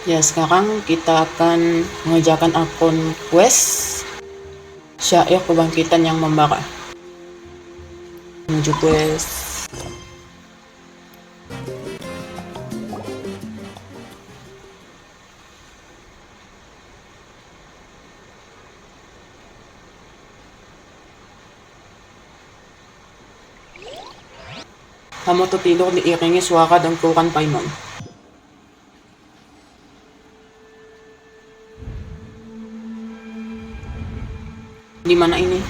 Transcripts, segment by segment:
Ya, sekarang kita akan mengerjakan akun quest Syair Kebangkitan yang Membara. Menuju quest. Kamu tertidur diiringi suara dengkuran Paimon. Di mana ini?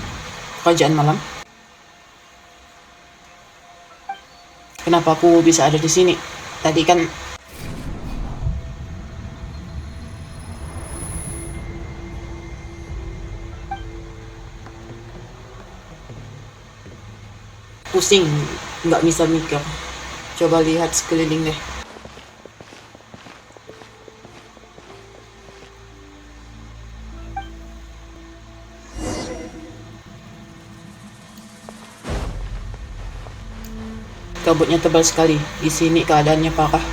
Kerajaan malam? Kenapa aku bisa ada di sini? Tadi kan pusing, nggak bisa mikir. Coba lihat sekeliling deh. Kabutnya tebal sekali. Di sini keadaannya parah.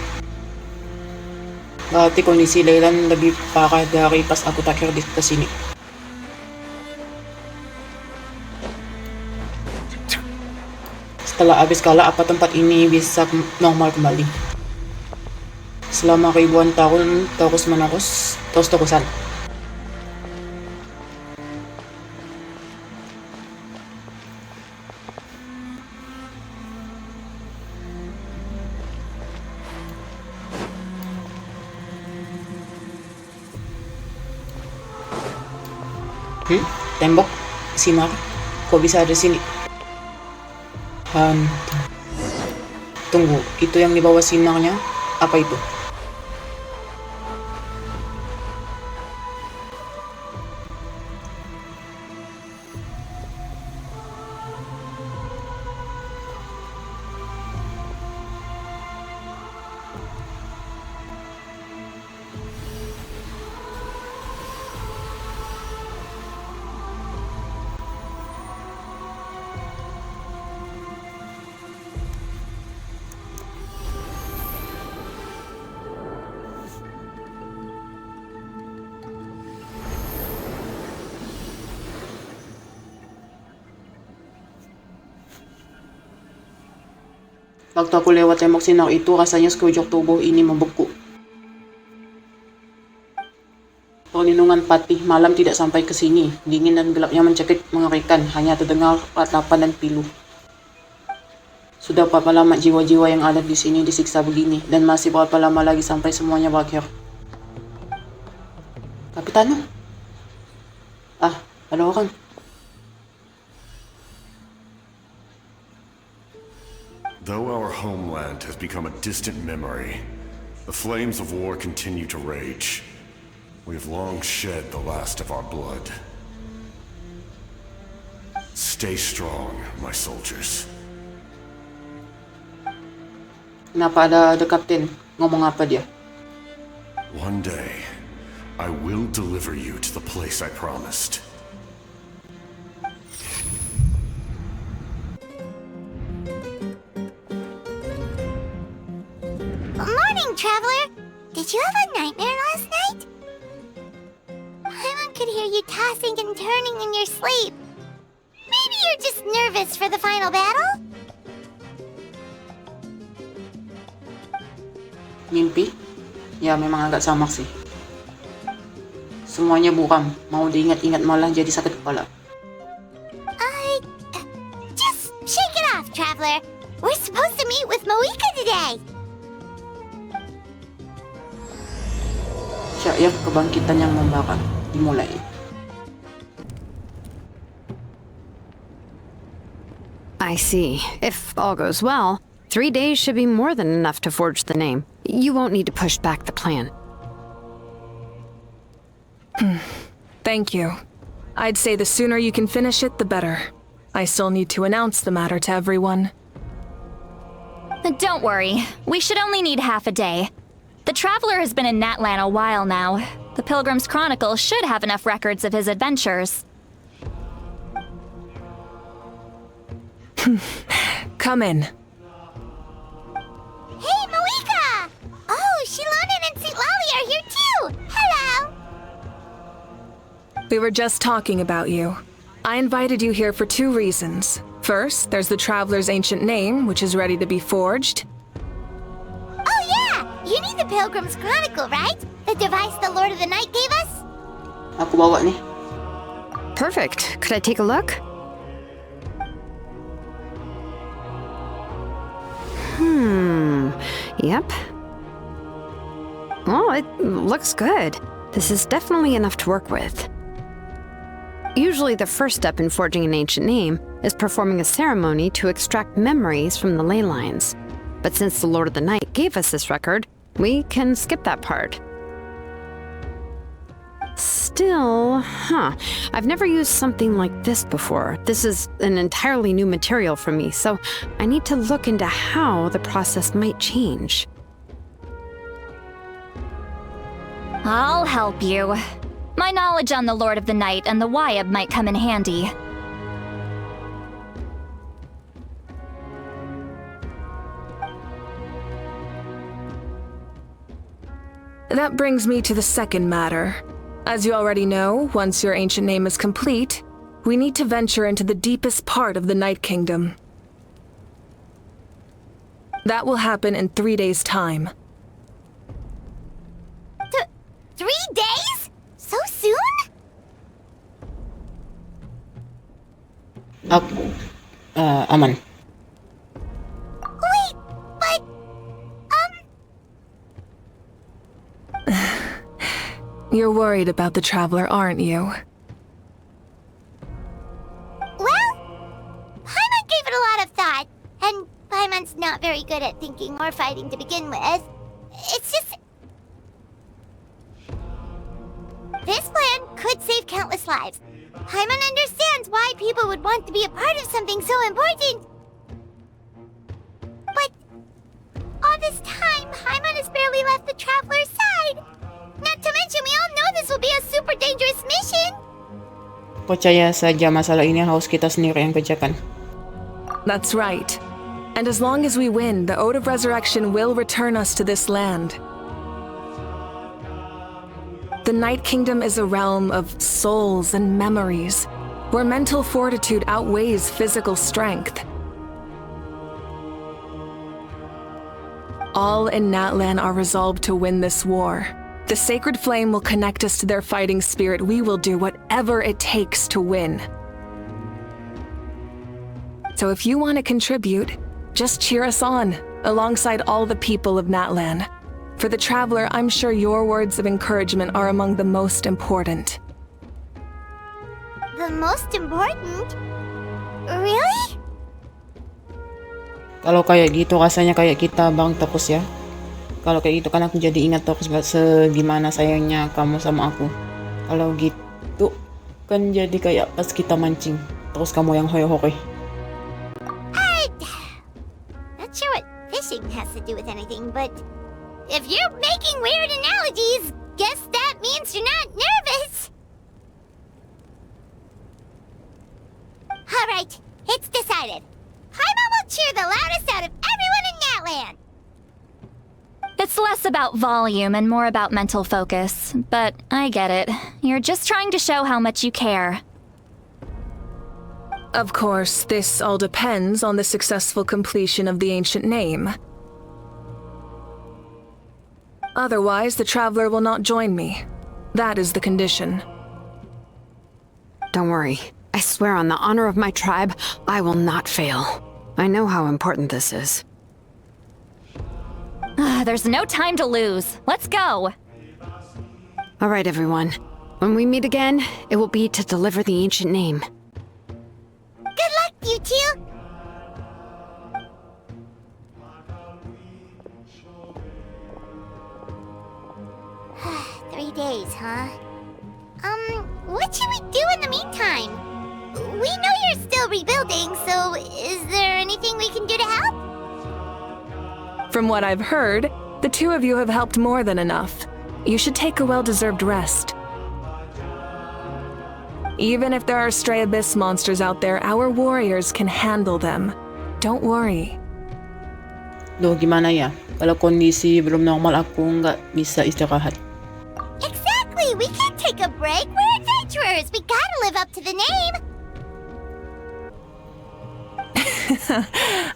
Berarti kondisi Natlan lebih parah dari pas aku terakhir di kesini. Setelah habis kalah, apa tempat ini bisa normal kembali? Selama ribuan tahun terus-terusan. Tembok sinar. Kok bisa ada sini? Hantu. Tunggu, itu yang di bawah sinarnya apa itu? Waktu aku lewat tembok sinar itu, rasanya sekujur tubuh ini membeku. Perlindungan patih malam tidak sampai ke sini. Dingin dan gelapnya mencekik mengerikan, hanya terdengar ratapan dan pilu. Sudah berapa lama jiwa-jiwa yang ada di sini disiksa begini, dan masih berapa lama lagi sampai semuanya berakhir? Kapitan? Ada orang. Though our homeland has become a distant memory, the flames of war continue to rage. We have long shed the last of our blood. Stay strong, my soldiers. Kenapa ada kapten? Ngomong apa dia? One day, I will deliver you to the place I promised. Morning, traveler! Did you have a nightmare last night? Paimon could hear you tossing and turning in your sleep. Maybe you're just nervous for the final battle? Mimpi? Ya, memang agak samar sih. Semuanya buram. Mau diingat-ingat malah jadi sakit kepala. Just shake it off, traveler. We're supposed to meet with Moika today. Syair Kebangkitan yang Membara dimulai. I see. If all goes well, 3 days should be more than enough to forge the name. You won't need to push back the plan. Thank you. I'd say the sooner you can finish it, the better. I still need to announce the matter to everyone. Don't worry, we should only need half a day. The Traveler has been in Natlan a while now. The Pilgrim's Chronicle should have enough records of his adventures. Come in. Hey, Moika! Oh, Shilonen and St. Lally are here too! We were just talking about you. I invited you here for 2 reasons. First, there's the Traveler's ancient name, which is ready to be forged. Oh yeah! You need the Pilgrim's Chronicle, right? The device the Lord of the Night gave us? Aku bawa nih. Perfect. Could I take a look? Yep. Well, it looks good. This is definitely enough to work with. Usually the first step in forging an ancient name is performing a ceremony to extract memories from the ley lines. But since the Lord of the Night gave us this record, we can skip that part. Still, I've never used something like this before. This is an entirely new material for me, so I need to look into how the process might change. I'll help you. My knowledge on the Lord of the Night and the Wyab might come in handy. That brings me to the second matter. As you already know, once your ancient name is complete, we need to venture into the deepest part of the Night Kingdom. That will happen in 3 days' time. 3 days? So soon? Aku, aman. Wait, but... You're worried about the Traveler, aren't you? Well, Paimon gave it a lot of thought, and Paimon's not very good at thinking or fighting to begin with. It's just... This plan could save countless lives. Paimon understands why people would want to be a part of something so important. But all this time, Paimon has barely left the Traveler's side. Not to mention, we all know this will be a super dangerous mission. Percaya saja, masalah ini harus kita sendiri yang kerjakan. That's right. And as long as we win, the Ode of Resurrection will return us to this land. The Night Kingdom is a realm of souls and memories, where mental fortitude outweighs physical strength. All in Natlan are resolved to win this war. The sacred flame will connect us to their fighting spirit. We will do whatever it takes to win. So if you want to contribute, just cheer us on, alongside all the people of Natlan. For the Traveler, I'm sure your words of encouragement are among the most important. The most important? Really? Kalau kayak gitu rasanya kayak kita bang terus ya. Kalau kayak gitu kan aku jadi ingat terus segimana sayangnya kamu sama aku. Kalau gitu kan jadi kayak pas kita mancing, terus kamu yang hore-hore. Not sure what fishing has to do with anything, but if you're making weird analogies, guess that means you're not nervous. Alright, it's decided. Paimon will cheer the loudest out of everyone in Natlan. It's less about volume and more about mental focus, but I get it. You're just trying to show how much you care. Of course, this all depends on the successful completion of the ancient name. Otherwise, the Traveler will not join me. That is the condition. Don't worry. I swear on the honor of my tribe, I will not fail. I know how important this is. There's no time to lose. Let's go. All right, everyone. When we meet again, it will be to deliver the ancient name. Good luck, you two! Three days, huh? What should we do in the meantime? We know you're still rebuilding, so is there anything we can do to help? From what I've heard, the two of you have helped more than enough. You should take a well-deserved rest. Even if there are stray abyss monsters out there, our warriors can handle them. Don't worry. Loh, gimana ya? Kalau kondisi belum normal aku nggak bisa istirahat. Exactly! We can't take a break! We're adventurers! up to the name.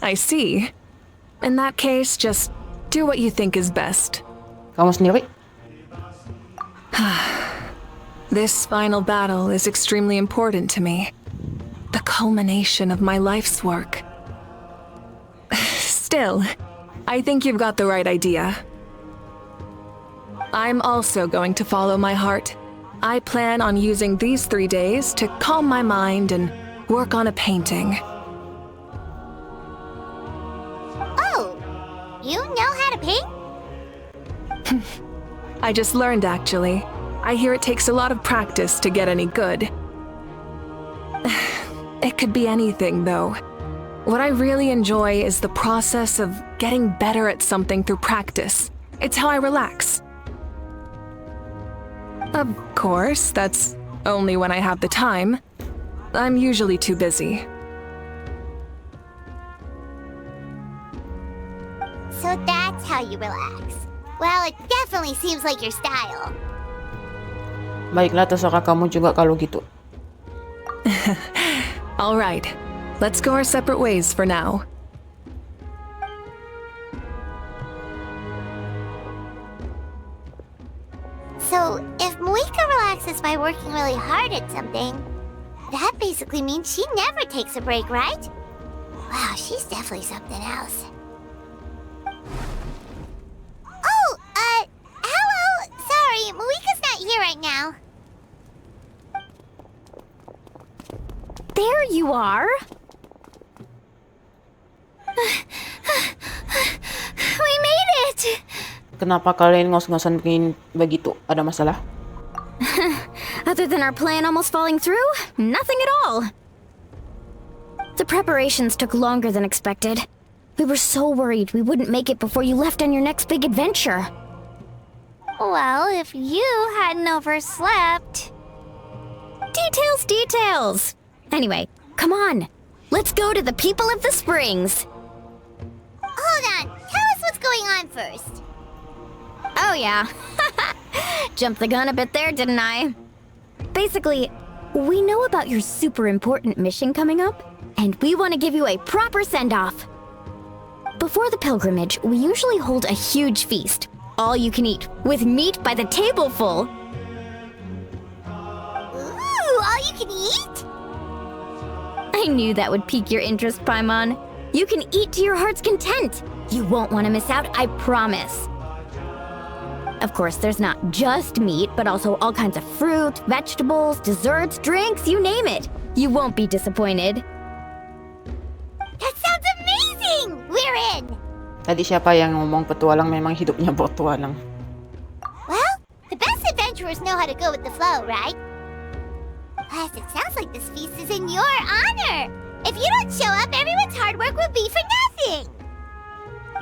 I see. In that case, just do what you think is best. Kamu sendiri? This final battle is extremely important to me. The culmination of my life's work. Still, I think you've got the right idea. I'm also going to follow my heart. I plan on using these 3 days to calm my mind and work on a painting. Oh, you know how to paint? I just learned, actually. I hear it takes a lot of practice to get any good. It could be anything, though. What I really enjoy is the process of getting better at something through practice. It's how I relax. Of course, that's only when I have the time. I'm usually too busy. So that's how you relax. Well, it definitely seems like your style. Baiklah, terserah kamu juga kalau gitu. All right, let's go our separate ways for now. So, if Moika relaxes by working really hard at something, that basically means she never takes a break, right? Wow, she's definitely something else. Oh, hello! Sorry, Moika's not here right now. There you are. We made it! Kenapa kalian ngos-ngosan bikin begitu? Ada masalah? Other than our plan almost falling through, nothing at all. The preparations took longer than expected. We were so worried we wouldn't make it before you left on your next big adventure. Well, if you hadn't overslept... Details! Anyway, come on. Let's go to the people of the springs. Hold on, tell us what's going on first. Oh yeah. Jumped the gun a bit there, didn't I? Basically, we know about your super important mission coming up, and we want to give you a proper send-off. Before the pilgrimage, we usually hold a huge feast, all you can eat, with meat by the tableful. Ooh, all you can eat? I knew that would pique your interest, Paimon. You can eat to your heart's content. You won't want to miss out, I promise. Of course, there's not just meat, but also all kinds of fruit, vegetables, desserts, drinks, you name it. You won't be disappointed. That sounds amazing! We're in! Tadi siapa yang ngomong petualang memang hidupnya bertualang? Well, the best adventurers know how to go with the flow, right? Plus, it sounds like this feast is in your honor! If you don't show up, everyone's hard work will be for nothing!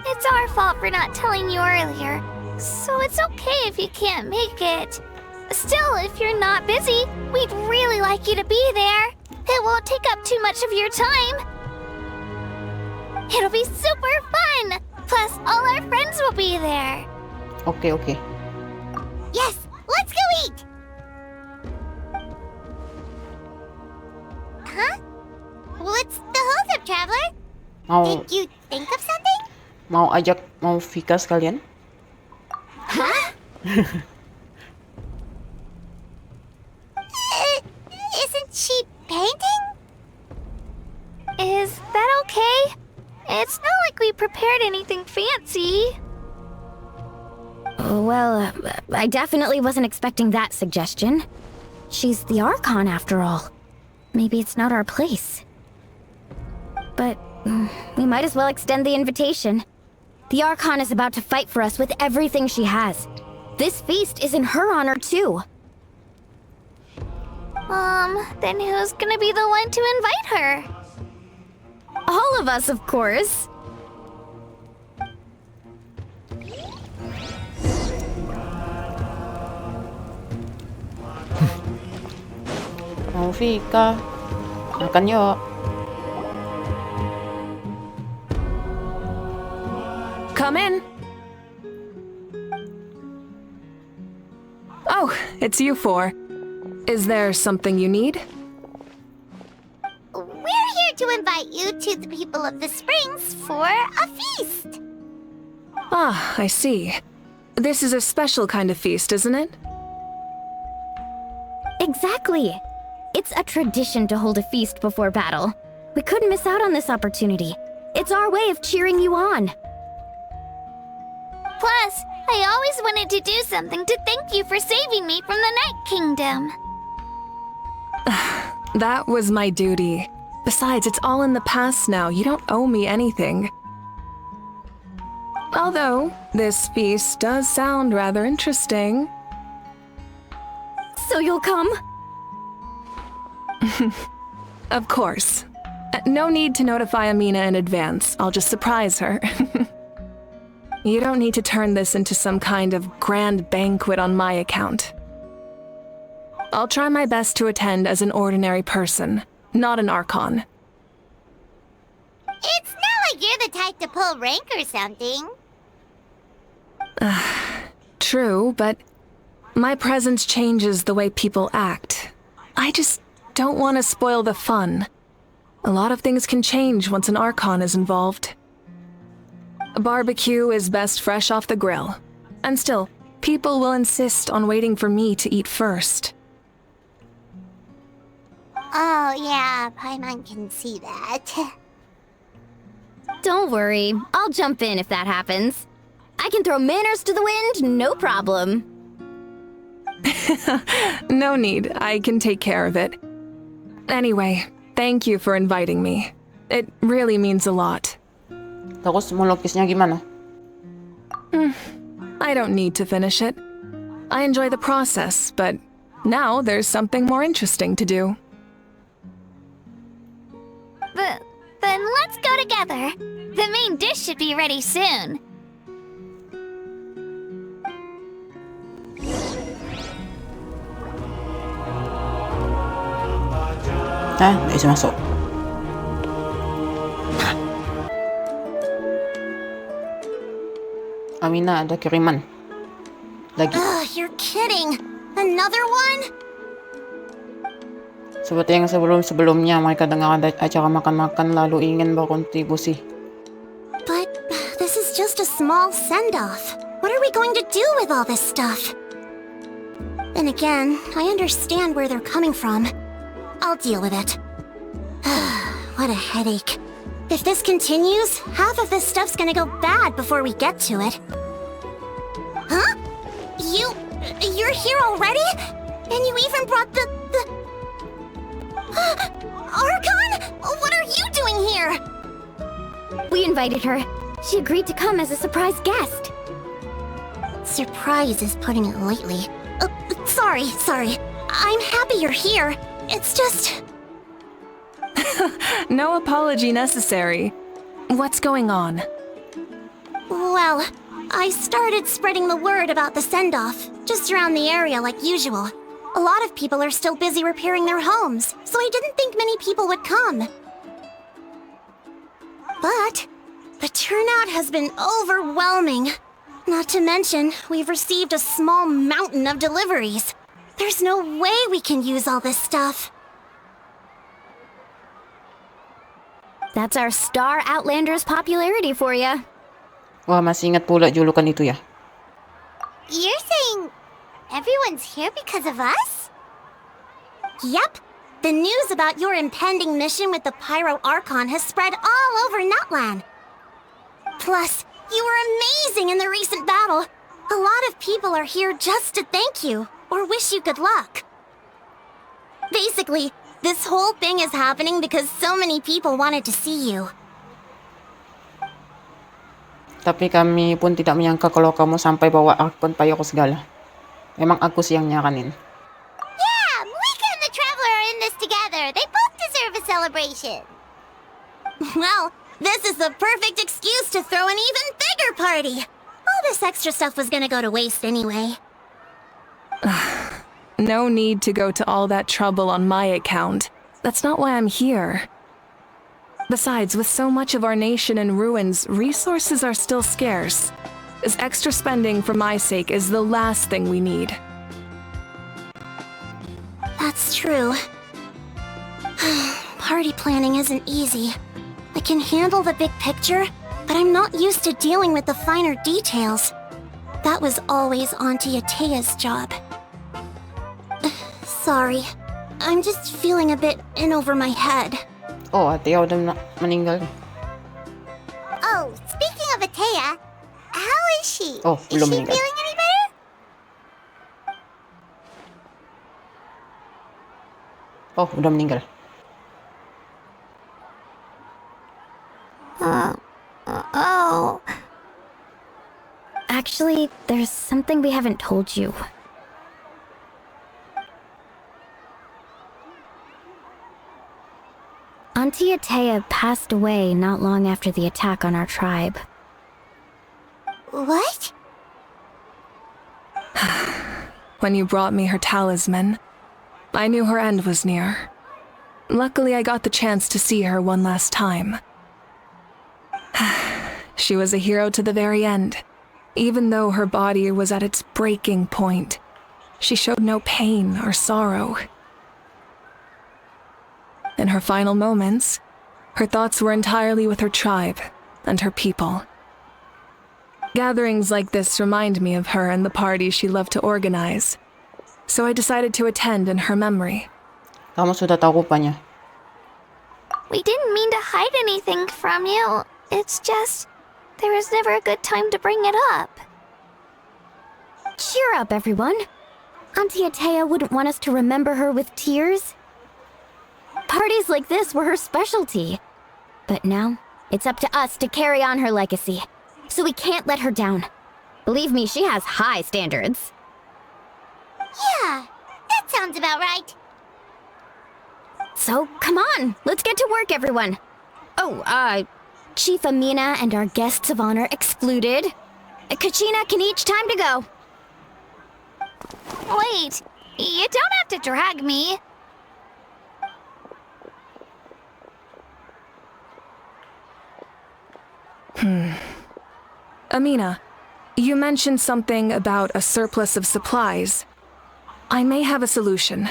It's our fault for not telling you earlier, so it's okay if you can't make it. Still, if you're not busy, we'd really like you to be there. It won't take up too much of your time. It'll be super fun! Plus, all our friends will be there. Oke. Yes, let's go eat! Huh? What's the holdup, Traveler? Did you think of something? Mau Vika sekalian? Huh? Isn't she painting? Is that okay? It's not like we prepared anything fancy. Well, I definitely wasn't expecting that suggestion. She's the Archon, after all. Maybe it's not our place. But we might as well extend the invitation. The Archon is about to fight for us with everything she has. This feast is in her honor, too. Then who's gonna be the one to invite her? All of us, of course. Mau Vika. Makan yuk. Come in. Oh, it's you four. Is there something you need? the people of the springs for a feast. Ah, I see. This is a special kind of feast, isn't it? Exactly. It's a tradition to hold a feast before battle. We couldn't miss out on this opportunity. It's our way of cheering you on. Plus, I always wanted to do something to thank you for saving me from the Night Kingdom. That was my duty. Besides, it's all in the past now. You don't owe me anything. Although, this feast does sound rather interesting. So you'll come? Of course. No need to notify Amina in advance. I'll just surprise her. You don't need to turn this into some kind of grand banquet on my account. I'll try my best to attend as an ordinary person, not an Archon. It's not like you're the type to pull rank or something. True, but my presence changes the way people act. I just don't want to spoil the fun. A lot of things can change once an Archon is involved. A barbecue is best fresh off the grill. And still, people will insist on waiting for me to eat first. Oh, yeah, Paimon can see that. Don't worry. I'll jump in if that happens. I can throw manners to the wind, no problem. No need. I can take care of it. Anyway, thank you for inviting me. It really means a lot. Tapos mulokis niya gimana? I don't need to finish it. I enjoy the process, but now there's something more interesting to do. Then let's go together. The main dish should be ready soon. Nggak bisa masuk. Amina, ada kiriman. Lagi. Ugh, you're kidding. Another one? Seperti yang sebelum-sebelumnya, mereka dengar ada acara makan-makan lalu ingin berkontribusi. But this is just a small send-off. What are we going to do with all this stuff? And again, I understand where they're coming from. I'll deal with it. What a headache. If this continues, half of this stuff's gonna go bad before we get to it. Huh? You're here already? And you even brought the... Archon? What are you doing here? We invited her. She agreed to come as a surprise guest. Surprise is putting it lightly. Sorry. I'm happy you're here. It's just... No apology necessary. What's going on? Well, I started spreading the word about the send-off, just around the area like usual. A lot of people are still busy repairing their homes, so I didn't think many people would come. But the turnout has been overwhelming. Not to mention, we've received a small mountain of deliveries. There's no way we can use all this stuff. That's our Star Outlander's popularity for ya. Wah, masih ingat pula julukan itu ya. You're saying everyone's here because of us? Yep. The news about your impending mission with the Pyro Archon has spread all over Natlan. Plus, you were amazing in the recent battle. A lot of people are here just to thank you, or wish you good luck. Basically, this whole thing is happening because so many people wanted to see you. Tapi kami pun tidak menyangka kalau kamu sampai bawa Archon Pyro segala. Memang aku sih yang nyaranin. Yeah, Mika and the Traveler are in this together. They both deserve a celebration. Well, this is the perfect excuse to throw an even bigger party. All this extra stuff was gonna go to waste anyway. No need to go to all that trouble on my account. That's not why I'm here. Besides, with so much of our nation in ruins, resources are still scarce. This extra spending for my sake is the last thing we need. That's true. Party planning isn't easy. I can handle the big picture, but I'm not used to dealing with the finer details. That was always Auntie Atea's job. Sorry. I'm just feeling a bit in over my head. Oh, Atea udah meninggal. Oh, speaking of Atea, how is she? Oh, is belum she meninggal. feeling any better? Oh, udah meninggal. Oh. Actually, there's something we haven't told you. Auntie Atea passed away not long after the attack on our tribe. What? When you brought me her talisman, I knew her end was near. Luckily, I got the chance to see her one last time. She was a hero to the very end. Even though her body was at its breaking point, she showed no pain or sorrow. In her final moments, her thoughts were entirely with her tribe and her people. Gatherings like this remind me of her and the parties she loved to organize, so I decided to attend in her memory. Kamu sudah tahu rupanya. We didn't mean to hide anything from you. It's just, there was never a good time to bring it up. Cheer up, everyone. Auntie Atea wouldn't want us to remember her with tears. Parties like this were her specialty. But now, it's up to us to carry on her legacy. So we can't let her down. Believe me, she has high standards. Yeah, that sounds about right. So, come on, let's get to work, everyone. Oh, Chief Amina and our guests of honor excluded. Kachina can each time to go. Wait, you don't have to drag me. Amina, you mentioned something about a surplus of supplies. I may have a solution.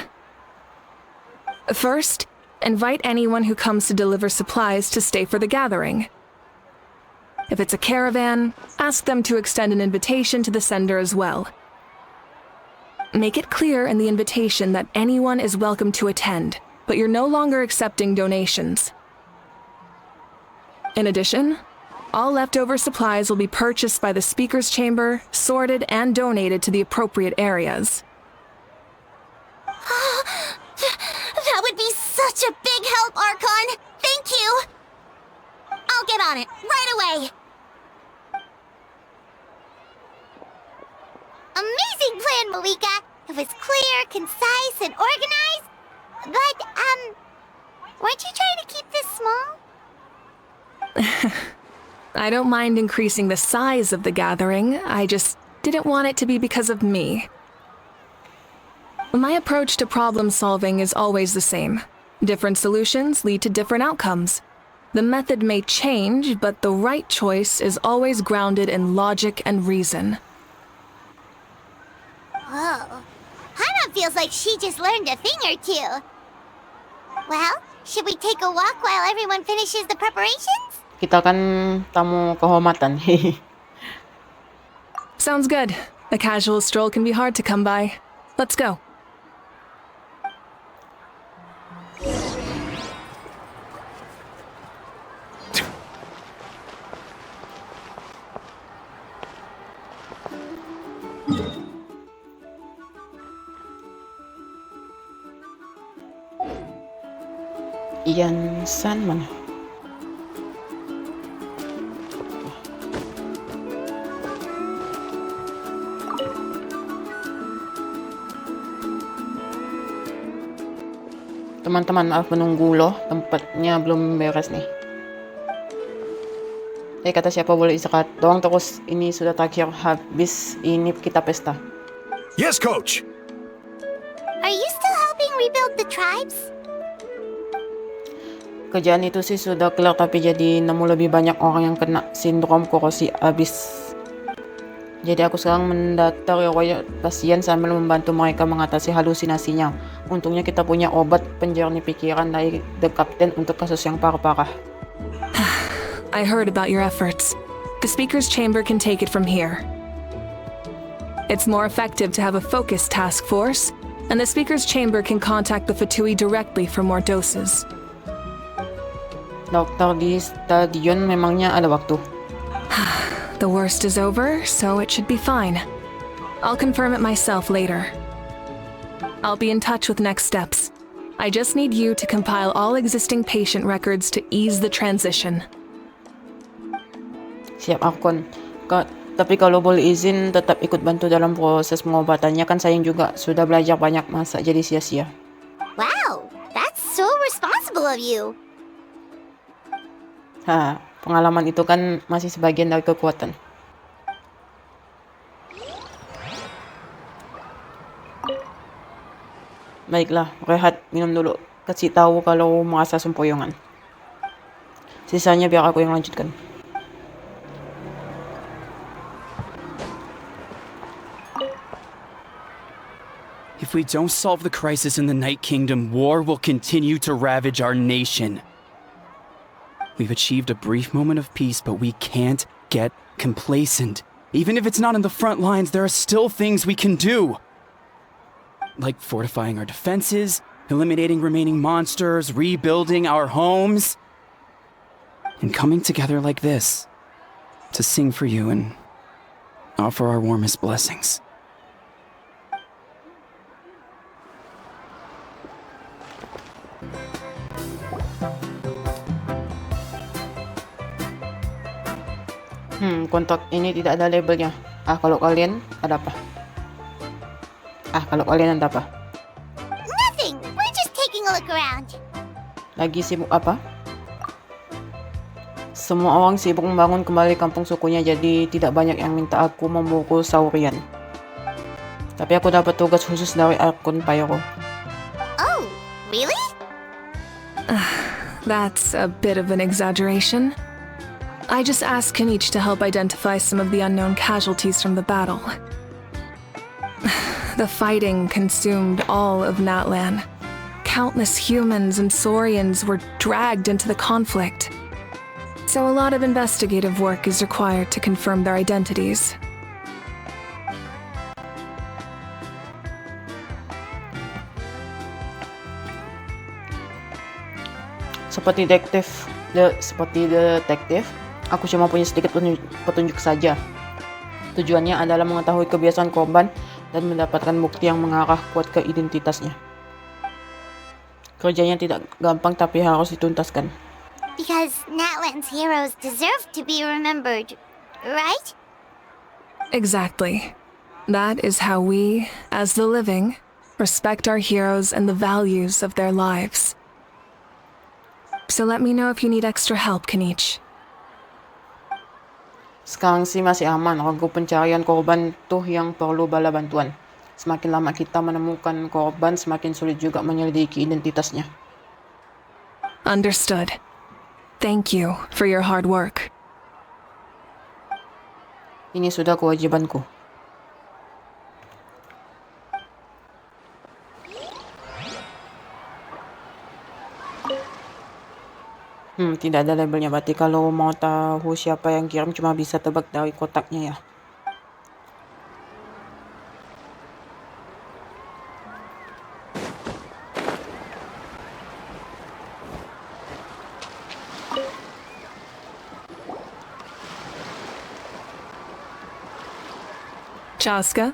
First, invite anyone who comes to deliver supplies to stay for the gathering. If it's a caravan, ask them to extend an invitation to the sender as well. Make it clear in the invitation that anyone is welcome to attend, but you're no longer accepting donations. In addition, all leftover supplies will be purchased by the speaker's chamber, sorted, and donated to the appropriate areas. That would be such a big help, Archon. Thank you. I'll get on it right away. Amazing plan, Malika. It was clear, concise, and organized. But, weren't you trying to keep this small? I don't mind increasing the size of the gathering, I just didn't want it to be because of me. My approach to problem solving is always the same. Different solutions lead to different outcomes. The method may change, but the right choice is always grounded in logic and reason. Whoa. Hana feels like she just learned a thing or two. Well, should we take a walk while everyone finishes the preparations? Kita kan tamu kehormatan. Sounds good. A casual stroll can be hard to come by. Let's go. Ian San mana? Teman-teman, harus menunggu loh, tempatnya belum beres nih. Kata siapa boleh istirahat doang terus, ini sudah terakhir, habis ini kita pesta. Yes, Coach! Are you still helping rebuild the tribes? Kerjaan itu sih sudah kelar, tapi jadi nemu lebih banyak orang yang kena sindrom korosi abis. Jadi aku sekarang mendata riwayat pasien sambil membantu mereka mengatasi halusinasinya. Untungnya kita punya obat penjernih pikiran dari The Captain untuk kasus yang parah-parah. I heard about your efforts. The Speaker's Chamber can take it from here. It's more effective to have a focused task force, and the Speaker's Chamber can contact the Fatui directly for more doses. Dokter di stadion memangnya ada waktu. The worst is over, so it should be fine. I'll confirm it myself later. I'll be in touch with next steps. I just need you to compile all existing patient records to ease the transition. Siap, Archon. Tapi kalau boleh izin, tetap ikut bantu dalam proses pengobatannya, kan sayang juga. Sudah belajar banyak, masa jadi sia-sia. Wow, that's so responsible of you. Pengalaman itu kan masih sebagian dari kekuatan. Baiklah, rehat, minum dulu. Kasih tahu kalau merasa sempoyongan. Sisanya biar aku yang lanjutkan. If we don't solve the crisis in the Night Kingdom, war will continue to ravage our nation. We've achieved a brief moment of peace, but we can't get complacent. Even if it's not in the front lines, there are still things we can do. Like fortifying our defenses, eliminating remaining monsters, rebuilding our homes, and coming together like this to sing for you and offer our warmest blessings. Kontrak ini tidak ada labelnya. Kalau kalian ada apa? Kalau kalian ada apa? Nothing. We're just taking a look around. Lagi sibuk apa? Semua orang sibuk membangun kembali kampung sukunya, jadi tidak banyak yang minta aku memburu saurian. Tapi aku dapat tugas khusus dari Archon Pyro. Oh, really? That's a bit of an exaggeration. I just asked Kanich to help identify some of the unknown casualties from the battle. The fighting consumed all of Natlan. Countless humans and Saurians were dragged into the conflict. So a lot of investigative work is required to confirm their identities. Seperti detektif, aku cuma punya sedikit petunjuk saja. Tujuannya adalah mengetahui kebiasaan korban dan mendapatkan bukti yang mengarah kuat ke identitasnya. Kerjanya tidak gampang, tapi harus dituntaskan. Because Natlan's heroes deserve to be remembered, right? Exactly. That is how we, as the living, respect our heroes and the values of their lives. So let me know if you need extra help, Kanich. Sekarang sih masih aman. Ragu pencarian korban tuh yang perlu bala bantuan. Semakin lama kita menemukan korban, semakin sulit juga menyelidiki identitasnya. Understood. Thank you for your hard work. Ini sudah kewajibanku. Tidak ada labelnya, berarti kalau mau tahu siapa yang kirim cuma bisa tebak dari kotaknya ya. Chaska?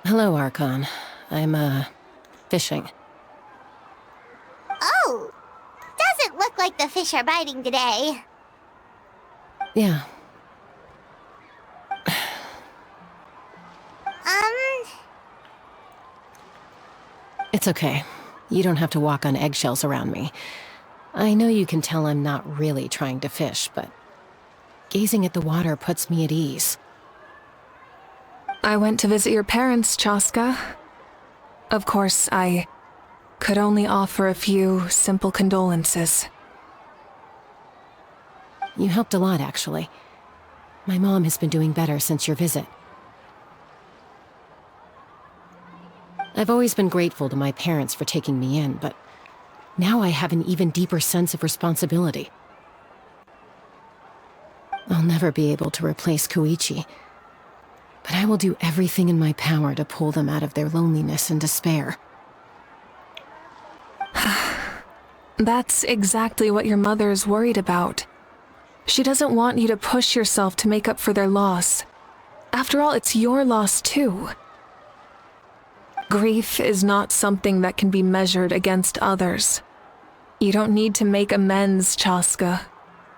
Hello, Archon. I'm, fishing. Oh, doesn't look like the fish are biting today. Yeah. It's okay. You don't have to walk on eggshells around me. I know you can tell I'm not really trying to fish, but gazing at the water puts me at ease. I went to visit your parents, Chaska. Of course, I could only offer a few simple condolences. You helped a lot, actually. My mom has been doing better since your visit. I've always been grateful to my parents for taking me in, but Now I have an even deeper sense of responsibility. I'll never be able to replace Koichi, but I will do everything in my power to pull them out of their loneliness and despair. That's exactly what your mother's worried about. She doesn't want you to push yourself to make up for their loss. After all, it's your loss too. Grief is not something that can be measured against others. You don't need to make amends, Chaska.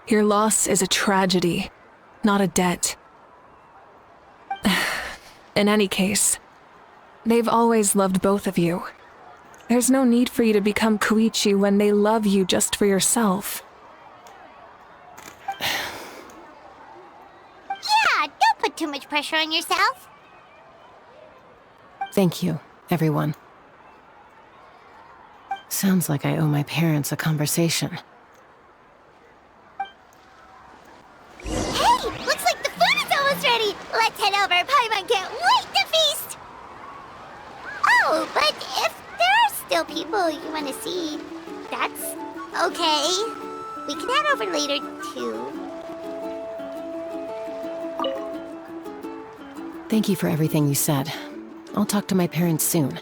Your loss is a tragedy, not a debt. In any case, they've always loved both of you. There's no need for you to become Koichi when they love you just for yourself. Yeah, don't put too much pressure on yourself. Thank you, everyone. Sounds like I owe my parents a conversation. Hey, looks like the food is almost ready. Let's head over. Paimon can't wait to feast. Oh, but if there are still people you want to see, that's okay. We can head over later, too. Thank you for everything you said. I'll talk to my parents soon.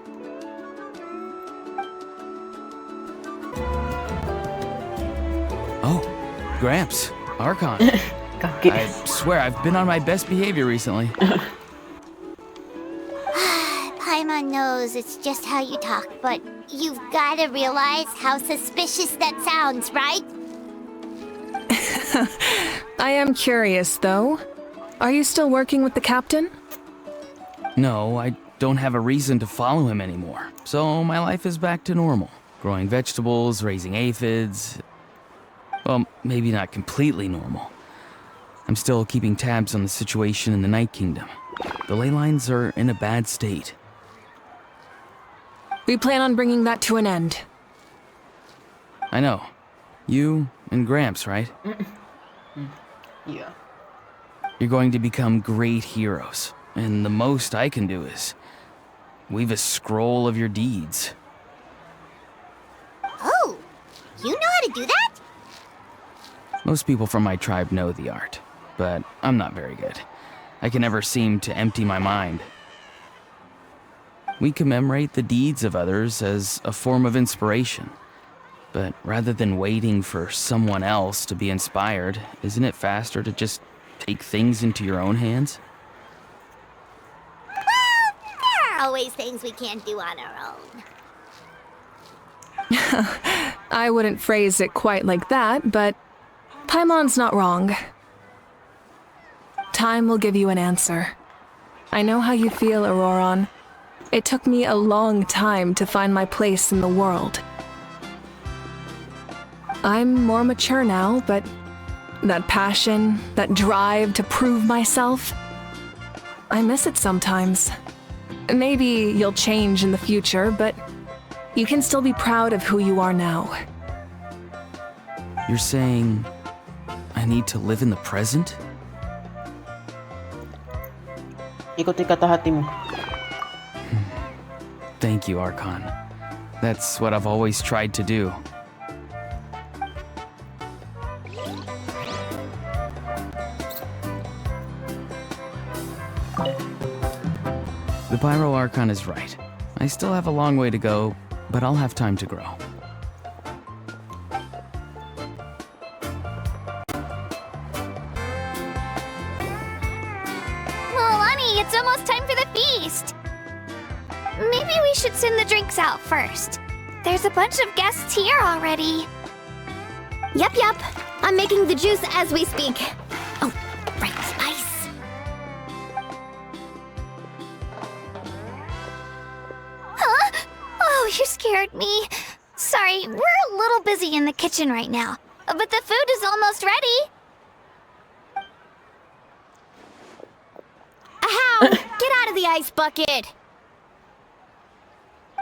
Oh, Gramps, Archon. I swear I've been on my best behavior recently. Paimon knows it's just how you talk, but you've got to realize how suspicious that sounds, right? I am curious, though. Are you still working with the captain? No, I don't have a reason to follow him anymore. So my life is back to normal. Growing vegetables, raising aphids. Well, maybe not completely normal. I'm still keeping tabs on the situation in the Night Kingdom. The ley lines are in a bad state. We plan on bringing that to an end. I know. You and Gramps, right? Yeah. You're going to become great heroes. And the most I can do is weave a scroll of your deeds. Oh, you know how to do that? Most people from my tribe know the art, but I'm not very good. I can never seem to empty my mind. We commemorate the deeds of others as a form of inspiration. But rather than waiting for someone else to be inspired, isn't it faster to just take things into your own hands? Well, there are always things we can't do on our own. I wouldn't phrase it quite like that, but Paimon's not wrong. Time will give you an answer. I know how you feel, Auroron. It took me a long time to find my place in the world. I'm more mature now, but that passion, that drive to prove myself, I miss it sometimes. Maybe you'll change in the future, but you can still be proud of who you are now. You're saying I need to live in the present? Ikuti katahati mo. Thank you, Archon. That's what I've always tried to do. The Pyro Archon is right. I still have a long way to go, but I'll have time to grow. Milani, it's almost time for the feast. Maybe we should send the drinks out first. There's a bunch of guests here already. Yup. I'm making the juice as we speak. Oh, right, spice. Huh? Oh, you scared me. Sorry, we're a little busy in the kitchen right now. But the food is almost ready. Ow! Get out of the ice bucket!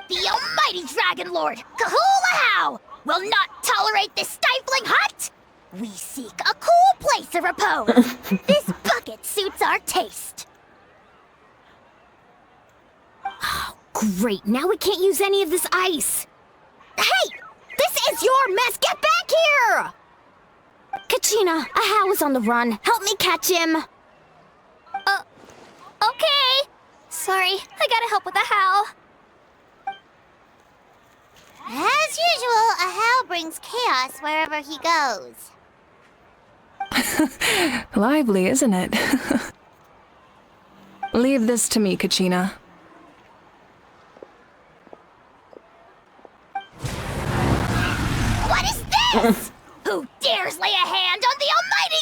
The almighty Dragon Lord, Kahula will not tolerate this stifling hut. We seek a cool place of repose. This bucket suits our taste. Great, now we can't use any of this ice. Hey, this is your mess? Get back here! Kachina, a Hal is on the run. Help me catch him. Okay. Sorry, I gotta help with a Hal. As usual, a Hal brings chaos wherever he goes. Lively, isn't it? Leave this to me, Kachina. What is this? Who dares lay a hand on the almighty...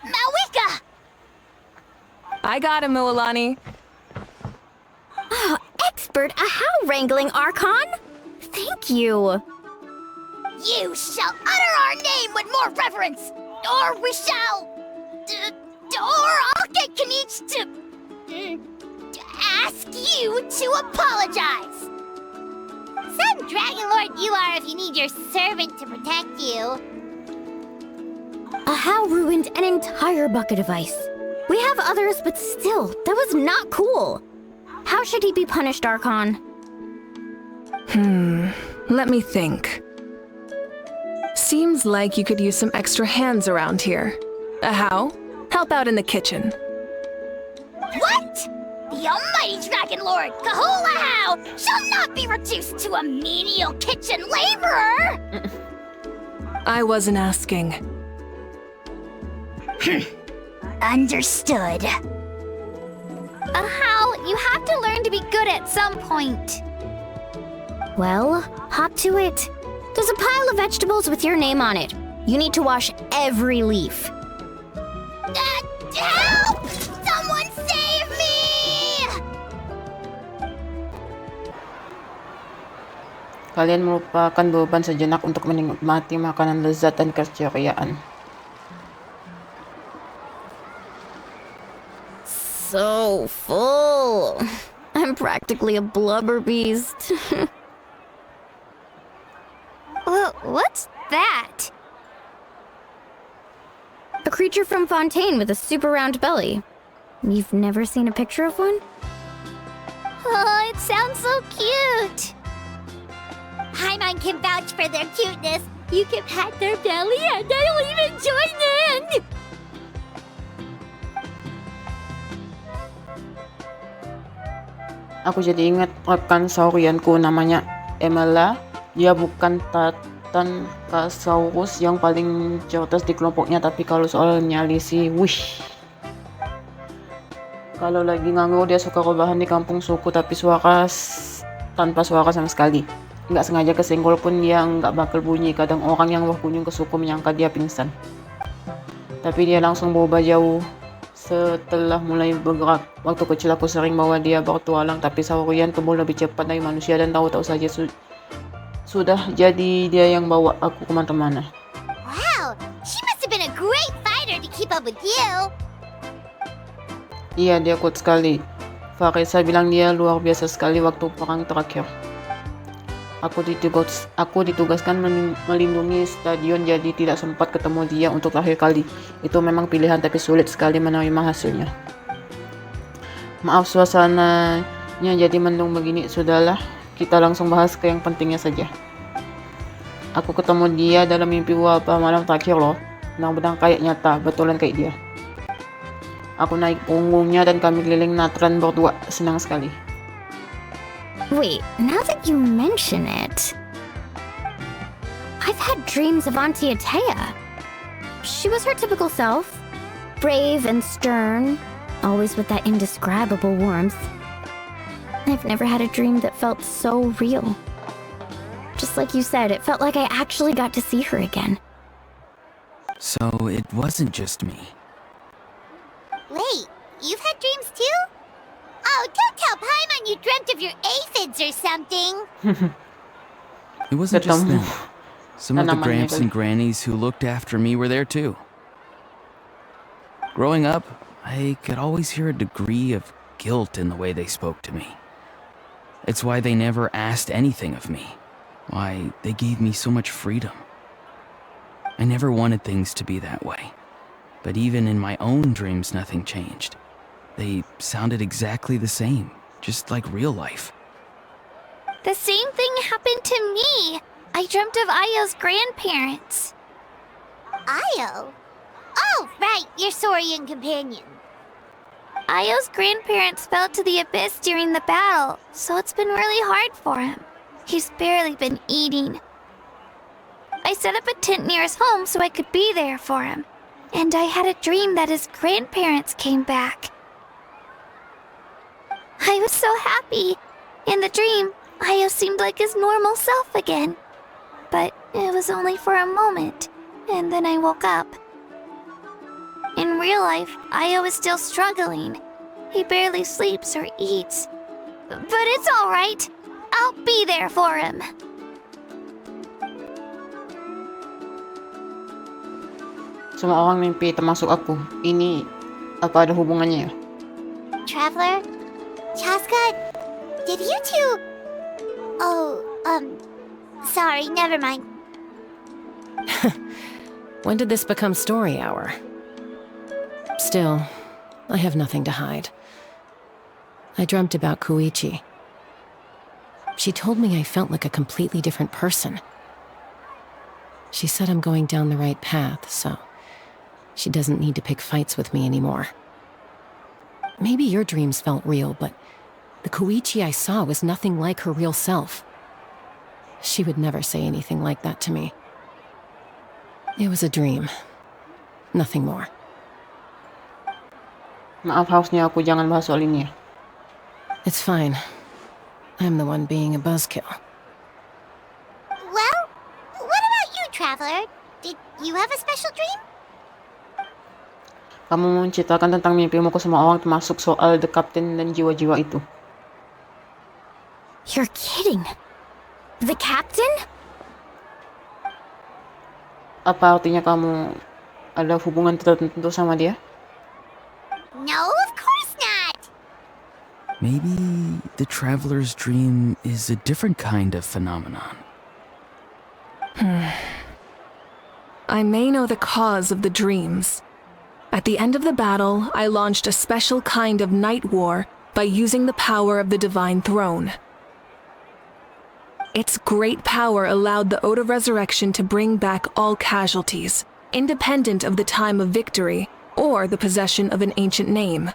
Mawika! I got him, Mualani. Oh, expert Ahau wrangling, Archon. Thank you. You shall utter our name with more reverence, or we shall... or I'll get Kanich to ask you to apologize. Some Dragon Lord you are if you need your servant to protect you. Ahau ruined an entire bucket of ice. We have others, but still, that was not cool. How should he be punished, Archon? Let me think. Seems like you could use some extra hands around here. Ahau, help out in the kitchen. What? The almighty Dragon Lord, Kahulahau, shall not be reduced to a menial kitchen laborer! I wasn't asking. Understood. Ahau, you have to learn to be good at some point. Well, hop to it. There's a pile of vegetables with your name on it. You need to wash every leaf. Help! Someone save me! Kalian merupakan beban sejenak untuk menikmati makanan lezat dan keceriaan. So full. I'm practically a blubber beast. What's that? A creature from Fontaine with a super round belly. You've never seen a picture of one? Oh, it sounds so cute. Paimon can vouch for their cuteness. You can pat their belly and I'll even join in. Aku jadi ingat rekan saurianku namanya Emela. Dia bukan Titanosaurus yang paling cerdas di kelompoknya, tapi kalau soal nyali sih, kalau lagi nganggur dia suka rebahan di kampung suku, tapi tanpa suara sama sekali. Nggak sengaja kesenggol pun dia nggak bakal bunyi. Kadang orang yang berkunjung ke suku menyangka dia pingsan, tapi dia langsung berubah jauh setelah mulai bergerak. Waktu kecil aku sering bawa dia bertualang, tapi saurian tumbuh lebih cepat dari manusia dan tahu-tahu saja sudah jadi dia yang bawa aku kemana-mana. Wow, she must have been a great fighter to keep up with you. Iya, dia kuat sekali. Farisa bilang dia luar biasa sekali waktu perang terakhir. Aku ditugaskan melindungi stadion, jadi tidak sempat ketemu dia untuk terakhir kali. Itu memang pilihan, tapi sulit sekali menerima hasilnya. Maaf suasananya jadi mendung begini. Sudahlah, kita langsung bahas ke yang pentingnya saja. Aku ketemu dia dalam mimpi beberapa malam terakhir loh. Benar-benar kayak nyata, betulan kayak dia. Aku naik punggungnya dan kami keliling Natlan berdua. Senang sekali. Wait, now that you mention it, I've had dreams of Auntie Atea. She was her typical self, brave and stern, always with that indescribable warmth. I've never had a dream that felt so real. Just like you said, it felt like I actually got to see her again. So it wasn't just me. Wait, you've had dreams too? Oh, don't tell Paimon you dreamt of your aphids or something. It wasn't just them. Some of the Namanya gramps and grannies who looked after me were there too. Growing up, I could always hear a degree of guilt in the way they spoke to me. It's why they never asked anything of me. Why they gave me so much freedom. I never wanted things to be that way. But even in my own dreams, nothing changed. They sounded exactly the same, just like real life. The same thing happened to me. I dreamt of Ayo's grandparents. Ayo? Oh, right, your Saurian companion. Ayo's grandparents fell to the abyss during the battle, so it's been really hard for him. He's barely been eating. I set up a tent near his home so I could be there for him. And I had a dream that his grandparents came back. I was so happy. In the dream, Ayo seemed like his normal self again. But it was only for a moment, and then I woke up. In real life, Ayo is still struggling. He barely sleeps or eats. But it's alright. I'll be there for him. Sumaawang mimpi termasuk aku. Ini apa ada hubungannya ya? Traveler? Chaska? Did you two... Oh, sorry, never mind. When did this become story hour? Still, I have nothing to hide. I dreamt about Koichi. She told me I felt like a completely different person. She said I'm going down the right path, so she doesn't need to pick fights with me anymore. Maybe your dreams felt real, but the Koichi I saw was nothing like her real self. She would never say anything like that to me. It was a dream. Nothing more. Maaf harusnya aku jangan bahas soal ini ya. It's fine. I'm the one being a buzzkill. Well, what about you, Traveler? Did you have a special dream? Kamu menceritakan tentang mimpimu ke semua orang termasuk soal The Captain dan jiwa-jiwa itu. You're kidding. The captain? Apa artinya kamu ada hubungan tertentu sama dia? No, of course not! Maybe the traveler's dream is a different kind of phenomenon. I may know the cause of the dreams. At the end of the battle, I launched a special kind of night war by using the power of the Divine Throne. Its great power allowed the Ode of Resurrection to bring back all casualties, independent of the time of victory or the possession of an ancient name.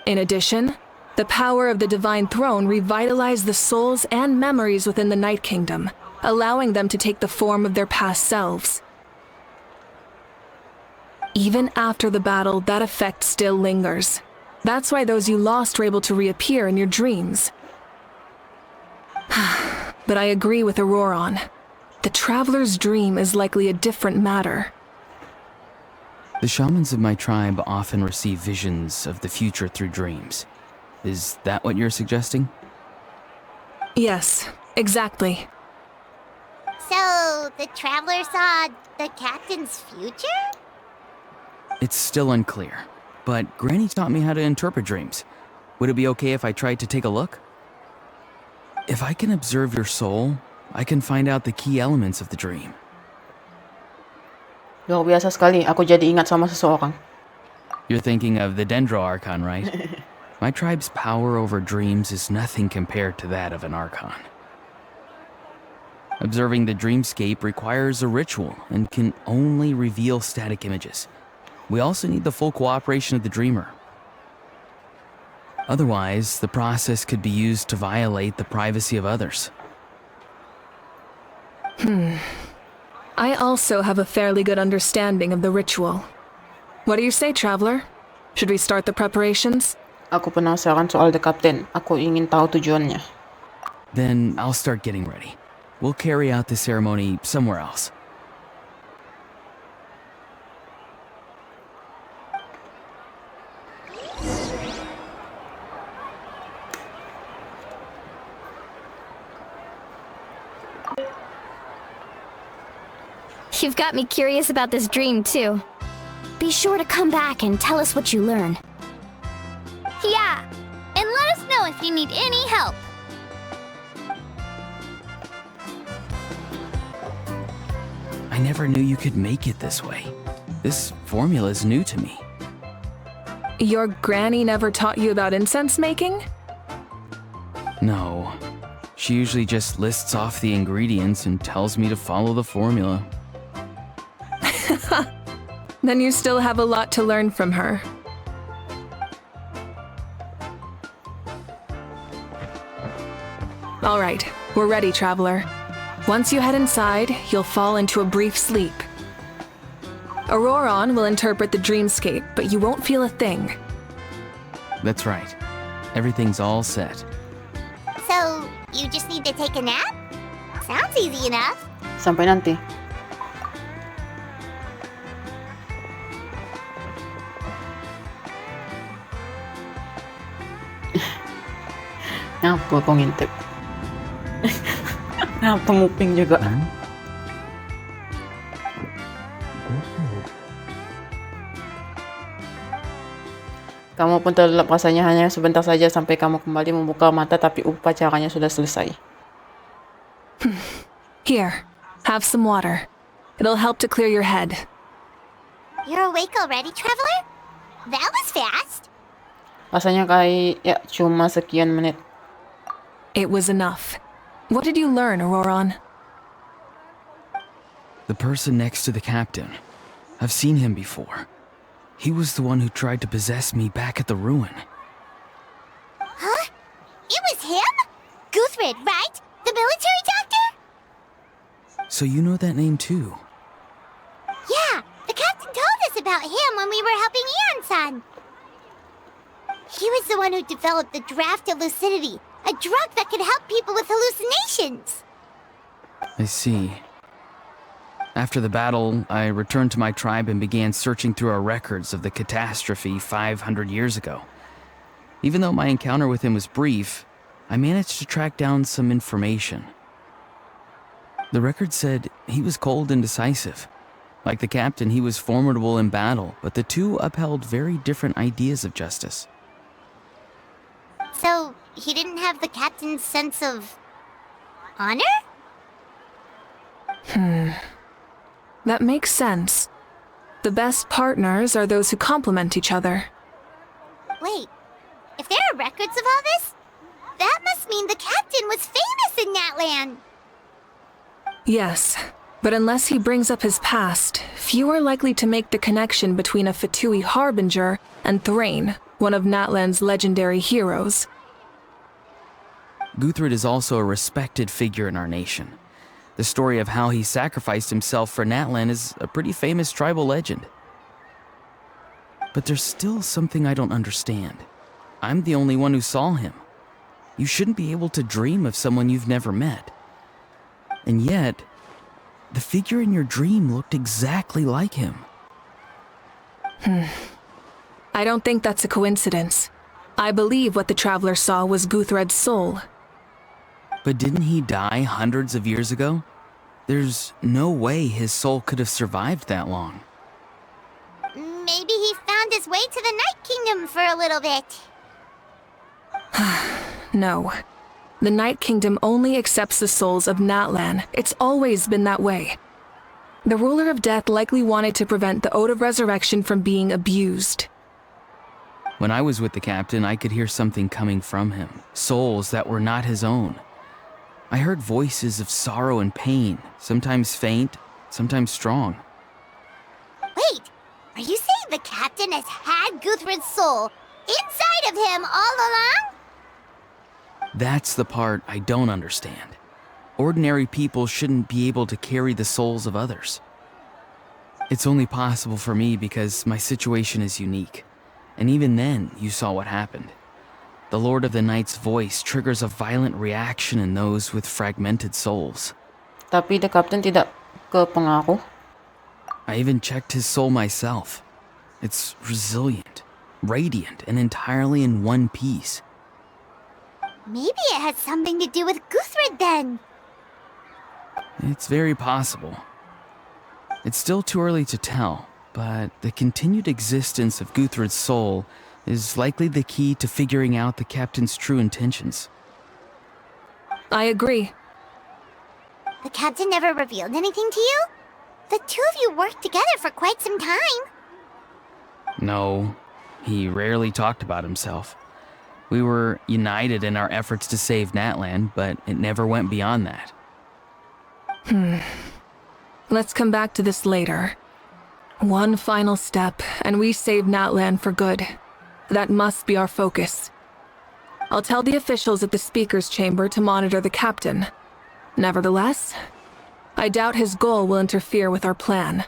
In addition, the power of the Divine Throne revitalized the souls and memories within the Night Kingdom, allowing them to take the form of their past selves. Even after the battle, that effect still lingers. That's why those you lost were able to reappear in your dreams. But I agree with Auroron. The Traveler's dream is likely a different matter. The shamans of my tribe often receive visions of the future through dreams. Is that what you're suggesting? Yes, exactly. So, the Traveler saw the Captain's future? It's still unclear, but Granny taught me how to interpret dreams. Would it be okay if I tried to take a look? If I can observe your soul, I can find out the key elements of the dream. Luar biasa sekali, aku jadi ingat sama seseorang. You're thinking of the Dendro Archon, right? My tribe's power over dreams is nothing compared to that of an Archon. Observing the dreamscape requires a ritual and can only reveal static images. We also need the full cooperation of the dreamer. Otherwise, the process could be used to violate the privacy of others. I also have a fairly good understanding of the ritual. What do you say, Traveler? Should we start the preparations? Aku penasaran soal The Captain. Aku ingin tahu tujuannya. Then I'll start getting ready. We'll carry out the ceremony somewhere else. You've got me curious about this dream, too. Be sure to come back and tell us what you learn. Yeah, and let us know if you need any help. I never knew you could make it this way. This formula is new to me. Your granny never taught you about incense making? No, She usually just lists off the ingredients and tells me to follow the formula. Then you still have a lot to learn from her. All right, we're ready, traveler. Once you head inside, you'll fall into a brief sleep. Auroron will interpret the dreamscape, but you won't feel a thing. That's right. Everything's all set. So, you just need to take a nap? Sounds easy enough. Sampai nanti. Ngapa kau ngintip? Ngapa nguping juga? Kamu pun terlelap rasanya hanya sebentar saja sampai kamu kembali membuka mata tapi upacaranya sudah selesai. Here, have some water. It'll help to clear your head. You're awake already, traveler? That was fast. Rasanya kayak ya cuma sekian menit. It was enough. What did you learn, Auroron? The person next to the captain. I've seen him before. He was the one who tried to possess me back at the ruin. Huh? It was him? Guthrid, right? The military doctor? So you know that name too? Yeah, the captain told us about him when we were helping Eon-san. He was the one who developed the draft of lucidity, a drug that could help people with hallucinations. I see. After the battle, I returned to my tribe and began searching through our records of the catastrophe 500 years ago. Even though my encounter with him was brief, I managed to track down some information. The record said he was cold and decisive. Like the captain, he was formidable in battle, but the two upheld very different ideas of justice. So, he didn't have the captain's sense of honor? That makes sense. The best partners are those who complement each other. Wait, if there are records of all this, that must mean the captain was famous in Natlan. Yes, but unless he brings up his past, few are likely to make the connection between a Fatui harbinger and Thrain, one of Natlan's legendary heroes. Guthrid is also a respected figure in our nation. The story of how he sacrificed himself for Natlan is a pretty famous tribal legend. But there's still something I don't understand. I'm the only one who saw him. You shouldn't be able to dream of someone you've never met. And yet, the figure in your dream looked exactly like him. I don't think that's a coincidence. I believe what the traveler saw was Guthred's soul. But didn't he die hundreds of years ago? There's no way his soul could have survived that long. Maybe he found his way to the Night Kingdom for a little bit. No. The Night Kingdom only accepts the souls of Natlan. It's always been that way. The ruler of death likely wanted to prevent the Ode of Resurrection from being abused. When I was with the captain, I could hear something coming from him. Souls that were not his own. I heard voices of sorrow and pain, sometimes faint, sometimes strong. Wait, are you saying the captain has had Guthrid's soul inside of him all along? That's the part I don't understand. Ordinary people shouldn't be able to carry the souls of others. It's only possible for me because my situation is unique. And even then, you saw what happened. The Lord of the Night's voice triggers a violent reaction in those with fragmented souls. Tapi the captain tidak kepengako. I even checked his soul myself. It's resilient, radiant, and entirely in one piece. Maybe it has something to do with Guthrid then. It's very possible. It's still too early to tell, but the continued existence of Guthrid's soul is likely the key to figuring out the captain's true intentions. I agree. The captain never revealed anything to you? The two of you worked together for quite some time. No, he rarely talked about himself. We were united in our efforts to save Natlan, but it never went beyond that. Let's come back to this later. One final step, and we save Natlan for good. That must be our focus. I'll tell the officials at the Speaker's Chamber to monitor the captain. Nevertheless, I doubt his goal will interfere with our plan.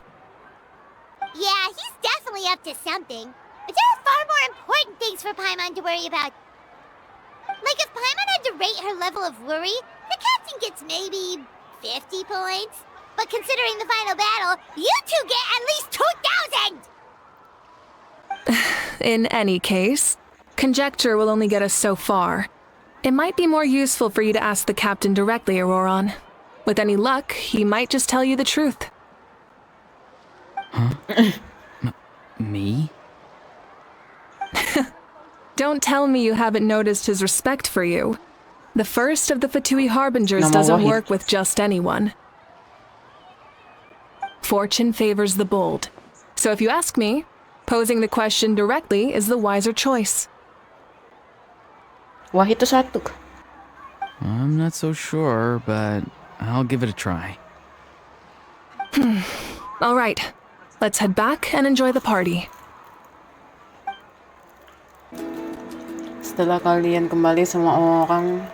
Yeah, he's definitely up to something. But there are far more important things for Paimon to worry about. Like if Paimon had to rate her level of worry, the captain gets maybe 50 points. But considering the final battle, you two get at least 2,000! In any case, conjecture will only get us so far. It might be more useful for you to ask the captain directly, Auroron. With any luck, he might just tell you the truth. Huh? Me? Don't tell me you haven't noticed his respect for you. The first of the Fatui Harbingers doesn't work with just anyone. Fortune favors the bold. So if you ask me, posing the question directly is the wiser choice. Wahid to satu. I'm not so sure, but I'll give it a try. All right, let's head back and enjoy the party. Setelah kalian kembali semua orang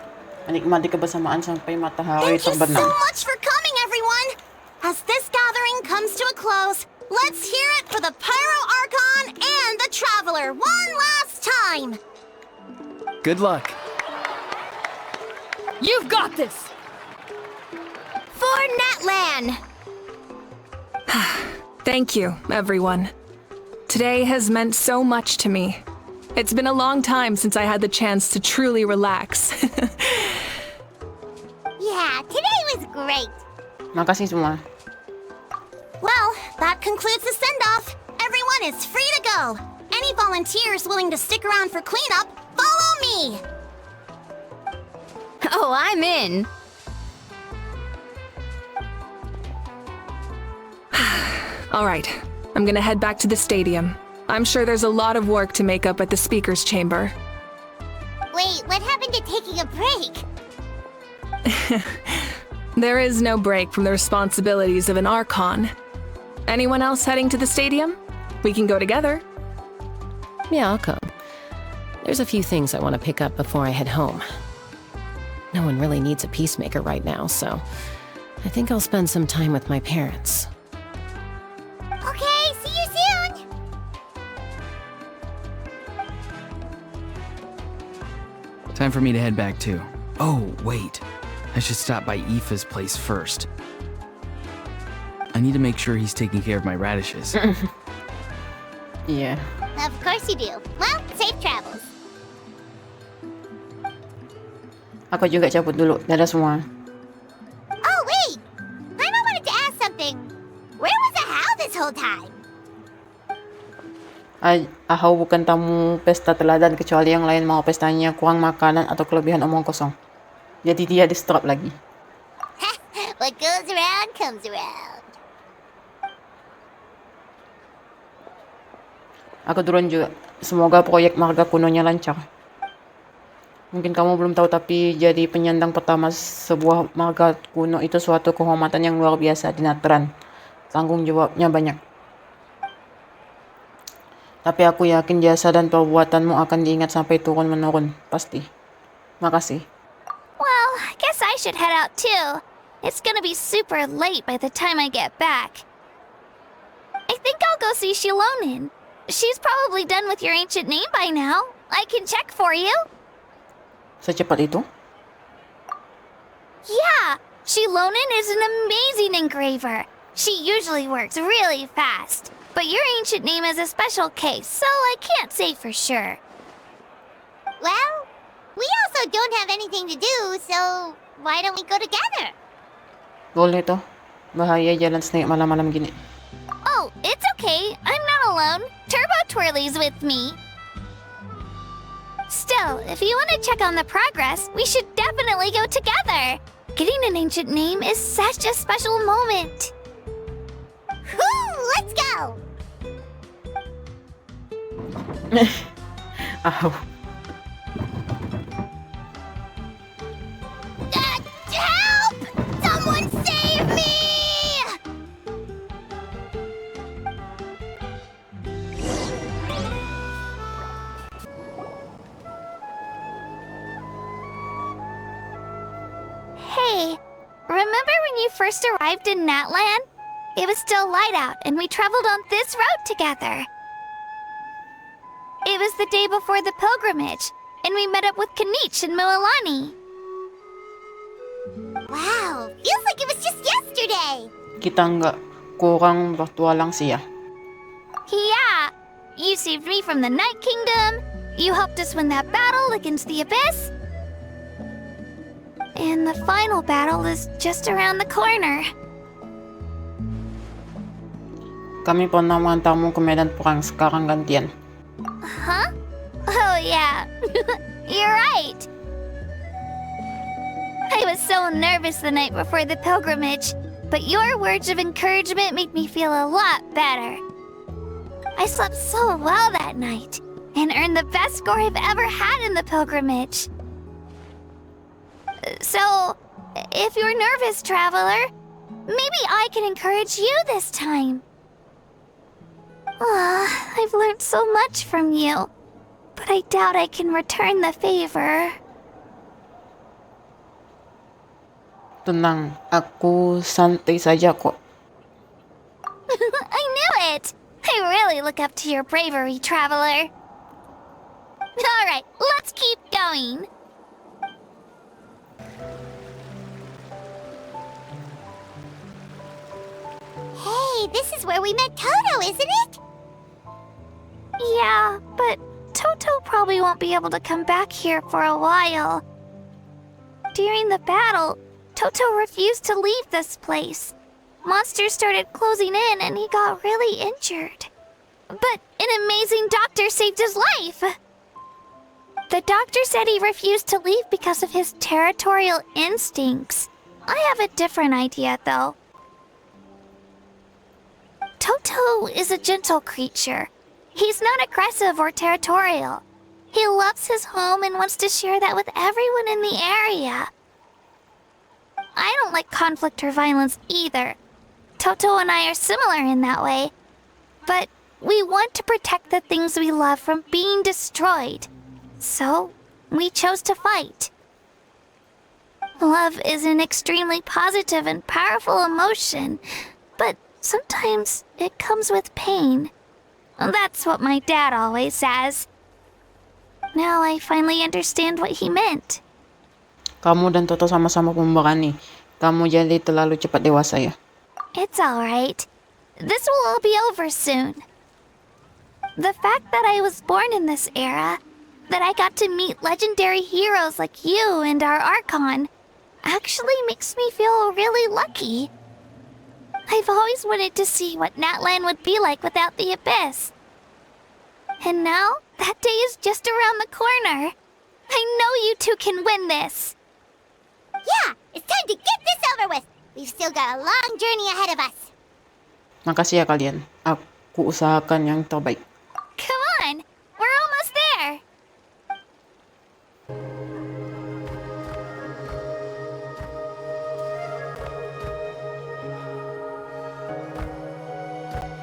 menikmati kebersamaan sampai matahari Thank you terbenam. so much for coming, everyone! As this gathering comes to a close, let's hear it for the Pyro Archon and the Traveler one last time! Good luck. You've got this! For Natlan! Thank you, everyone. Today has meant so much to me. It's been a long time since I had the chance to truly relax. Yeah, today was great. Makasih semua. Well, that concludes the send-off. Everyone is free to go. Any volunteers willing to stick around for cleanup, follow me! Oh, I'm in. All right, I'm gonna head back to the stadium. I'm sure there's a lot of work to make up at the Speaker's Chamber. Wait, what happened to taking a break? There is no break from the responsibilities of an Archon. Anyone else heading to the stadium? We can go together. Yeah, I'll come. There's a few things I want to pick up before I head home. No one really needs a peacemaker right now, so I think I'll spend some time with my parents. Okay, see you soon! Time for me to head back too. Oh, wait. I should stop by Aoife's place first. I need to make sure he's taking care of my radishes. Iya. Of course you do. Well, safe travels. Aku juga cabut dulu. Dadah semua. Oh, wait! Paimon wanted to ask something. Where was Ahau this whole time? Ahau bukan tamu pesta teladan kecuali yang lain mau pestanya kurang makanan atau kelebihan omong kosong. Jadi dia distrap lagi. What goes around comes around. Aku turun juga. Semoga proyek marga kunonya lancar. Mungkin kamu belum tahu, tapi jadi penyandang pertama sebuah marga kuno itu suatu kehormatan yang luar biasa di Natlan. Tanggung jawabnya banyak. Tapi aku yakin jasa dan perbuatanmu akan diingat sampai turun-menurun. Pasti. Makasih. Well, I guess I should head out too. It's gonna be super late by the time I get back. I think I'll go see Shilonin. She's probably done with your ancient name by now. I can check for you. Secepat itu? Yeah, Shilonin is an amazing engraver. She usually works really fast. But your ancient name is a special case, so I can't say for sure. Well, we also don't have anything to do, so why don't we go together? Boleh toh. Bahaya jalan snake malam-malam gini. Oh, it's okay. I'm not alone. Turbo Twirly's with me. Still, if you want to check on the progress, we should definitely go together. Getting an ancient name is such a special moment. Woo! Let's go! Ahau. we first arrived in Natlan? It was still light out, and we traveled on this road together. It was the day before the pilgrimage, and we met up with Kanich and Moalani. Wow, feels like it was just yesterday. Kita nggak kurang bertualang siya. Yeah, you saved me from the Night Kingdom. You helped us win that battle against the Abyss. And the final battle is just around the corner. Kami pernah mengantarmu ke medan perang, sekarang gantian. Huh? Oh, yeah. You're right. I was so nervous the night before the pilgrimage, but your words of encouragement made me feel a lot better. I slept so well that night, and earned the best score I've ever had in the pilgrimage. So, if you're nervous, traveler, maybe I can encourage you this time. I've learned so much from you, but I doubt I can return the favor. Tenang, aku santai saja kok. I knew it! I really look up to your bravery, traveler. Alright, let's keep going. Hey, this is where we met Toto, isn't it? Yeah, but Toto probably won't be able to come back here for a while. During the battle, Toto refused to leave this place. Monsters started closing in and he got really injured. But an amazing doctor saved his life! The doctor said he refused to leave because of his territorial instincts. I have a different idea, though. Toto is a gentle creature. He's not aggressive or territorial. He loves his home and wants to share that with everyone in the area. I don't like conflict or violence either. Toto and I are similar in that way. But we want to protect the things we love from being destroyed. So, we chose to fight. Love is an extremely positive and powerful emotion, but sometimes it comes with pain. That's what my dad always says. Now I finally understand what he meant. Kamu dan Toto sama-sama pemberani. Kamu jadi terlalu cepat dewasa ya. It's alright. This will all be over soon. The fact that I was born in this era, that I got to meet legendary heroes like you and our Archon, actually makes me feel really lucky. I've always wanted to see what Natlan would be like without the Abyss. And now, that day is just around the corner. I know you two can win this. Yeah, it's time to get this over with. We've still got a long journey ahead of us. Makasih ya kalian. Aku usahakan yang terbaik. Come on, we're almost there.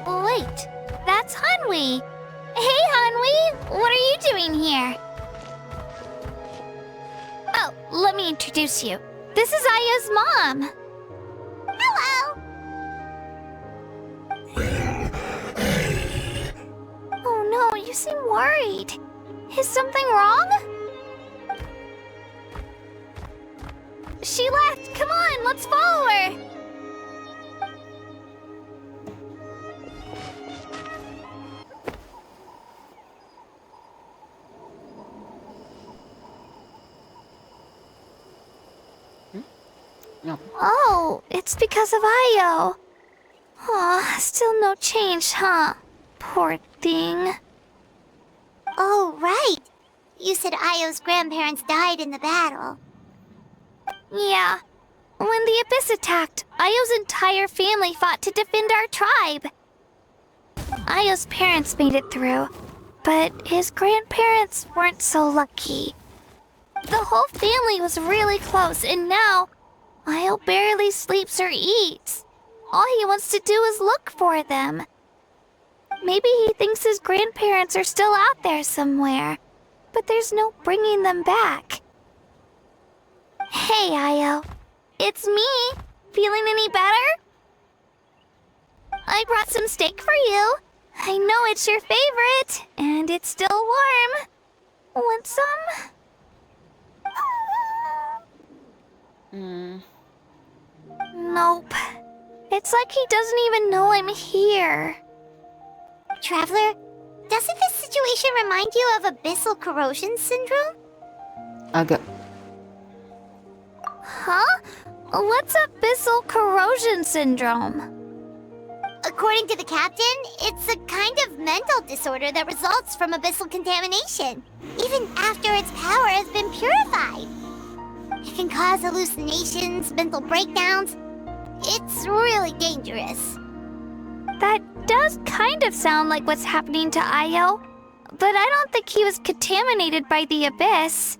Wait, that's Hanwi. Hey, Hanwi, what are you doing here? Oh, let me introduce you. This is Aya's mom. Hello. Oh no, you seem worried. Is something wrong? She left. Come on, let's follow her. No. Oh, it's because of Ayo. Aw, still no change, huh? Poor thing. Oh, right. You said Ayo's grandparents died in the battle. Yeah. When the Abyss attacked, Ayo's entire family fought to defend our tribe. Ayo's parents made it through, but his grandparents weren't so lucky. The whole family was really close, and now Ayo barely sleeps or eats. All he wants to do is look for them. Maybe he thinks his grandparents are still out there somewhere, but there's no bringing them back. Hey, Ayo. It's me, Feeling any better? I brought some steak for you. I know it's your favorite, and it's still warm. Want some? Nope. It's like he doesn't even know I'm here. Traveler, doesn't this situation remind you of abyssal corrosion syndrome? Agak. Huh? What's abyssal corrosion syndrome? According to the captain, it's a kind of mental disorder that results from abyssal contamination, even after its power has been purified. It can cause hallucinations, mental breakdowns. It's really dangerous. That does kind of sound like what's happening to Io, but I don't think he was contaminated by the abyss.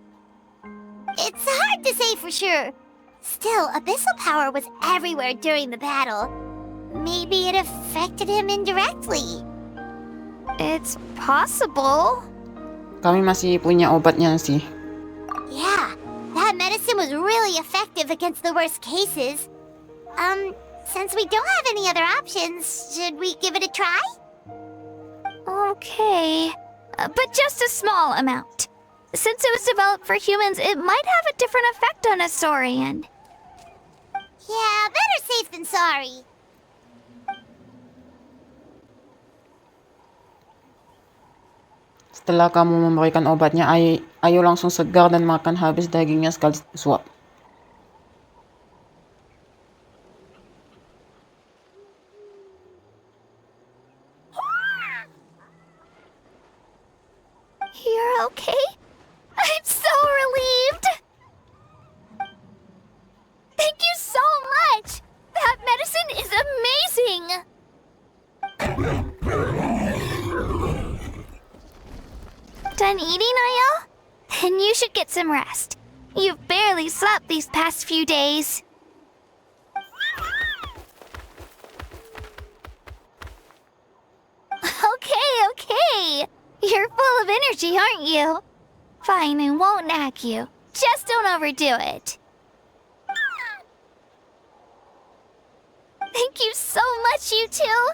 It's hard to say for sure. Still, abyssal power was everywhere during the battle. Maybe it affected him indirectly. It's possible. Kami masih punya obatnya sih. Yeah, that medicine was really effective against the worst cases. Since we don't have any other options, should we give it a try? Okay, but just a small amount. Since it was developed for humans, it might have a different effect on a Saurian. Yeah, better safe than sorry. Setelah kamu memberikan obatnya, Ayo langsung segar dan makan habis dagingnya sekali suap. You're okay? I'm so relieved! Thank you so much! That medicine is amazing! Done eating, Io? Then you should get some rest. You've barely slept these past few days. Okay. You're full of energy, aren't you? Fine, I won't nag you. Just don't overdo it. Thank you so much, you two.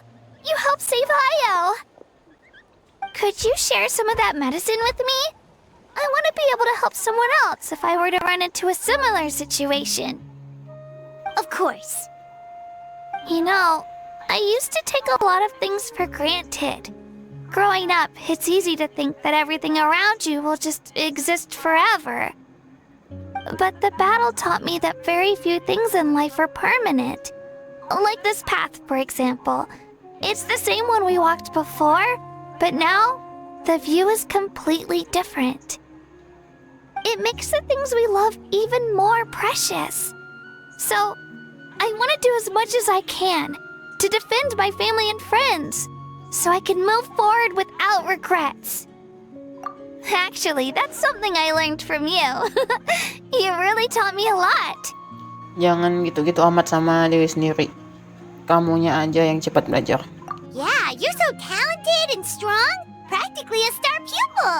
You helped save Io. Could you share some of that medicine with me? I want to be able to help someone else if I were to run into a similar situation. Of course. You know, I used to take a lot of things for granted. Growing up, it's easy to think that everything around you will just exist forever. But the battle taught me that very few things in life are permanent. Like this path, for example. It's the same one we walked before, but now, the view is completely different. It makes the things we love even more precious. So, I want to do as much as I can to defend my family and friends, so I can move forward without regrets. Actually, that's something I learned from you. You really taught me a lot. Jangan gitu-gitu amat sama diri sendiri. Kamunya aja yang cepat belajar. Yeah, you're so talented and strong. Practically a star pupil.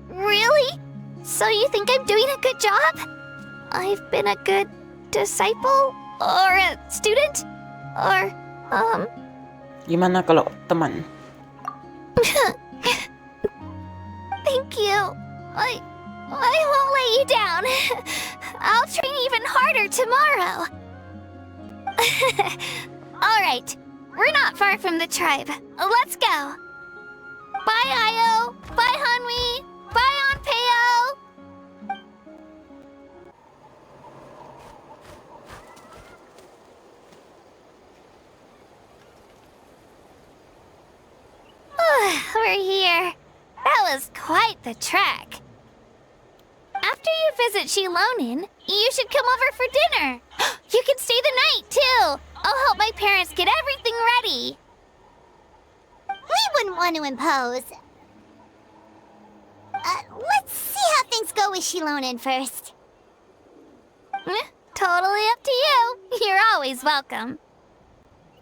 Really? So you think I'm doing a good job? I've been a good disciple? Or a student? Or, Gimana kalau teman? Thank you. I won't let you down. I'll train even harder tomorrow. All right. We're not far from the tribe. Let's go. Bye, Io. Bye, Hanwi. Bye, Onpeo. We're here. That was quite the trek. After you visit Shilonin, you should come over for dinner. You can stay the night, too. I'll help my parents get everything ready. We wouldn't want to impose. Let's see how things go with Shilonin first. Totally up to you. You're always welcome.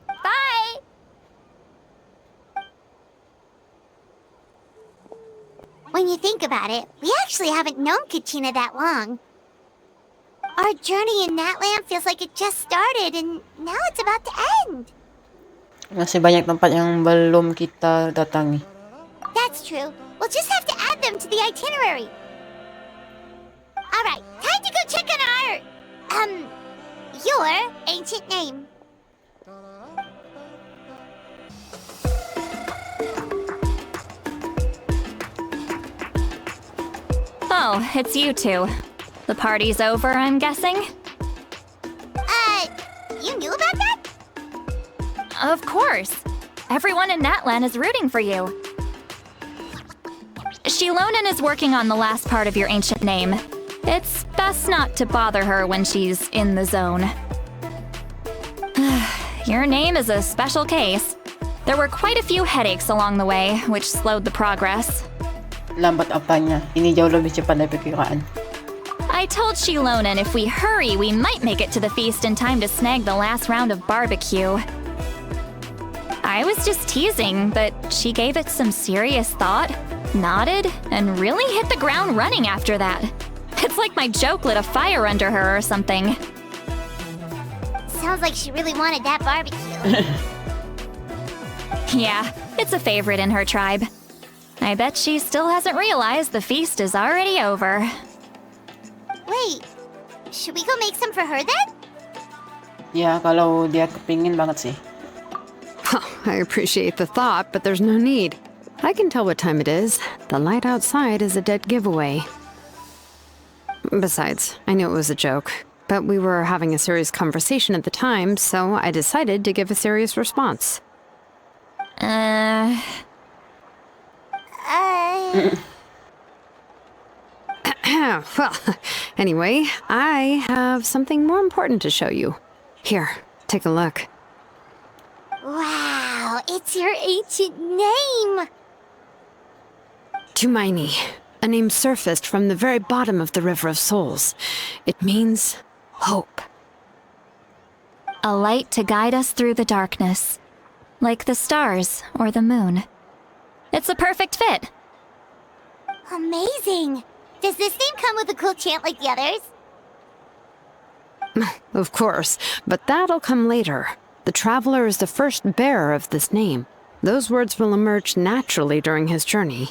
Bye. When you think about it, we actually haven't known Kachina that long. Our journey in Natlan feels like it just started and now it's about to end. Masih banyak tempat yang belum kita datangi. That's true. We'll just have to add them to the itinerary. Alright, time to go check on your ancient name. Oh, it's you two. The party's over, I'm guessing? You knew about that? Of course. Everyone in Natlan is rooting for you. Shilonen is working on the last part of your ancient name. It's best not to bother her when she's in the zone. Your name is a special case. There were quite a few headaches along the way, which slowed the progress. Lambat apanya. Ini jauh lebih cepat dari perkiraan. I told Shilonen if we hurry, we might make it to the feast in time to snag the last round of barbecue. I was just teasing, but she gave it some serious thought, nodded, and really hit the ground running after that. It's like my joke lit a fire under her or something. Sounds like she really wanted that barbecue. Yeah, it's a favorite in her tribe. I bet she still hasn't realized the feast is already over. Wait, should we go make some for her then? Ya, kalau dia kepingin banget sih. I appreciate the thought, but there's no need. I can tell what time it is. The light outside is a dead giveaway. Besides, I knew it was a joke, but we were having a serious conversation at the time, so I decided to give a serious response. Well, anyway, I have something more important to show you. Here, take a look. Wow, it's your ancient name! Tumaini, a name surfaced from the very bottom of the River of Souls. It means hope. A light to guide us through the darkness, like the stars or the moon. It's a perfect fit. Amazing! Does this name come with a cool chant like the others? Of course, but that'll come later. The Traveler is the first bearer of this name. Those words will emerge naturally during his journey.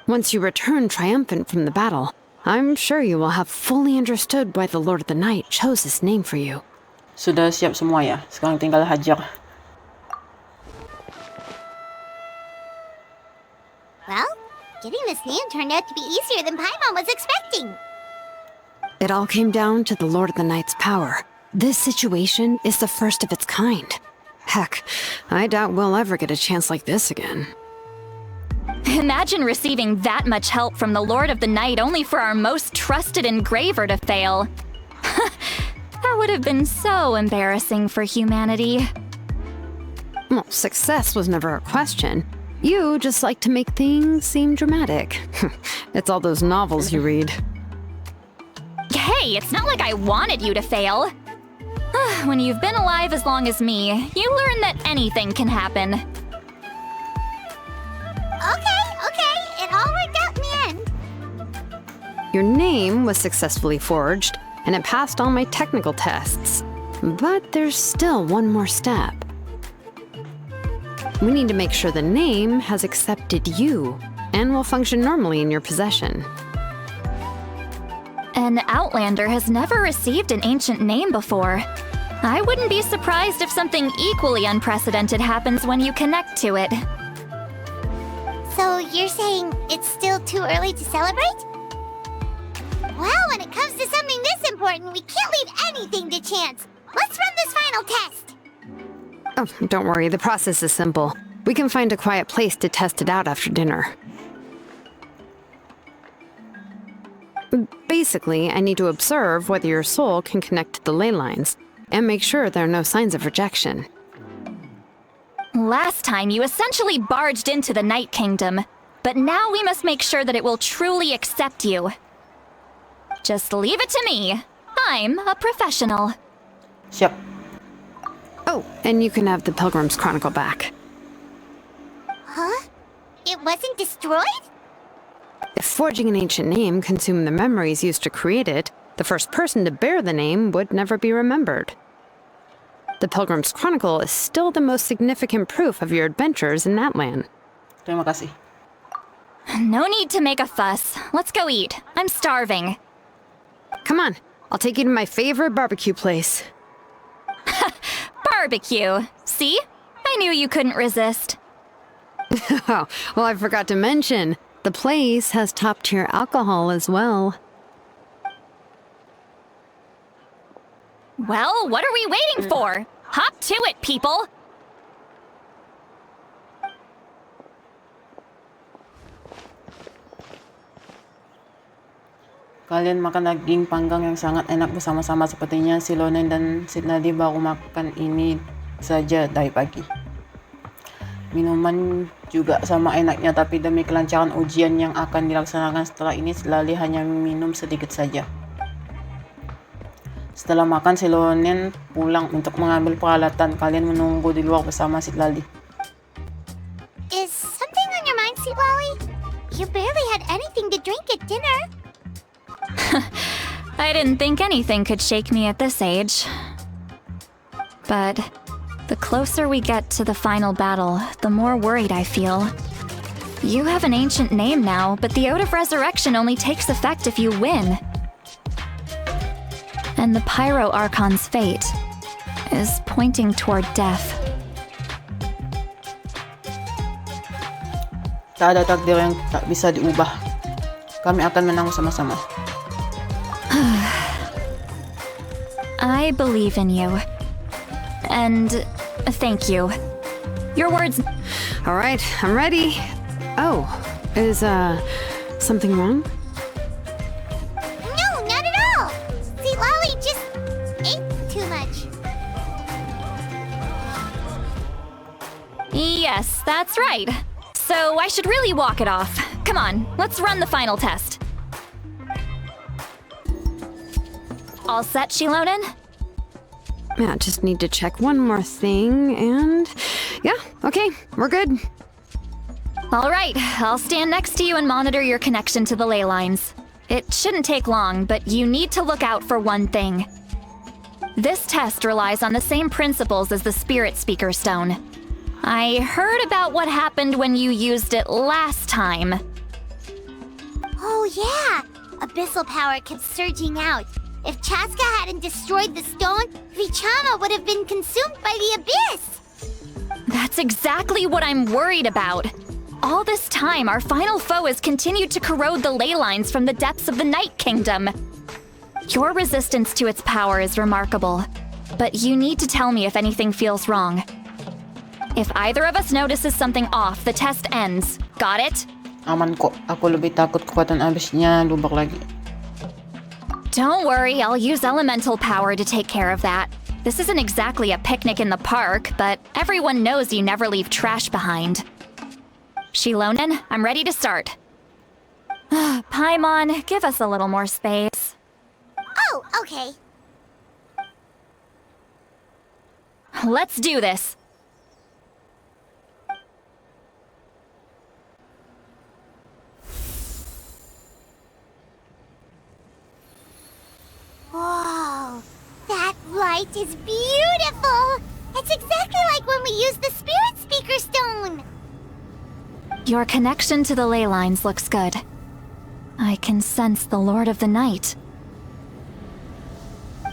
Once you return triumphant from the battle, I'm sure you will have fully understood why the Lord of the Night chose this name for you. Sudah siap semua ya? Sekarang tinggal hajar. Well, getting this name turned out to be easier than Paimon was expecting. It all came down to the Lord of the Night's power. This situation is the first of its kind. Heck, I doubt we'll ever get a chance like this again. Imagine receiving that much help from the Lord of the Night only for our most trusted engraver to fail. That would have been so embarrassing for humanity. Well, success was never a question. You just like to make things seem dramatic. It's all those novels you read. Hey, it's not like I wanted you to fail. When you've been alive as long as me, you learn that anything can happen. Okay, it all worked out in the end. Your name was successfully forged, and it passed all my technical tests. But there's still one more step. We need to make sure the name has accepted you, and will function normally in your possession. An Outlander has never received an ancient name before. I wouldn't be surprised if something equally unprecedented happens when you connect to it. So you're saying it's still too early to celebrate? Well, when it comes to something this important, we can't leave anything to chance. Let's run this final test. Oh, don't worry, the process is simple. We can find a quiet place to test it out after dinner. Basically, I need to observe whether your soul can connect to the ley lines, and make sure there are no signs of rejection. Last time, you essentially barged into the Night Kingdom, but now we must make sure that it will truly accept you. Just leave it to me. I'm a professional. Siap. Oh, and you can have the Pilgrim's Chronicle back. Huh? It wasn't destroyed? If forging an ancient name consumed the memories used to create it, the first person to bear the name would never be remembered. The Pilgrim's Chronicle is still the most significant proof of your adventures in Natlan. Terima kasih. No need to make a fuss. Let's go eat. I'm starving. Come on, I'll take you to my favorite barbecue place. Barbecue. See? I knew you couldn't resist. Oh, well, I forgot to mention, the place has top-tier alcohol as well. Well, what are we waiting for? Hop to it, people! Kalian makan daging panggang yang sangat enak bersama-sama, sepertinya si Lonen dan si Nadi baru makan ini saja dari pagi. Minuman juga sama enaknya, tapi demi kelancaran ujian yang akan dilaksanakan setelah ini, Lali hanya minum sedikit saja. Setelah makan, si Lonen pulang untuk mengambil peralatan. Kalian menunggu di luar bersama si Lali. Is something on your mind, Sweet Lolly? You barely had anything to drink at dinner. I didn't think anything could shake me at this age. But the closer we get to the final battle, the more worried I feel. You have an ancient name now, but the Oath of Resurrection only takes effect if you win. And the Pyro Archon's fate is pointing toward death. Tak ada takdir yang tak bisa diubah. Kami akan menang sama-sama. I believe in you. And thank you. Your words... All right, I'm ready. Oh, is, something wrong? No, not at all. Sweet Lolly just ate too much. Yes, that's right. So I should really walk it off. Come on, let's run the final test. All set, Shilonen? Yeah, just need to check one more thing, and... Yeah, okay, we're good. All right, I'll stand next to you and monitor your connection to the ley lines. It shouldn't take long, but you need to look out for one thing. This test relies on the same principles as the Spirit Speaker Stone. I heard about what happened when you used it last time. Oh yeah, abyssal power kept surging out. If Chaska hadn't destroyed the stone, Vichama would have been consumed by the abyss! That's exactly what I'm worried about. All this time, our final foe has continued to corrode the ley lines from the depths of the Night Kingdom. Your resistance to its power is remarkable, but you need to tell me if anything feels wrong. If either of us notices something off, the test ends. Got it? Aman kok. Aku lebih takut kekuatan abisnya lubak lagi. Don't worry, I'll use elemental power to take care of that. This isn't exactly a picnic in the park, but everyone knows you never leave trash behind. Shilonen, I'm ready to start. Paimon, give us a little more space. Oh, okay. Let's do this. Whoa, that light is beautiful! It's exactly like when we used the Spirit Speaker Stone! Your connection to the ley lines looks good. I can sense the Lord of the Night.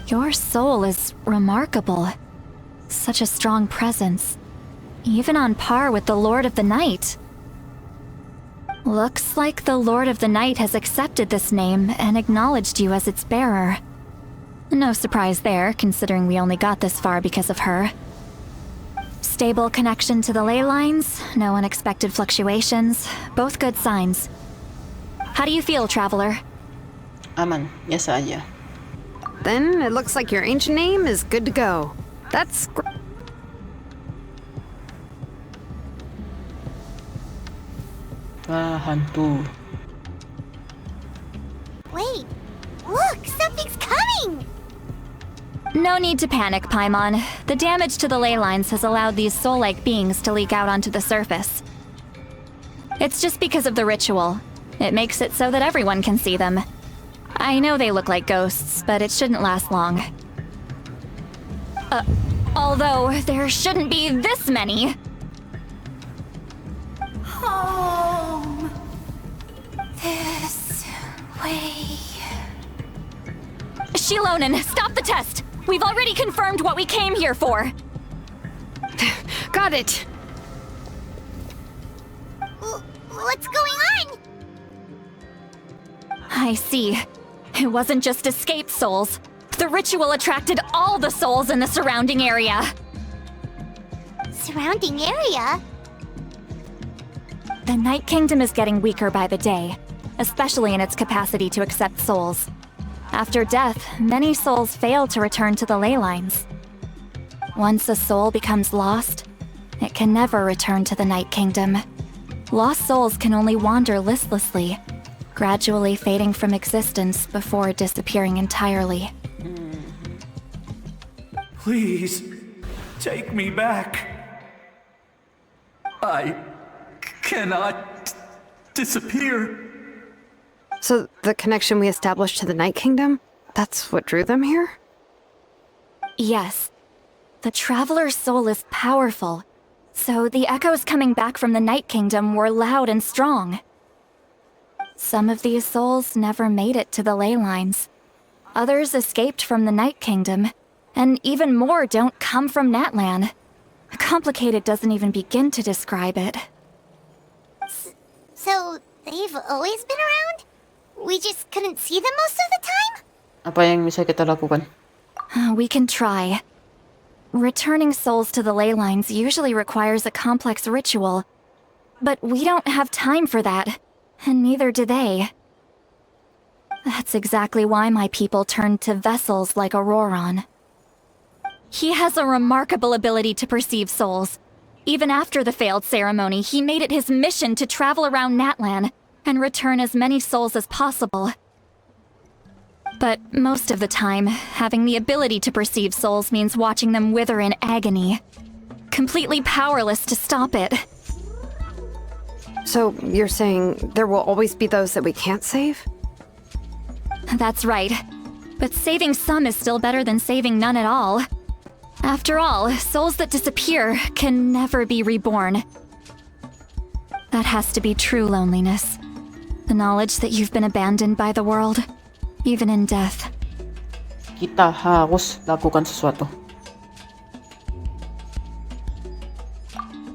Your soul is remarkable. Such a strong presence. Even on par with the Lord of the Night. Looks like the Lord of the Night has accepted this name and acknowledged you as its bearer. No surprise there, considering we only got this far because of her. Stable connection to the ley lines, no unexpected fluctuations, both good signs. How do you feel, Traveler? Aman, biasa aja. Then it looks like your ancient name is good to go. That's great. Hantu. Wait, look, something's coming! No need to panic, Paimon. The damage to the ley lines has allowed these soul-like beings to leak out onto the surface. It's just because of the ritual. It makes it so that everyone can see them. I know they look like ghosts, but it shouldn't last long. Although there shouldn't be this many. Home. This way. Shilonen, stop the test! We've already confirmed what we came here for. Got it! What's going on? I see. It wasn't just escaped souls. The ritual attracted all the souls in the surrounding area. Surrounding area? The Night Kingdom is getting weaker by the day, especially in its capacity to accept souls. After death, many souls fail to return to the ley lines. Once a soul becomes lost, it can never return to the Night Kingdom. Lost souls can only wander listlessly, gradually fading from existence before disappearing entirely. Please, take me back. I cannot disappear. So the connection we established to the Night Kingdom, that's what drew them here? Yes. The Traveler's soul is powerful, so the echoes coming back from the Night Kingdom were loud and strong. Some of these souls never made it to the ley lines. Others escaped from the Night Kingdom, and even more don't come from Natlan. Complicated doesn't even begin to describe it. So, they've always been around? We just couldn't see them most of the time? Apa yang bisa kita lakukan? We can try. Returning souls to the ley lines usually requires a complex ritual. But we don't have time for that, and neither do they. That's exactly why my people turned to vessels like Auroron. He has a remarkable ability to perceive souls. Even after the failed ceremony, he made it his mission to travel around Natlan and return as many souls as possible. But most of the time, having the ability to perceive souls means watching them wither in agony. Completely powerless to stop it. So you're saying there will always be those that we can't save? That's right. But saving some is still better than saving none at all. After all, souls that disappear can never be reborn. That has to be true loneliness. The knowledge that you've been abandoned by the world, even in death. Kita harus lakukan sesuatu.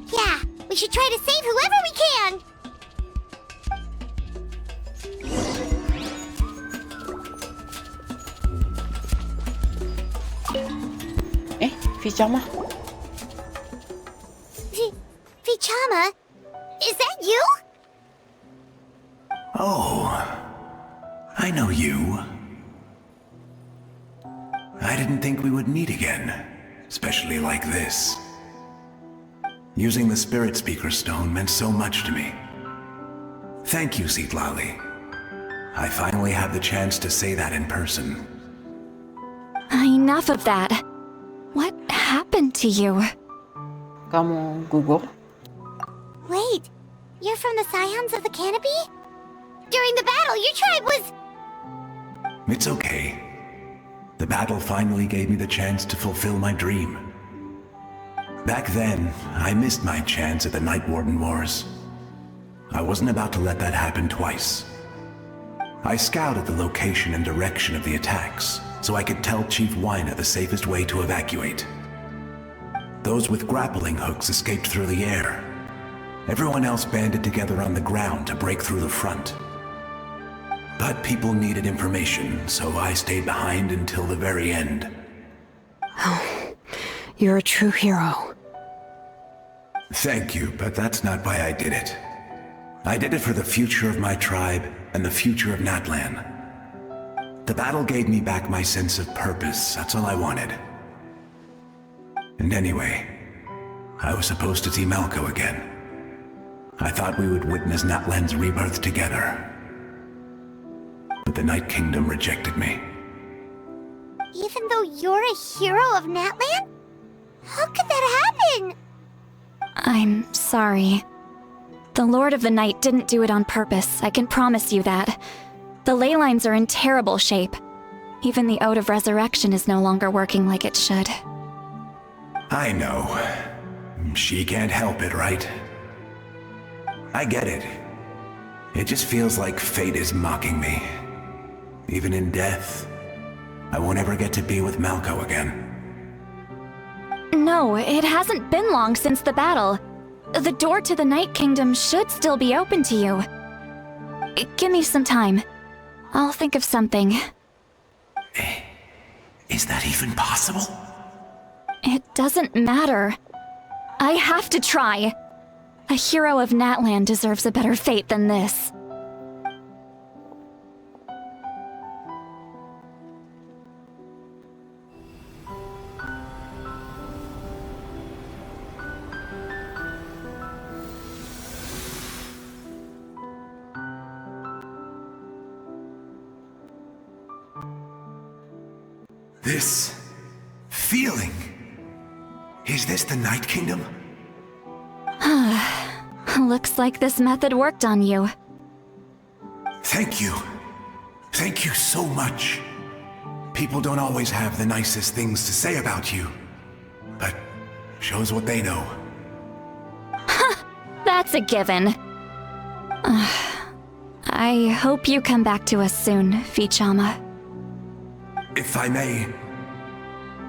Yeah, we should try to save whoever we can! Vichama? Vichama? Is that you? Oh, I know you. I didn't think we would meet again, especially like this. Using the Spirit Speaker Stone meant so much to me. Thank you, Citlali. I finally have the chance to say that in person. Enough of that. What happened to you? Kamu gugur? Wait, you're from the Scions of the Canopy? During the battle, your tribe was... It's okay. The battle finally gave me the chance to fulfill my dream. Back then, I missed my chance at the Night Warden Wars. I wasn't about to let that happen twice. I scouted the location and direction of the attacks, so I could tell Chief Wyna the safest way to evacuate. Those with grappling hooks escaped through the air. Everyone else banded together on the ground to break through the front. But people needed information, so I stayed behind until the very end. Oh, you're a true hero. Thank you, but that's not why I did it. I did it for the future of my tribe and the future of Natlan. The battle gave me back my sense of purpose, that's all I wanted. And anyway, I was supposed to see Malco again. I thought we would witness Natlan's rebirth together. But the Night Kingdom rejected me. Even though you're a hero of Natlan? How could that happen? I'm sorry. The Lord of the Night didn't do it on purpose, I can promise you that. The ley lines are in terrible shape. Even the Ode of Resurrection is no longer working like it should. I know. She can't help it, right? I get it. It just feels like fate is mocking me. Even in death, I won't ever get to be with Malco again. No, it hasn't been long since the battle. The door to the Night Kingdom should still be open to you. Give me some time. I'll think of something. Is that even possible? It doesn't matter. I have to try. A hero of Natlan deserves a better fate than this. This feeling. Is this the Night Kingdom? Looks like this method worked on you. Thank you. Thank you so much. People don't always have the nicest things to say about you, but shows what they know. That's a given. I hope you come back to us soon, Vichama. If I may,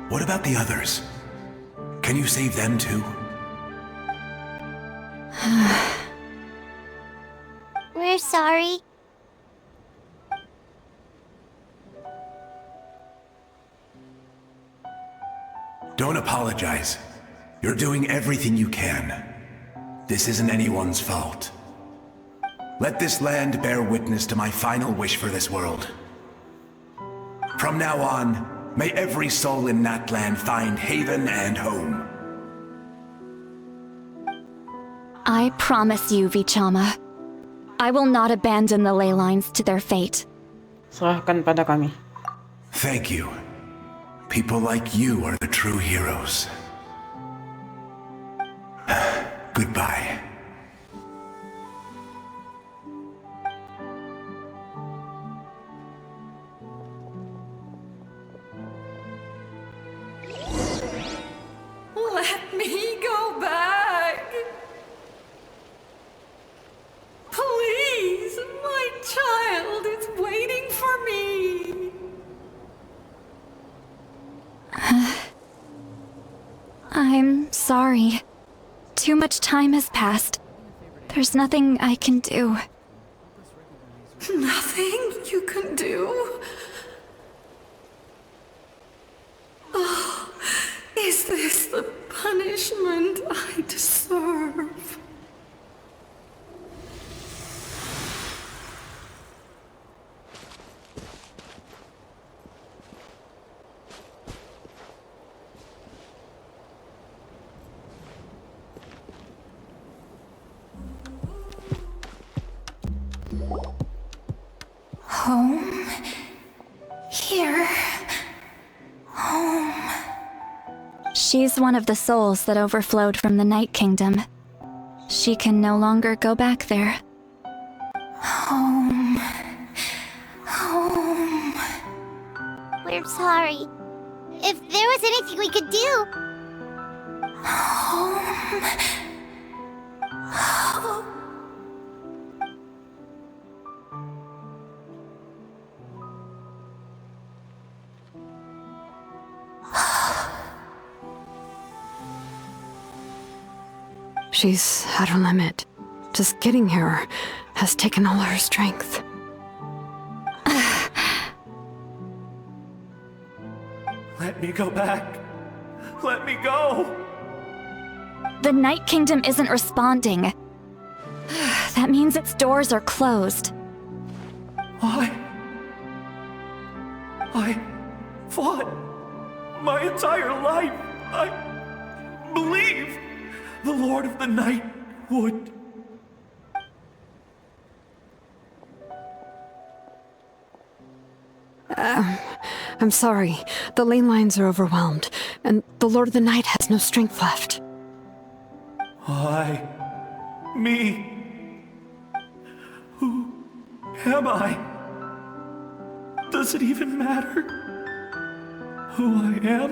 what about the others? Can you save them too? We're sorry. Don't apologize. You're doing everything you can. This isn't anyone's fault. Let this land bear witness to my final wish for this world. From now on, may every soul in Natlan find haven and home. I promise you, Vichama. I will not abandon the ley lines to their fate. Serahkan pada kami. Thank you. People like you are the true heroes. Goodbye. Let me go back. Please, my child is waiting for me. I'm sorry. Too much time has passed. There's nothing I can do. Nothing you can do? Oh, is this the punishment I deserve? Home? Here? Home? She's one of the souls that overflowed from the Night Kingdom. She can no longer go back there. Home. Home. We're sorry. If there was anything we could do. Home. Home. She's at her limit. Just getting here has taken all her strength. Let me go back. Let me go. The Night Kingdom isn't responding. That means its doors are closed. I fought my entire life. I believed the Lord of the Night would. I'm sorry. The ley lines are overwhelmed, and the Lord of the Night has no strength left. Me. Who am I? Does it even matter who I am?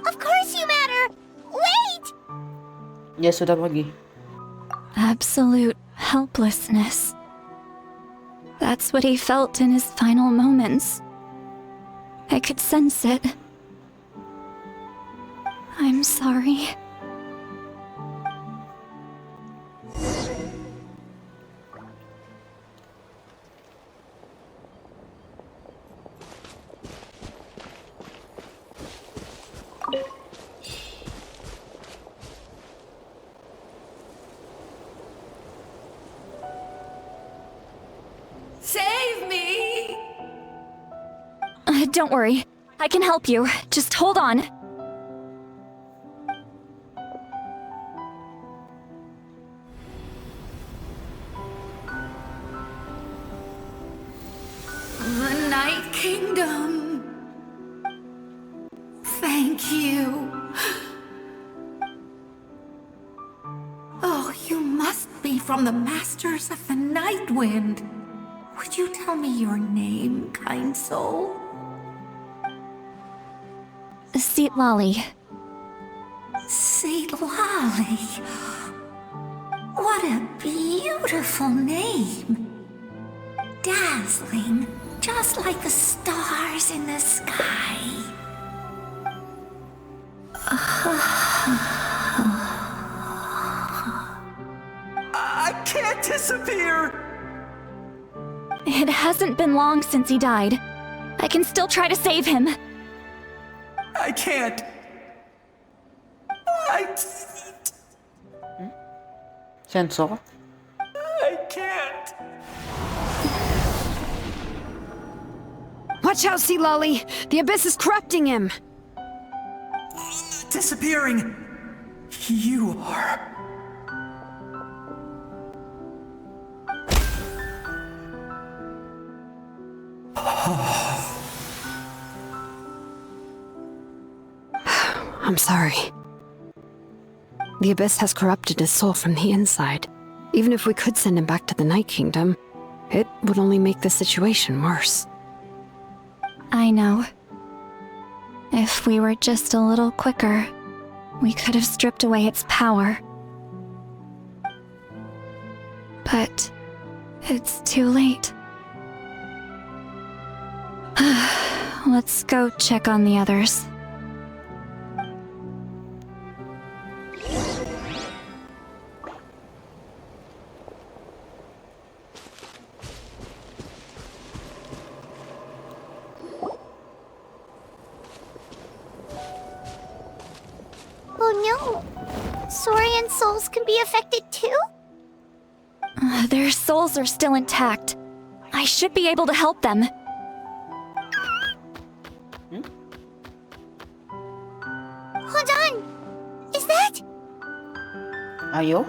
Of course you matter! Wait! Ya sudah pergi. Absolute helplessness. That's what he felt in his final moments. I could sense it. I'm sorry. Save me! Don't worry. I can help you. Just hold on. The Night Kingdom. Thank you. Oh, you must be from the Masters of the Night Wind. Would you tell me your name, kind soul? Seat Lolly. Seat Lolly. What a beautiful name. Dazzling, just like the stars in the sky. I can't disappear! It hasn't been long since he died. I can still try to save him. I can't. Sensor. I can't. Watch out, Sea Lolly! The Abyss is corrupting him! Disappearing. You are. I'm sorry. The Abyss has corrupted his soul from the inside. Even if we could send him back to the Night Kingdom, it would only make the situation worse. I know. If we were just a little quicker, we could have stripped away its power. But it's too late. Let's go check on the others. Oh no! Saurian souls can be affected too? Their souls are still intact. I should be able to help them. Hold on! Is that? Ayo.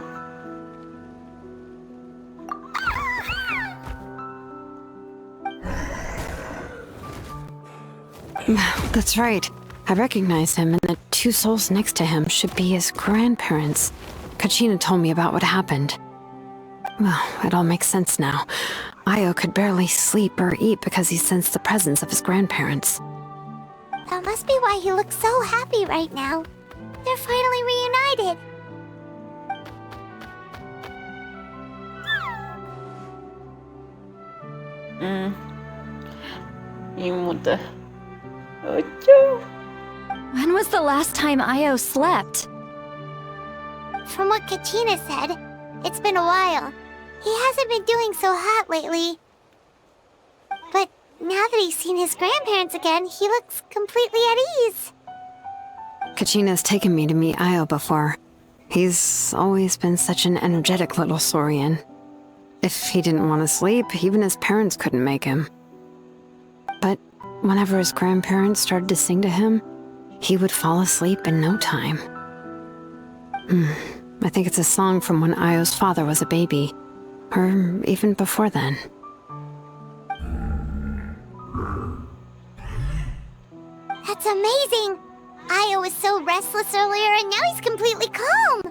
That's right. I recognize him, and the two souls next to him should be his grandparents. Kachina told me about what happened. Well, it all makes sense now. Io could barely sleep or eat because he sensed the presence of his grandparents. That must be why he looks so happy right now. They're finally reunited. Imut. Ocho. When was the last time Io slept? From what Kachina said, it's been a while. He hasn't been doing so hot lately. But now that he's seen his grandparents again, he looks completely at ease. Kachina's taken me to meet Io before. He's always been such an energetic little Saurian. If he didn't want to sleep, even his parents couldn't make him. But whenever his grandparents started to sing to him, he would fall asleep in no time. I think it's a song from when Io's father was a baby, or even before then. That's amazing! Io was so restless earlier and now he's completely calm!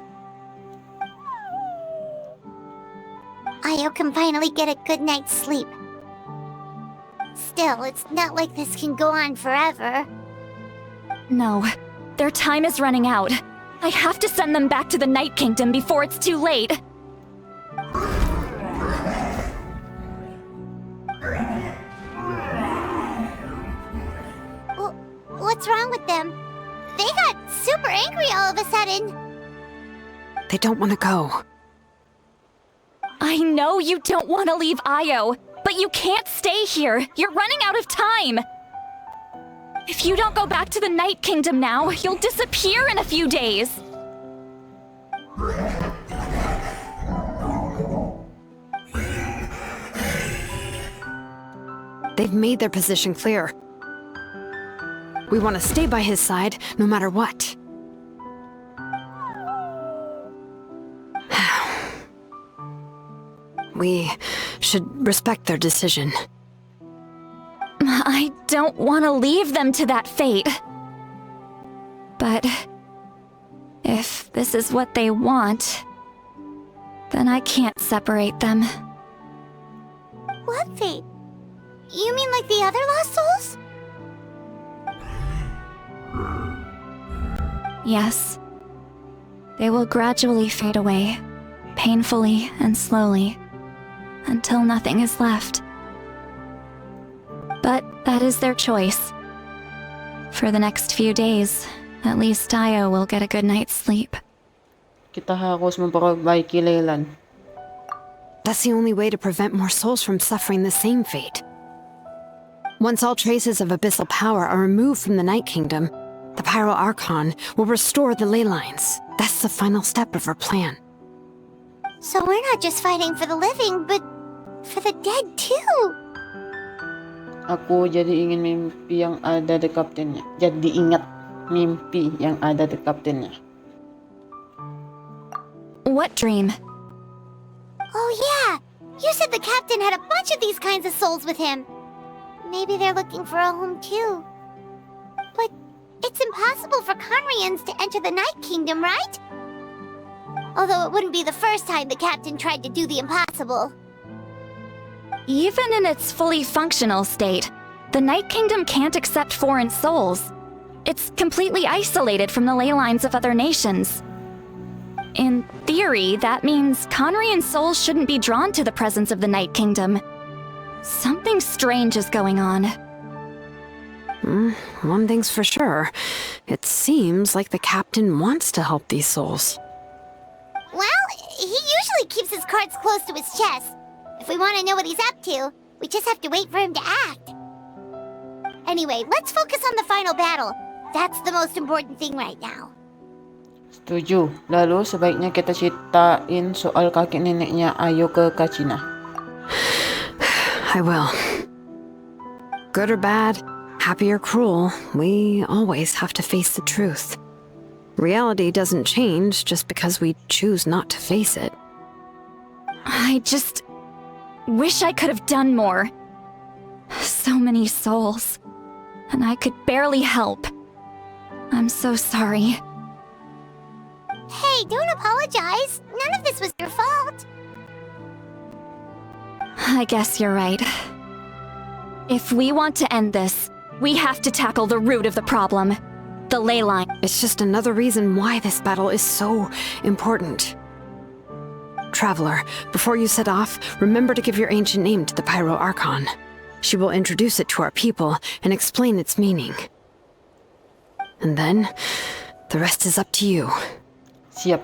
Ayo can finally get a good night's sleep. Still, it's not like this can go on forever. No, their time is running out. I have to send them back to the Night Kingdom before it's too late. What's wrong with them? They got super angry all of a sudden. They don't want to go. I know you don't want to leave Io, but you can't stay here. You're running out of time. If you don't go back to the Night Kingdom now, you'll disappear in a few days. They've made their position clear. We want to stay by his side, no matter what. We should respect their decision. I don't want to leave them to that fate. But if this is what they want, then I can't separate them. What fate? You mean like the other lost souls? Yes. They will gradually fade away, painfully and slowly, until nothing is left. But that is their choice. For the next few days, at least Io will get a good night's sleep. Kita harus memperbaiki Natlan. That's the only way to prevent more souls from suffering the same fate. Once all traces of abyssal power are removed from the Night Kingdom, the Pyro Archon will restore the ley lines. That's the final step of our plan. So we're not just fighting for the living, but for the dead too. Aku jadi ingin mimpi yang ada di kaptennya. Jadi ingat mimpi yang ada di kaptennya. What dream? Oh yeah! You said the captain had a bunch of these kinds of souls with him. Maybe they're looking for a home too. But it's impossible for Conrians to enter the Night Kingdom, right? Although it wouldn't be the first time the captain tried to do the impossible. Even in its fully functional state, the Night Kingdom can't accept foreign souls. It's completely isolated from the ley lines of other nations. In theory, that means Conrian souls shouldn't be drawn to the presence of the Night Kingdom. Something strange is going on. One thing's for sure. It seems like the captain wants to help these souls. Well, he usually keeps his cards close to his chest. If we want to know what he's up to, we just have to wait for him to act. Anyway, let's focus on the final battle. That's the most important thing right now. Setuju. Lalu sebaiknya kita ceritain soal kakek neneknya Ayo ke Kachina. I will. Good or bad, happy or cruel, we always have to face the truth. Reality doesn't change just because we choose not to face it. I just wish I could have done more. So many souls, and I could barely help. I'm so sorry. Hey, don't apologize. None of this was your fault. I guess you're right. If we want to end this, we have to tackle the root of the problem. The ley line. It's just another reason why this battle is so important. Traveler, before you set off, remember to give your ancient name to the Pyro Archon. She will introduce it to our people and explain its meaning. And then, the rest is up to you. Siap.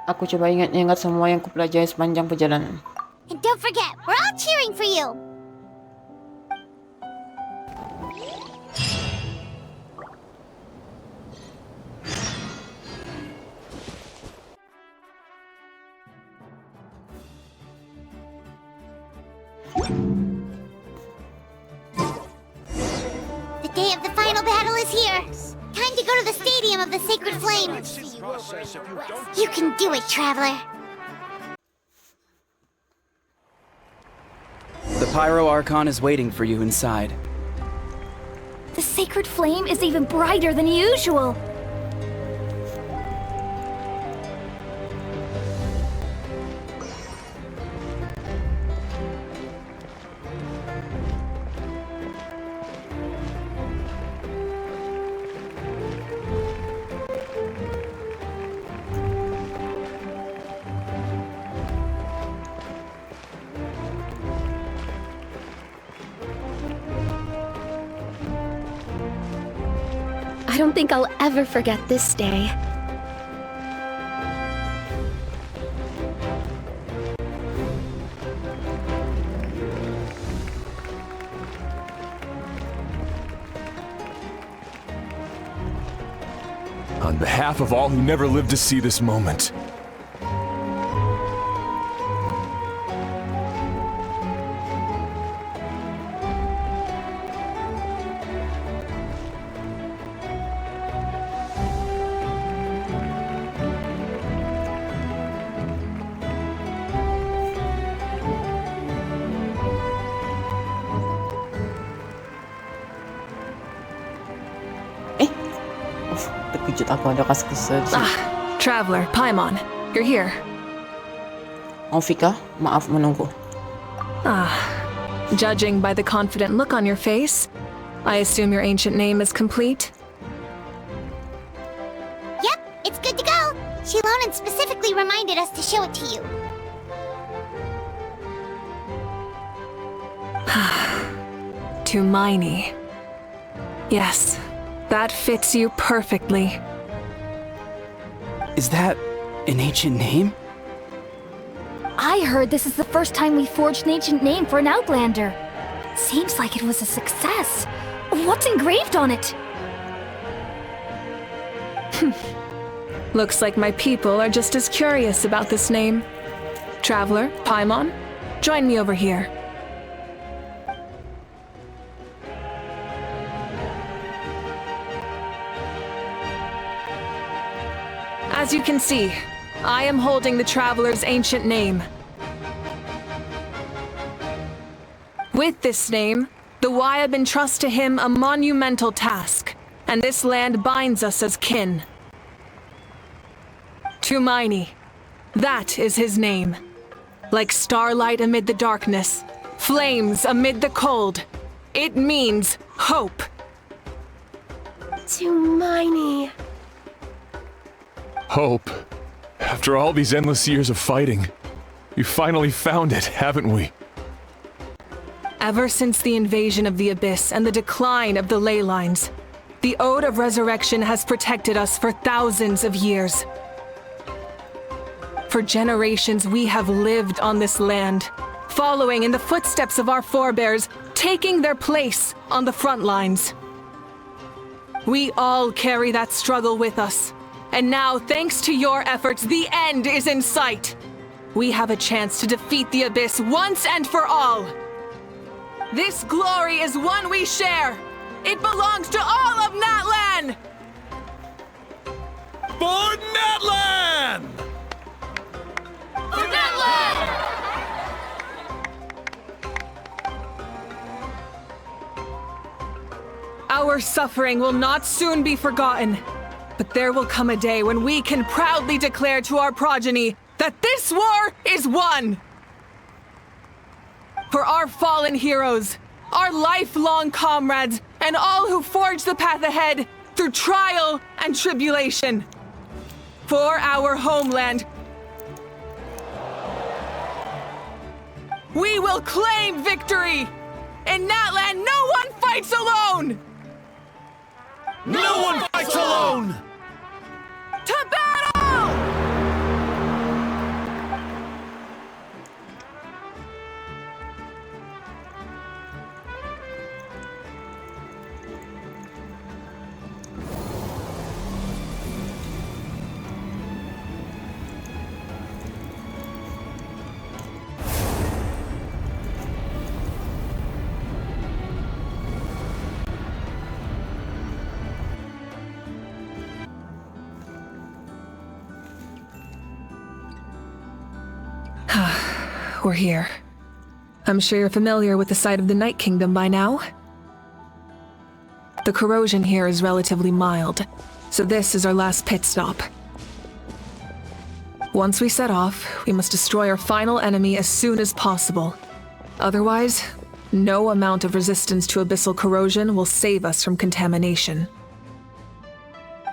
Aku coba ingat-ingat semua yang kupelajari sepanjang perjalanan. And don't forget, we're all cheering for you. The day of the final battle is here. Time to go to the stadium of the Sacred Flame. You can do it, Traveler. The Pyro Archon is waiting for you inside. The sacred flame is even brighter than usual. don't think I'll ever forget this day. On behalf of all who never lived to see this moment, Terkejut aku ada kasih. Traveler, Paimon, you're here. Vika, maaf menunggu. Judging by the confident look on your face, I assume your ancient name is complete? Yep, it's good to go. Shilonan specifically reminded us to show it to you. Tumaini. Yes, that fits you perfectly. Is that an ancient name? I heard this is the first time we forged an ancient name for an Outlander. Seems like it was a success. What's engraved on it? Looks like my people are just as curious about this name. Traveler, Paimon, join me over here. As you can see, I am holding the Traveler's ancient name. With this name, the Wyab entrust to him a monumental task, and this land binds us as kin. Tumaini, that is his name. Like starlight amid the darkness, flames amid the cold, it means hope. Tumaini. hope. After all these endless years of fighting, we finally found it, haven't we? Ever since the invasion of the Abyss and the decline of the ley lines, the Ode of Resurrection has protected us for thousands of years. For generations, we have lived on this land, following in the footsteps of our forebears, taking their place on the front lines. We all carry that struggle with us, and now, thanks to your efforts, the end is in sight. We have a chance to defeat the Abyss once and for all. This glory is one we share. It belongs to all of Natlan! For Natlan! For Natlan! Our suffering will not soon be forgotten, but there will come a day when we can proudly declare to our progeny that this war is won! For our fallen heroes, our lifelong comrades, and all who forge the path ahead through trial and tribulation. For our homeland, we will claim victory! In Natlan, no one fights alone! No one fights alone! To battle! We're here. I'm sure you're familiar with the site of the Night Kingdom by now. The corrosion here is relatively mild, so this is our last pit stop. Once we set off, we must destroy our final enemy as soon as possible. Otherwise, no amount of resistance to abyssal corrosion will save us from contamination.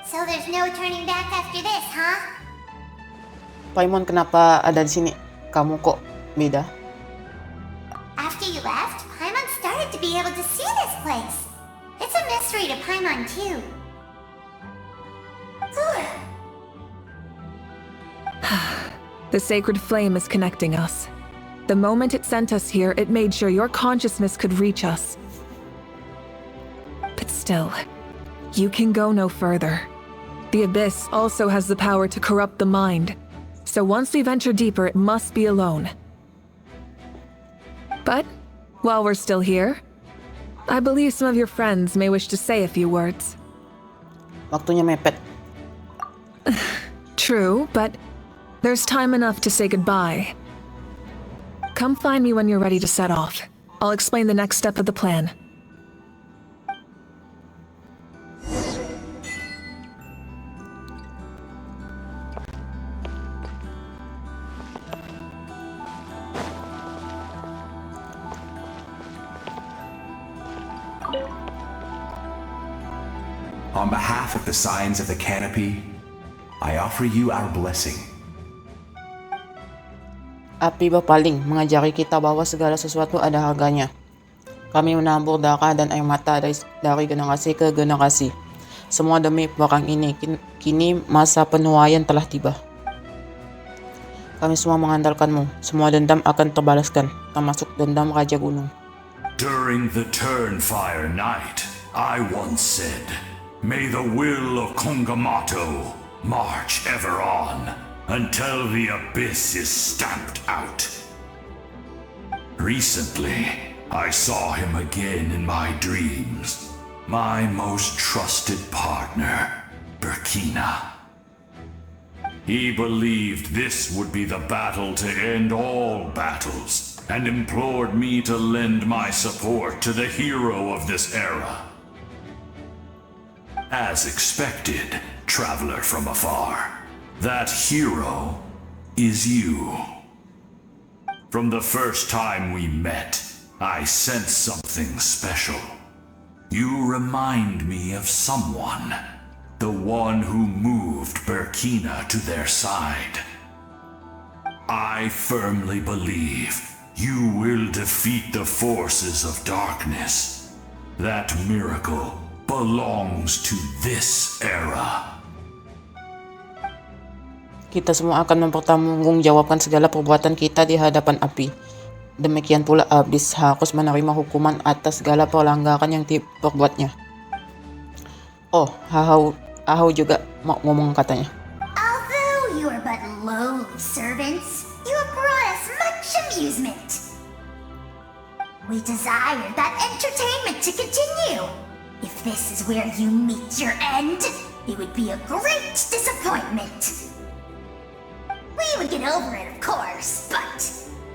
So there's no turning back after this, huh? Paimon, kenapa ada di sini? Kamu kok beda? After you left, Paimon started to be able to see this place. It's a mystery to Paimon too. The sacred flame is connecting us. The moment it sent us here, it made sure your consciousness could reach us. But still, you can go no further. The Abyss also has the power to corrupt the mind, so once we venture deeper, it must be alone. But, while we're still here, I believe some of your friends may wish to say a few words. Waktunya mepet. True, but there's time enough to say goodbye. Come find me when you're ready to set off. I'll explain the next step of the plan. On behalf of the Signs of the Canopy, I offer you our blessing. Api Bapaling, mengajari kita bahwa segala sesuatu ada harganya. Kami menabur darah dan air mata dari generasi ke generasi. Semua demi barang ini. Kini masa penuaian telah tiba. Kami semua mengandalkanmu. Semua dendam akan terbalaskan, termasuk dendam Raja Gunung. During the Turnfire Night, I once said, "May the will of Kongamato march ever on until the abyss is stamped out." Recently, I saw him again in my dreams. My most trusted partner, Burkina. He believed this would be the battle to end all battles, and implored me to lend my support to the hero of this era. As expected, traveler from afar, that hero is you. From the first time we met, I sensed something special. You remind me of someone, the one who moved Burkina to their side. I firmly believe you will defeat the forces of darkness. That miracle belongs to this era. Kita semua akan mempertanggungjawabkan segala perbuatan kita di hadapan api. Demikian pula Abyss harus menerima hukuman atas segala pelanggaran yang diperbuatnya. Oh, Ahau juga mau ngomong katanya. Although you are but lowly servants, you have brought us much amusement. We desire that entertainment to continue. If this is where you meet your end, it would be a great disappointment. We would get over it, of course, but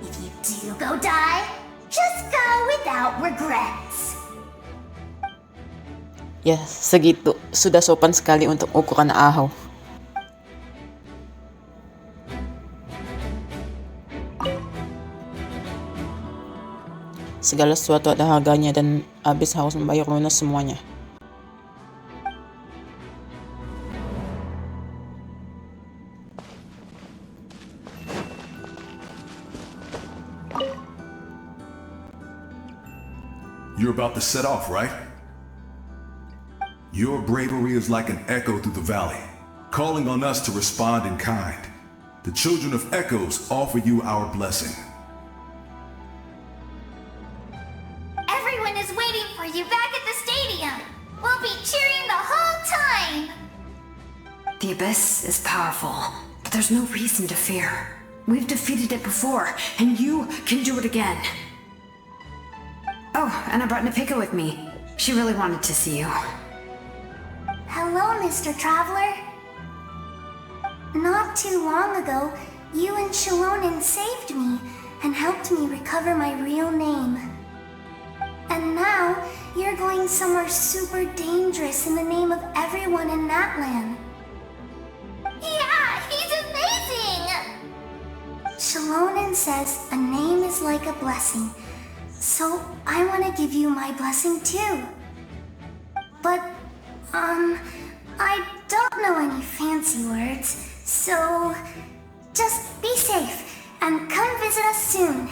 if you do go die, just go without regrets. Ya, segitu. Sudah sopan sekali untuk ukuran Ahau. Segala sesuatu ada harganya dan Abyss harus membayar lunas semuanya. You're about to set off, right? Your bravery is like an echo through the valley, calling on us to respond in kind. The children of Echoes offer you our blessing. Everyone is waiting for you back at the stadium. We'll be cheering the whole time. The Abyss is powerful, but there's no reason to fear. We've defeated it before, and you can do it again. Oh, and I brought Napika with me. She really wanted to see you. Hello, Mr. Traveler. Not too long ago, you and Shalonen saved me and helped me recover my real name. And now, you're going somewhere super dangerous in the name of everyone in Natlan. Yeah, he's amazing! Shalonen says a name is like a blessing. So, I want to give you my blessing too. But, I don't know any fancy words, so just be safe and come visit us soon.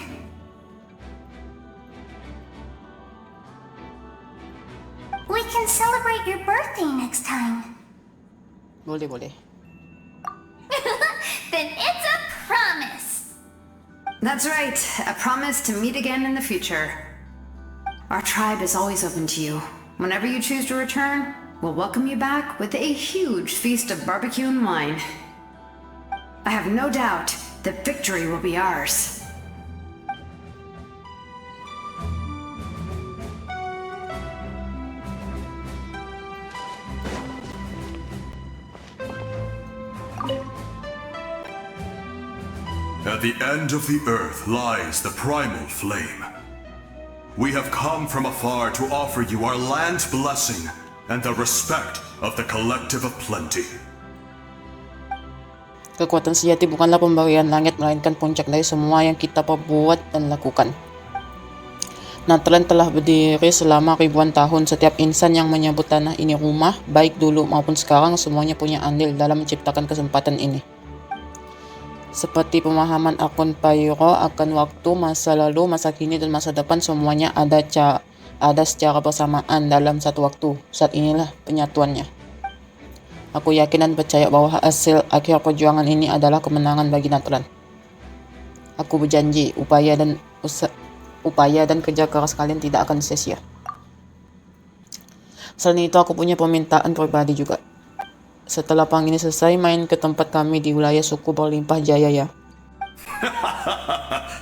We can celebrate your birthday next time. Boleh. Then it's a promise! That's right. A promise to meet again in the future. Our tribe is always open to you. Whenever you choose to return, we'll welcome you back with a huge feast of barbecue and wine. I have no doubt that victory will be ours. At the end of the earth lies the primal flame. We have come from afar to offer you our land's blessing and the respect of the collective of plenty. Kekuatan sejati bukanlah pemberian langit, melainkan puncak dari semua yang kita perbuat dan lakukan. Natlan telah berdiri selama ribuan tahun. Setiap insan yang menyebut tanah ini rumah, baik dulu maupun sekarang, semuanya punya andil dalam menciptakan kesempatan ini. Seperti pemahaman Archon Pyro akan waktu, masa lalu, masa kini, dan masa depan, semuanya ada secara bersamaan dalam satu waktu. Saat inilah penyatuannya. Aku yakin dan percaya bahwa hasil akhir perjuangan ini adalah kemenangan bagi Natlan. Aku berjanji, upaya dan kerja keras kalian tidak akan sia-sia. Selain itu, aku punya permintaan pribadi juga. Setelah perang ini selesai, main ke tempat kami di wilayah suku berlimpah jaya ya.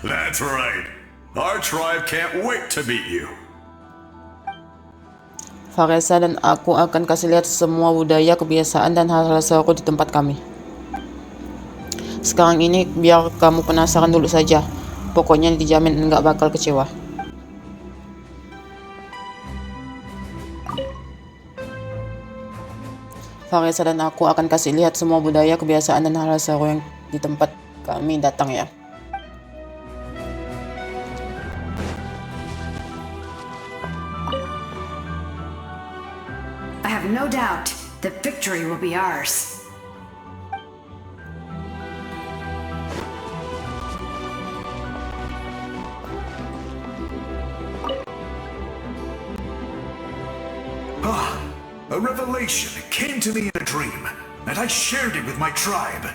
That's right. Our tribe can't wait to meet you. Faresa dan aku akan kasih lihat semua budaya, kebiasaan, dan hal-hal seru di tempat kami. Sekarang ini biar kamu penasaran dulu saja. Pokoknya dijamin nggak bakal kecewa. Faresa dan aku akan kasih lihat semua budaya, kebiasaan, dan hal-hal seru yang di tempat kami datang ya. I have no doubt that victory will be ours. A revelation came to me in a dream, and I shared it with my tribe.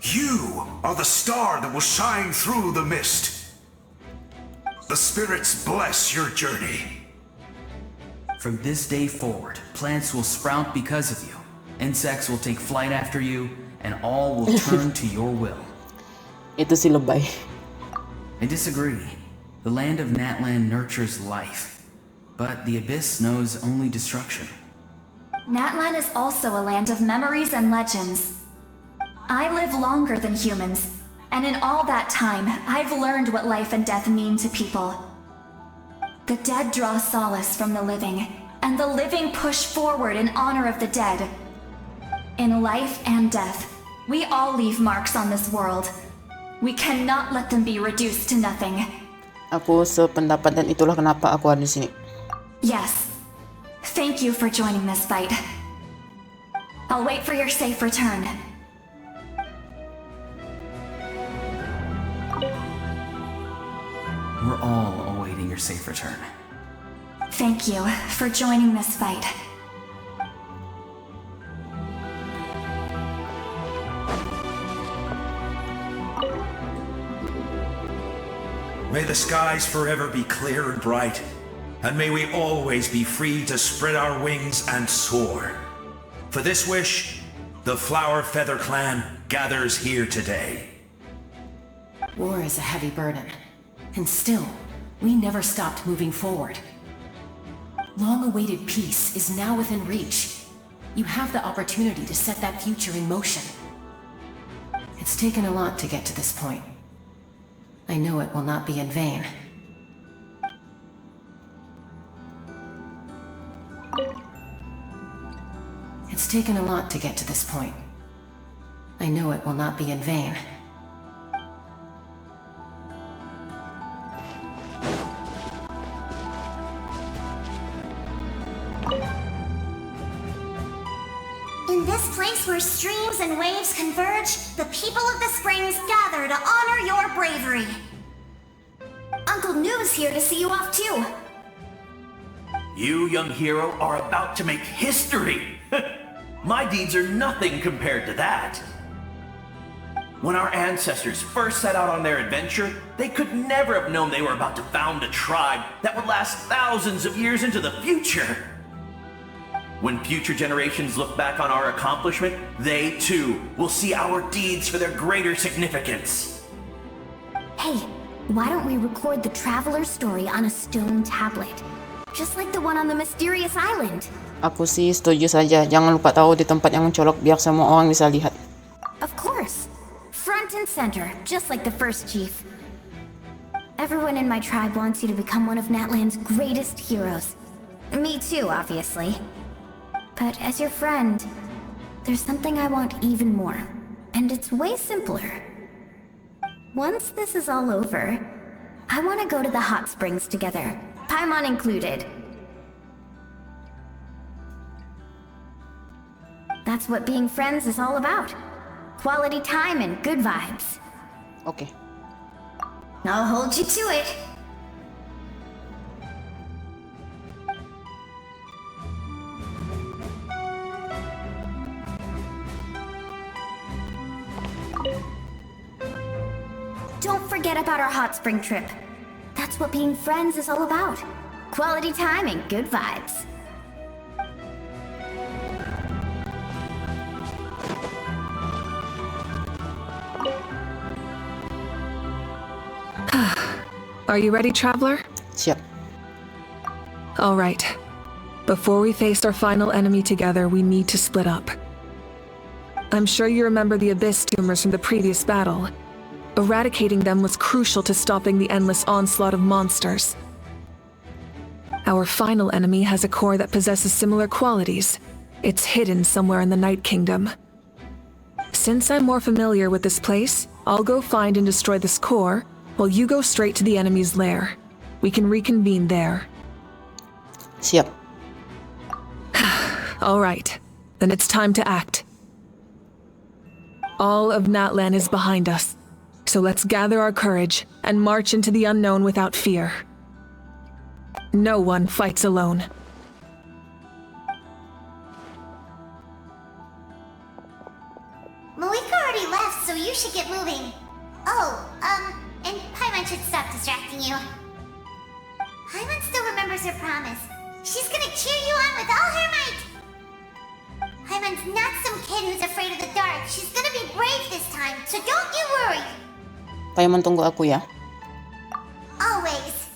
You are the star that will shine through the mist. The spirits bless your journey. From this day forward, plants will sprout because of you. Insects will take flight after you, and all will turn to your will. Itu si lebay. I disagree. The land of Natlan nurtures life, but the abyss knows only destruction. Natlan is also a land of memories and legends. I live longer than humans, and in all that time, I've learned what life and death mean to people. The dead draw solace from the living, and the living push forward in honor of the dead. In life and death, we all leave marks on this world. We cannot let them be reduced to nothing. Aku sependapat dan itulah kenapa aku ada di sini. Yes. Thank you for joining this fight. I'll wait for your safe return. We're all awaiting your safe return. Thank you for joining this fight. May the skies forever be clear and bright, and may we always be free to spread our wings and soar. For this wish, the Flower Feather Clan gathers here today. War is a heavy burden, and still, we never stopped moving forward. Long-awaited peace is now within reach. You have the opportunity to set that future in motion. It's taken a lot to get to this point. I know it will not be in vain. It's taken a lot to get to this point. I know it will not be in vain. In this place where streams and waves converge, the people of the springs gather to honor your bravery. Uncle Noo's here to see you off too. You, young hero, are about to make history. My deeds are nothing compared to that. When our ancestors first set out on their adventure, they could never have known they were about to found a tribe that would last thousands of years into the future. When future generations look back on our accomplishment, they too will see our deeds for their greater significance. Hey, why don't we record the traveler's story on a stone tablet? Just like the one on the mysterious island. Aku sih setuju saja. Jangan lupa tahu di tempat yang mencolok biar semua orang bisa lihat. Of course. Front and center, just like the first chief. Everyone in my tribe wants you to become one of Natlan's greatest heroes. Me too, obviously. But as your friend, there's something I want even more. And it's way simpler. Once this is all over, I want to go to the hot springs together, Paimon included. That's what being friends is all about. Quality time and good vibes. Okay. I'll hold you to it. Don't forget about our hot spring trip. That's what being friends is all about. Quality time and good vibes. Are you ready, Traveler? Siap. All right. Before we face our final enemy together, we need to split up. I'm sure you remember the Abyss tumors from the previous battle. Eradicating them was crucial to stopping the endless onslaught of monsters. Our final enemy has a core that possesses similar qualities. It's hidden somewhere in the Night Kingdom. Since I'm more familiar with this place, I'll go find and destroy this core, while you go straight to the enemy's lair. We can reconvene there. Siap. All right. Then it's time to act. All of Natlan is behind us. So let's gather our courage and march into the unknown without fear. No one fights alone. Malika already left, so you should get moving. Oh, and Paimon should stop distracting you. Paimon still remembers her promise. She's gonna cheer you on with all her might. Paimon's not some kid who's afraid of the dark. She's gonna be brave this time, so don't you worry. Paimon, tunggu aku ya. Always.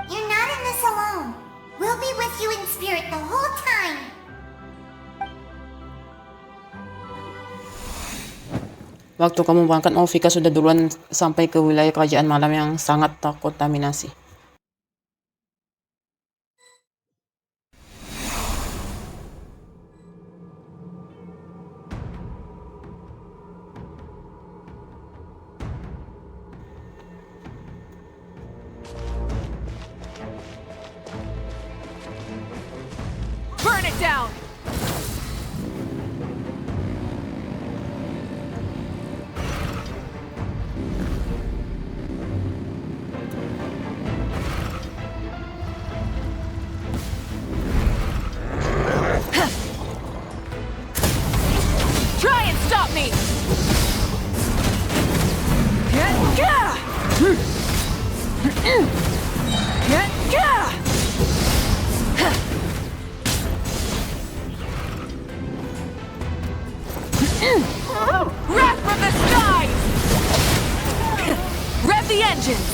You're not in this alone. We'll be with you in spirit the whole time. Waktu kamu berangkat, Vika sudah duluan sampai ke wilayah kerajaan malam yang sangat terkontaminasi. Burn it down! Try and stop me! Wrath from the skies! Rev the engines!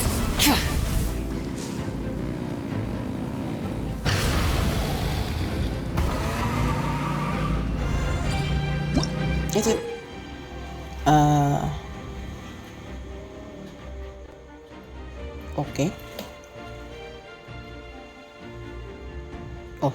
Itu oke. Oh.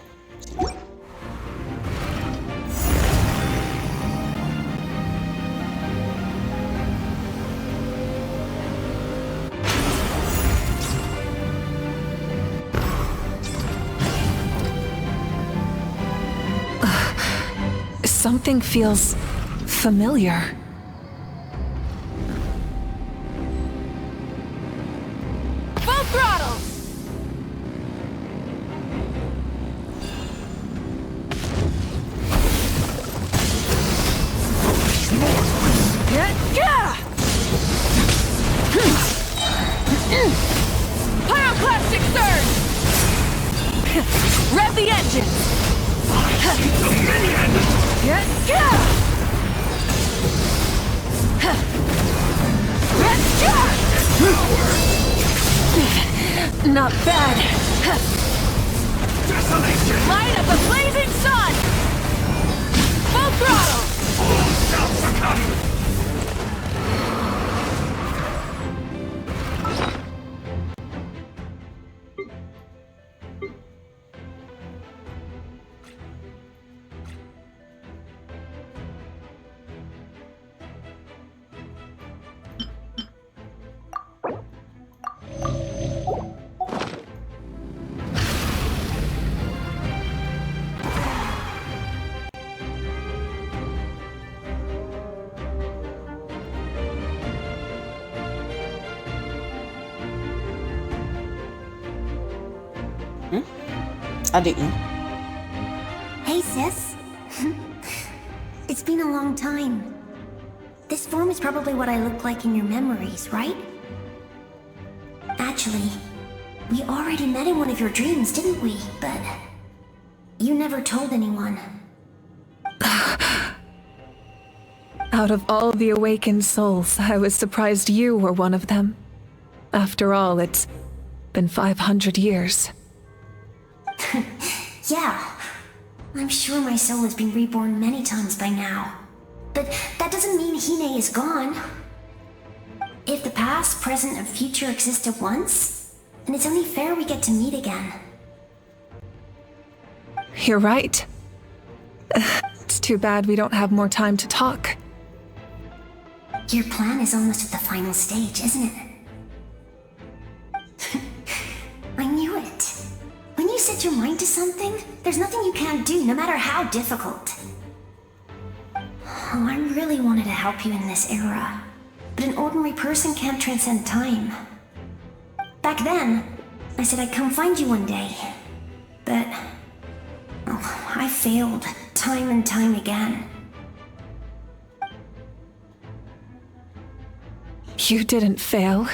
Something feels familiar. Full throttle! the engines! The minion! Not bad. Desolation! Light up the blazing sun! Full throttle! All shall succumb! Adiknya. Hey, sis. It's been a long time. This form is probably what I look like in your memories, right? Actually, we already met in one of your dreams, didn't we? But you never told anyone. Out of all the awakened souls, I was surprised you were one of them. After all, it's been 500 years. Yeah. I'm sure my soul has been reborn many times by now. But that doesn't mean Hine is gone. If the past, present, and future exist at once, then it's only fair we get to meet again. You're right. It's too bad we don't have more time to talk. Your plan is almost at the final stage, isn't it? I knew it. When you set your mind to something, there's nothing you can't do, no matter how difficult. Oh, I really wanted to help you in this era, but an ordinary person can't transcend time. Back then, I said I'd come find you one day, but I failed time and time again. You didn't fail.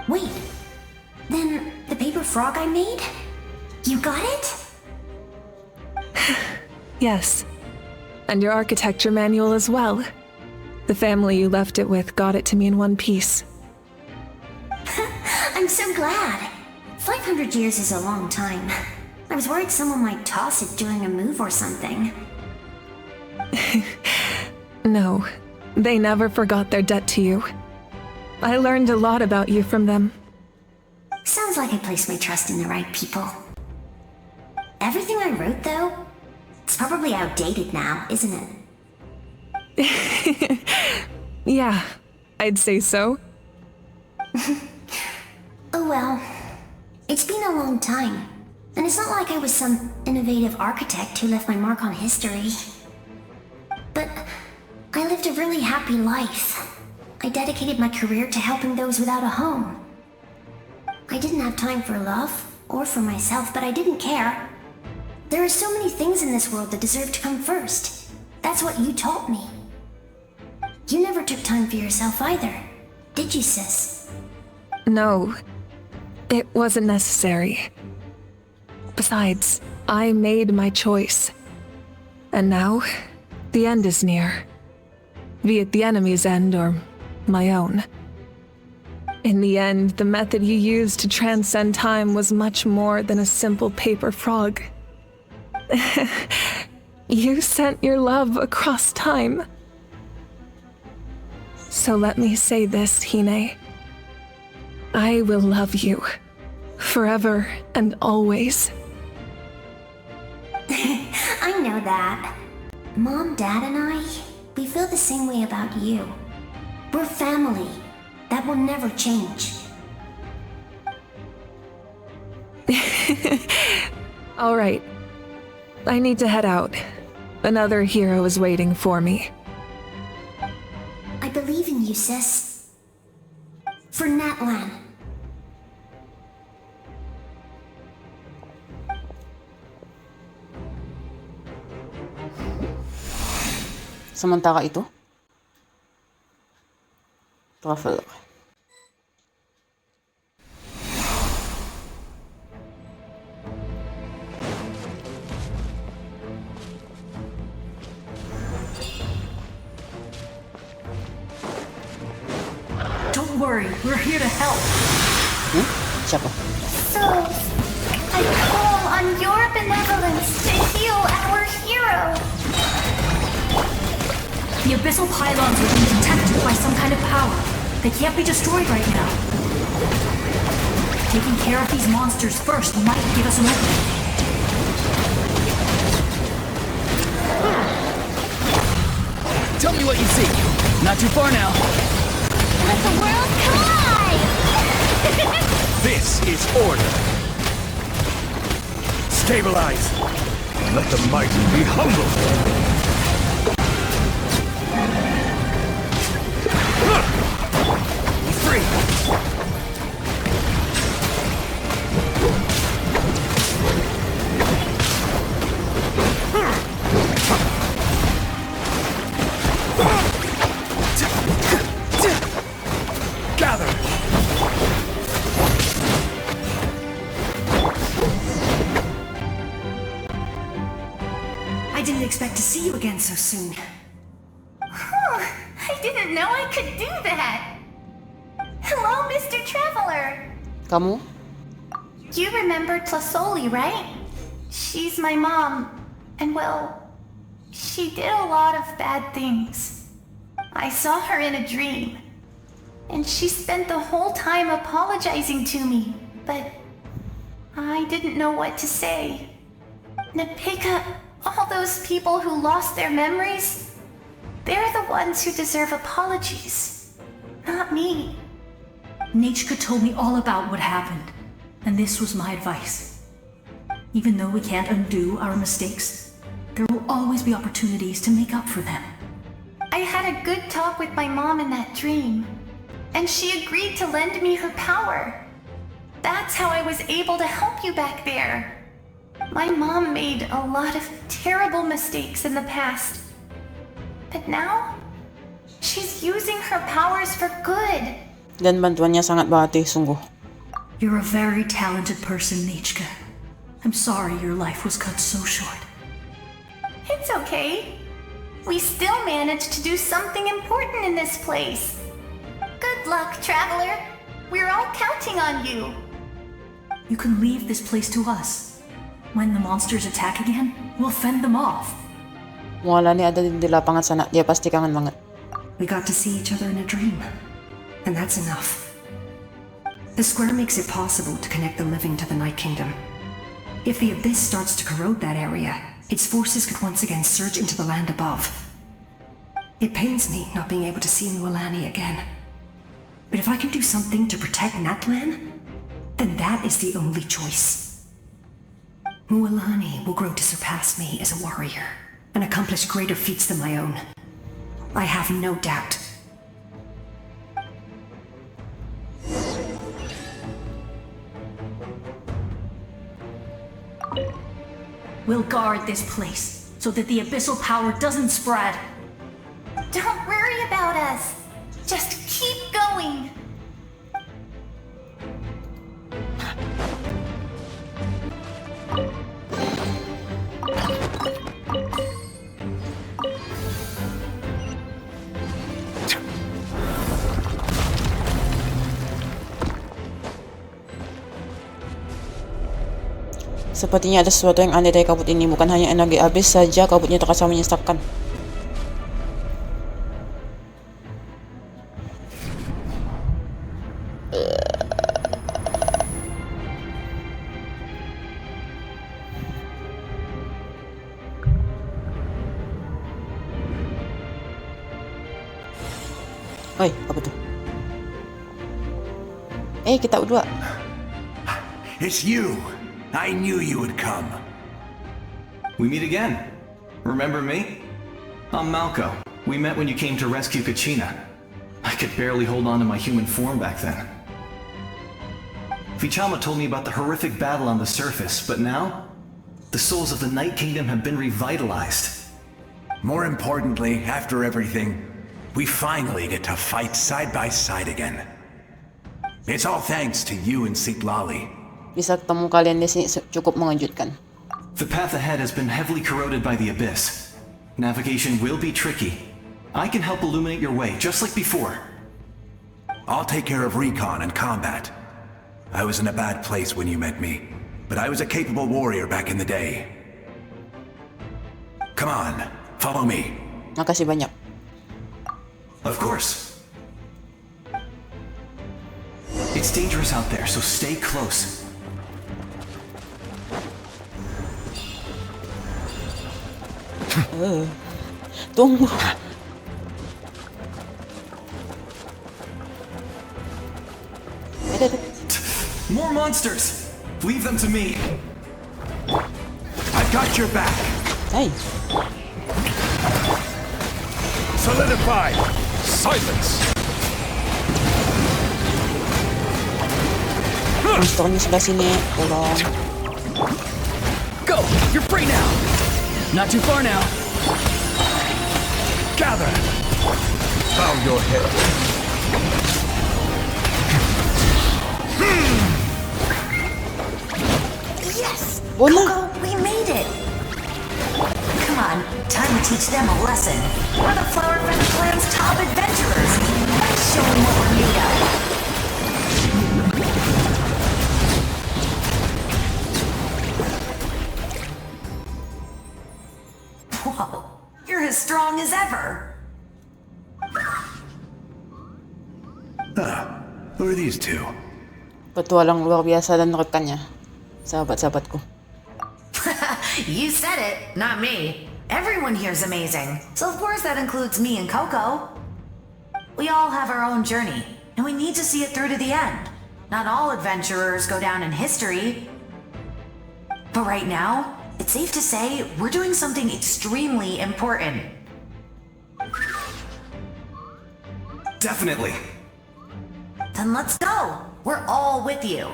Wait, then the paper frog I made? You got it? Yes. And your architecture manual as well. The family you left it with got it to me in one piece. I'm so glad. 500 years is a long time. I was worried someone might toss it during a move or something. No, they never forgot their debt to you. I learned a lot about you from them. Sounds like I placed my trust in the right people. Everything I wrote, though, it's probably outdated now, isn't it? Yeah, I'd say so. Oh well. It's been a long time. And it's not like I was some innovative architect who left my mark on history. But I lived a really happy life. I dedicated my career to helping those without a home. I didn't have time for love, or for myself, but I didn't care. There are so many things in this world that deserve to come first. That's what you taught me. You never took time for yourself either, did you, sis? No, it wasn't necessary. Besides, I made my choice. And now, the end is near. Be it the enemy's end or my own. In the end, the method you used to transcend time was much more than a simple paper frog. You sent your love across time. So let me say this, Hine. I will love you. Forever and always. I know that. Mom, Dad, and I, we feel the same way about you. We're family. That will never change. All right. I need to head out. Another hero is waiting for me. I believe in you, sis. For Natlan. Sementara itu, traveler. Don't worry, we're here to help. Siapa? So, I call on your benevolence to heal our hero. The abyssal pylons are being detected by some kind of power. They can't be destroyed right now. Taking care of these monsters first might give us an opening. Tell me what you see. Not too far now. Let the world collide! This is order. Stabilize. Let the mighty be humbled. Be free. Gather. I didn't expect to see you again so soon. I didn't know I could do that. Hello, Mr. Traveler. Kamu? You remember Tlasoli, right? She's my mom. And well, she did a lot of bad things. I saw her in a dream. And she spent the whole time apologizing to me. But I didn't know what to say. Napika, all those people who lost their memories, they're the ones who deserve apologies. Not me. Nachka told me all about what happened, and this was my advice. Even though we can't undo our mistakes, there will always be opportunities to make up for them. I had a good talk with my mom in that dream, and she agreed to lend me her power. That's how I was able to help you back there. My mom made a lot of terrible mistakes in the past. But now, she's using her powers for good. Dan bantuan niya sangat berarti, sungguh. You're a very talented person, Nachka. I'm sorry your life was cut so short. It's okay. We still managed to do something important in this place. Good luck, Traveler. We're all counting on you. You can leave this place to us. When the monsters attack again, we'll fend them off. Wala ni ada di lapangan sana. Dia pasti kangen banget. We got to see each other in a dream, and that's enough. The square makes it possible to connect the living to the Night Kingdom. If the abyss starts to corrode that area, its forces could once again surge into the land above. It pains me not being able to see Mualani again. But if I can do something to protect Natlan, then that is the only choice. Mualani will grow to surpass me as a warrior and accomplish greater feats than my own. I have no doubt. We'll guard this place so that the abyssal power doesn't spread. Don't worry about us. Just keep going. Sepertinya ada sesuatu yang aneh dari kabut ini. Bukan hanya energi habis saja, kabutnya terasa menyesakkan. Oi, apa tuh? Kita berdua. It's you. I knew you would come. We meet again. Remember me? I'm Malco. We met when you came to rescue Kachina. I could barely hold on to my human form back then. Vichama told me about the horrific battle on the surface, but now, the souls of the Night Kingdom have been revitalized. More importantly, after everything, we finally get to fight side by side again. It's all thanks to you and Sitlali. Bisa ketemu kalian di sini cukup mengejutkan. The path ahead has been heavily corroded by the abyss. Navigation will be tricky. I can help illuminate your way, just like before. I'll take care of recon and combat. I was in a bad place when you met me, but I was a capable warrior back in the day. Come on, follow me. Makasih banyak. Of course. It's dangerous out there, so stay close. Tunggu. More monsters! Leave them to me. I've got your back. Hey. Solidify! Silence! Monster niya sebelah sini. Tolong. Go! You're free now! Not too far now. Gather! Bow your head. Yes! Bola. Coco, we made it! Come on, time to teach them a lesson. We're the Flower Friend Clan's top adventurers. Let's show them what we're made of. Whoa, you're as strong as ever. Who are these two? Petualang luar biasa dan rekannya. Sahabat-sahabatku. You said it, not me. Everyone here's amazing. So of course that includes me and Coco. We all have our own journey, and we need to see it through to the end. Not all adventurers go down in history. But right now, it's safe to say we're doing something extremely important. Definitely. Then let's go. We're all with you.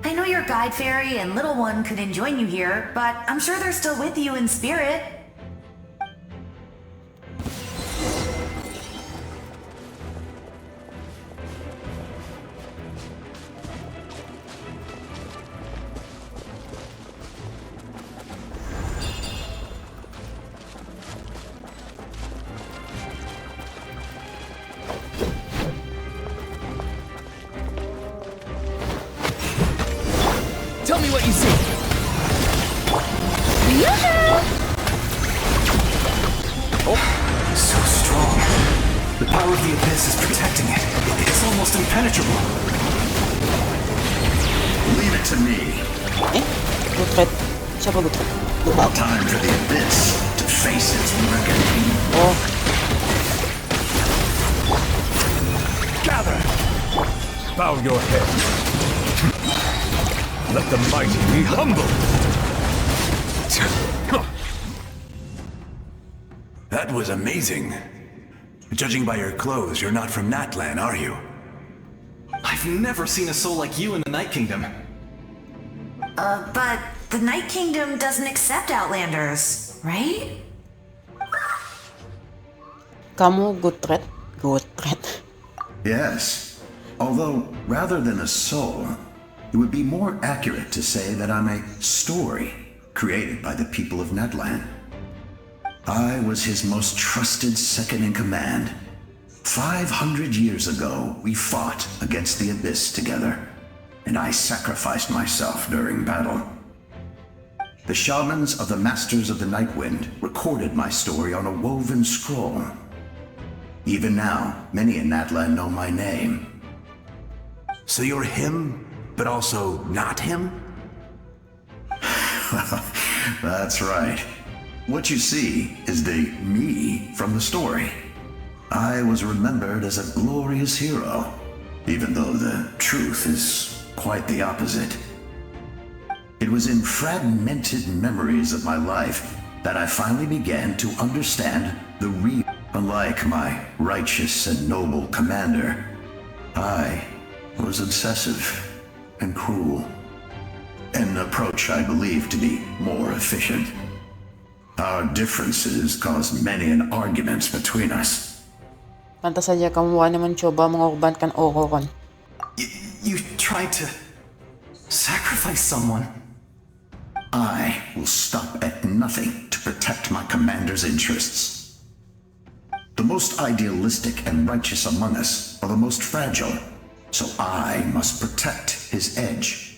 I know your guide fairy and little one couldn't join you here, but I'm sure they're still with you in spirit. Tell me what you see. Oh, so strong. The power of the abyss is protecting it. It's almost impenetrable. Leave it to me. Gutret. Siapa Gutret? Lupa ako. Time for the abyss to face its reckoning. Oh. Gather! Bow your head. Let the mighty be humble. That was amazing. Judging by your clothes, you're not from Natlan, are you? I've never seen a soul like you in the Night Kingdom. But the Night Kingdom doesn't accept Outlanders, right? Kamu Gutret? Gutret. Yes. Although, rather than a soul, it would be more accurate to say that I'm a story created by the people of Natlan. I was his most trusted second-in-command. 500 years ago, we fought against the Abyss together, and I sacrificed myself during battle. The shamans of the Masters of the Night Wind recorded my story on a woven scroll. Even now, many in Natlan know my name. So you're him, but also not him? That's right. What you see is the me from the story. I was remembered as a glorious hero, even though the truth is quite the opposite. It was in fragmented memories of my life that I finally began to understand the real. Unlike my righteous and noble commander, I was obsessive and cruel, an approach I believe to be more efficient. Our differences caused many an arguments between us. Pantas saja kamu wala mencoba mengorbankan Archon. You tried to sacrifice someone. I will stop at nothing to protect my commander's interests. The most idealistic and righteous among us are the most fragile, so I must protect his edge.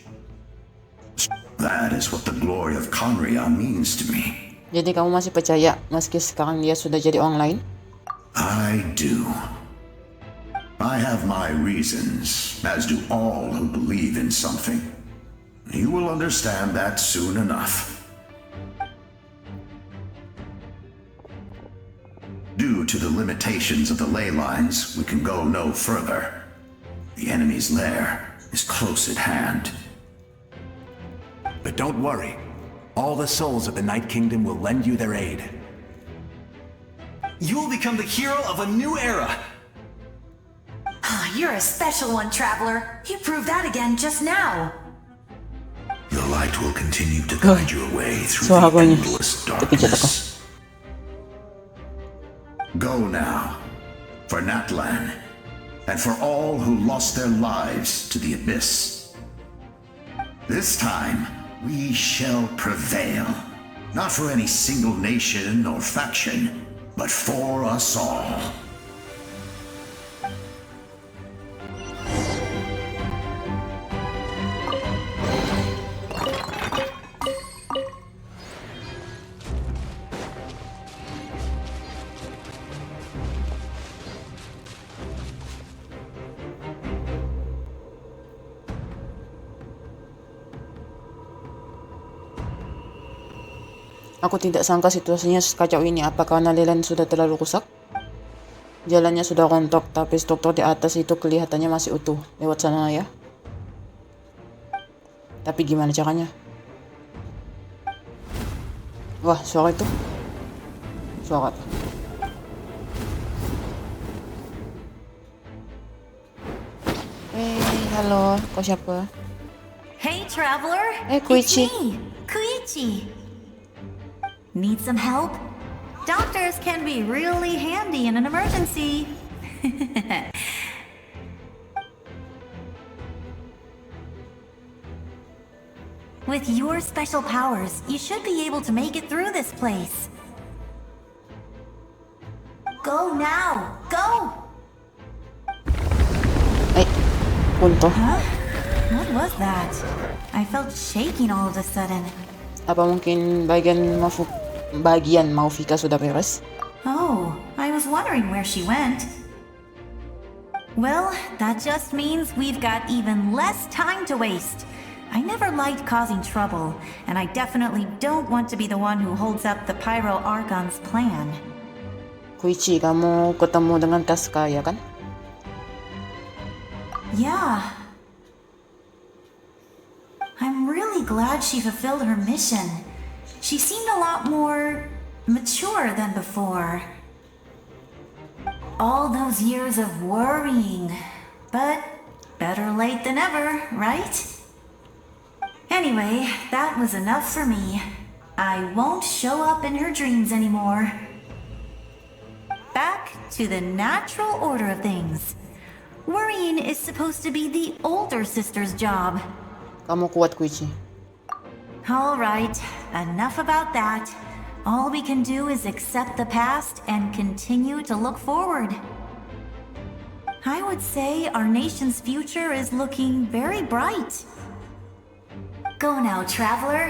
That is what the glory of Conria means to me. Jadi kamu masih percaya meski sekarang dia sudah jadi orang lain? I do. I have my reasons, as do all who believe in something. You will understand that soon enough. Due to the limitations of the ley lines, we can go no further. The enemy's lair is close at hand. But don't worry. All the souls of the Night Kingdom will lend you their aid. You will become the hero of a new era! You're a special one, Traveler. You proved that again just now. The light will continue to guide your way through the endless darkness. Go now, for Natlan, and for all who lost their lives to the Abyss. This time, we shall prevail, not for any single nation or faction, but for us all. Aku tidak sangka situasinya sekacau ini. Apakah Natlan sudah terlalu rusak? Jalannya sudah rontok, tapi struktur di atas itu kelihatannya masih utuh. Lewat sana ya. Tapi gimana caranya? Wah, suara itu. Suara apa? Halo, kau siapa? Hey, Traveler. Koichi. It's me, Koichi. Need some help? Doctors can be really handy in an emergency. With your special powers, you should be able to make it through this place. Go now! Go! Punto. Huh? What was that? I felt shaking all of a sudden. Apa mungkin bagian Maufika sudah beres? Oh, I was wondering where she went. Well, that just means we've got even less time to waste. I never liked causing trouble, and I definitely don't want to be the one who holds up the Pyro Archon's plan. Koichi, kamu ketemu dengan Casca, ya kan? Yeah. I'm really glad she fulfilled her mission. She seemed a lot more mature than before. All those years of worrying, but better late than ever, right? Anyway, that was enough for me. I won't show up in her dreams anymore. Back to the natural order of things. Worrying is supposed to be the older sister's job. Kamu kuat, Koichi. All right, enough about that. All we can do is accept the past and continue to look forward. I would say our nation's future is looking very bright. Go now, Traveler.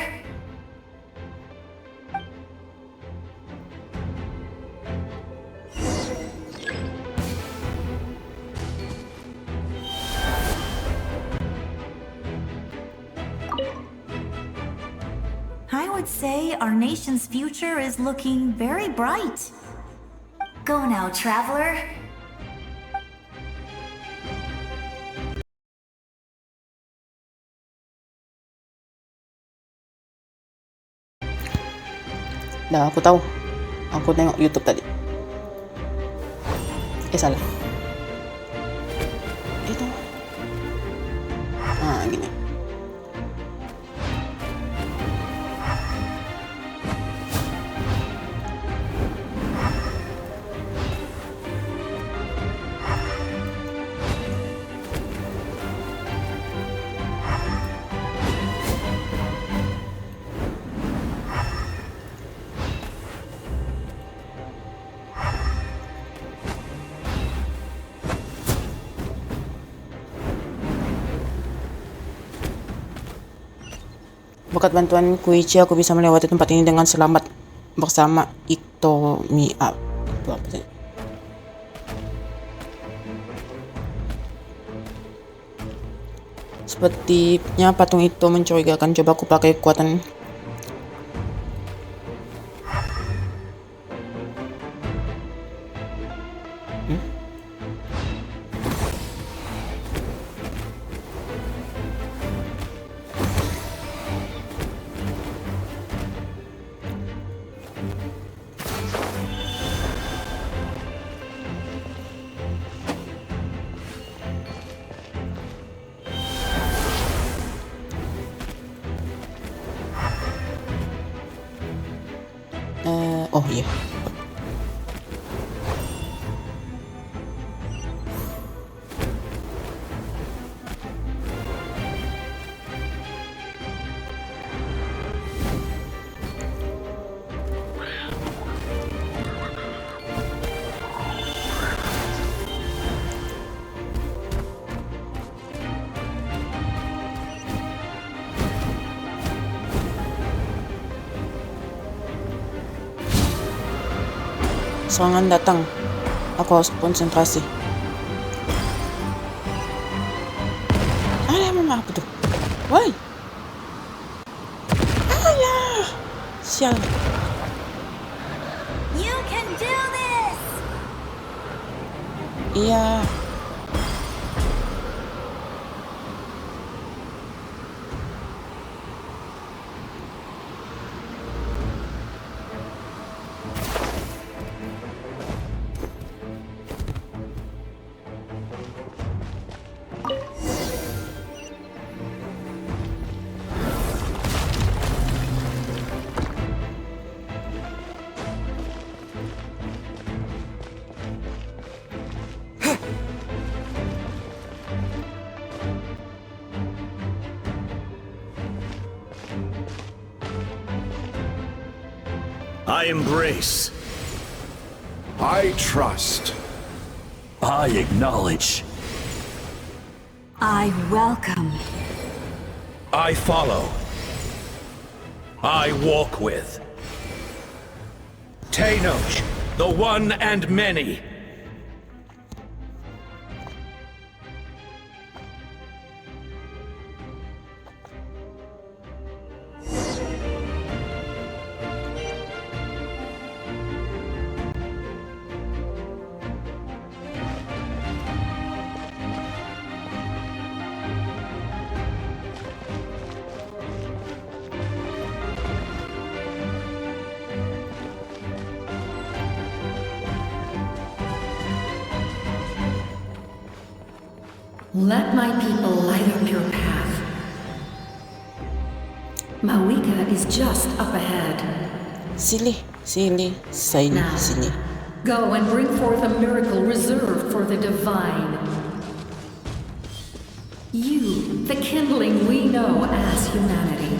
I would say our nation's future is looking very bright. Go now, Traveler. Dah, aku tahu. Aku tengok YouTube tadi. Salah. Itu. Gini. Berkat bantuan Koichi, aku bisa melewati tempat ini dengan selamat bersama Itomiya. Itu apa sih? Sepertinya patung itu mencurigakan. Coba aku pakai kekuatan. Oh iya. Serangan datang. Aku harus konsentrasi. Mama apa tuh? Woi. Ayah. Sial. You can do this. Iya. I embrace. I trust. I acknowledge. I welcome. I follow. I walk with. Tenoch, the one and many. Let my people light up your path. Mawika is just up ahead. Sini. Go and bring forth a miracle reserved for the divine. You, the kindling we know as humanity.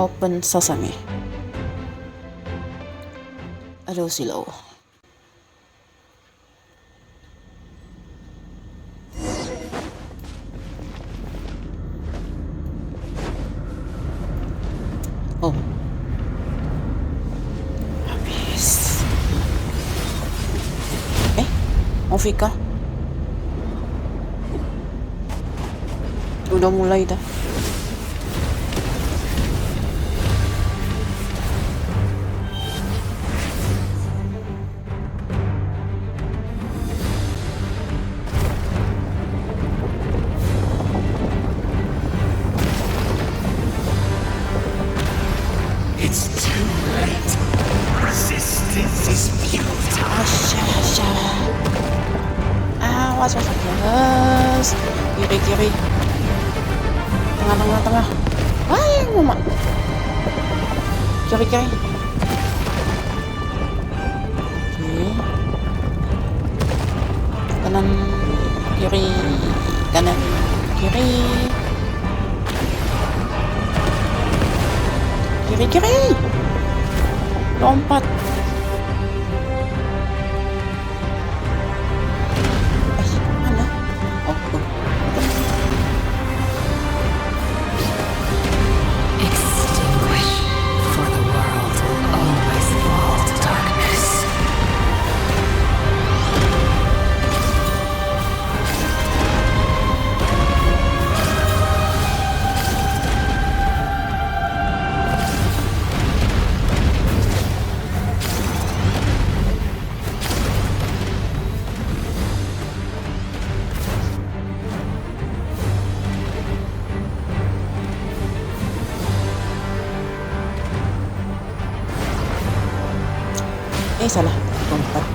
Open sesame. Aduh silau. Oh. Habis. Mofika. Udah mulai dah. Awas. Kiri. Tengah. Wah, mama. Kiri. kanan, kiri, kanan, kiri, kiri, lompat. Mana? Oh. Extinguish, for the world will always fall to darkness. Salah, lompat.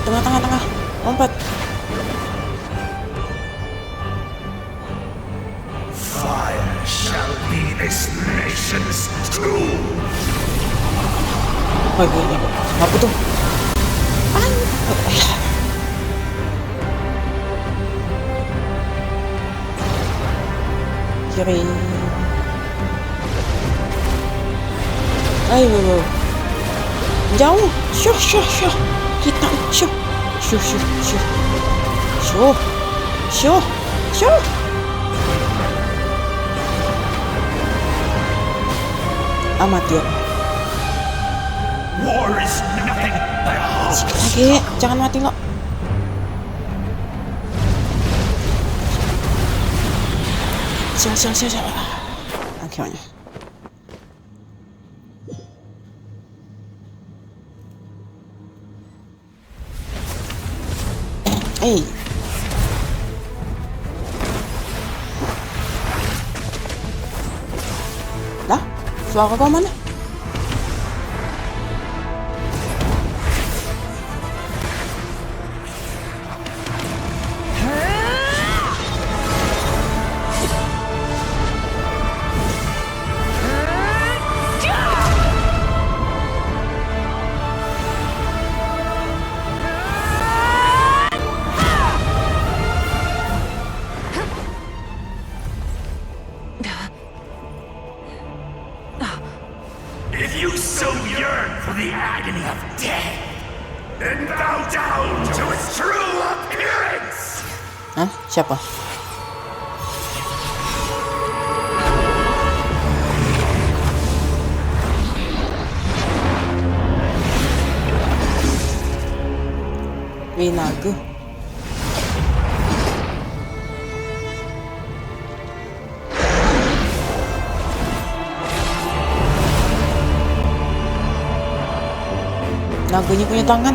Tengah, lompat. Fire shall be this nation's tomb. Oh iya, apa tuh? Kiri. Ayo. Jauh. Syuh. Kita syuh. Amat ya. War is nothing but hope. Oke, jangan mati lo. Sial. Akhirnya. Lah, suara kau mana? If you so yearn for the agony of death, then bow down to its true appearance! Hah? Siapa? Winagu. Nagunya punya tangan.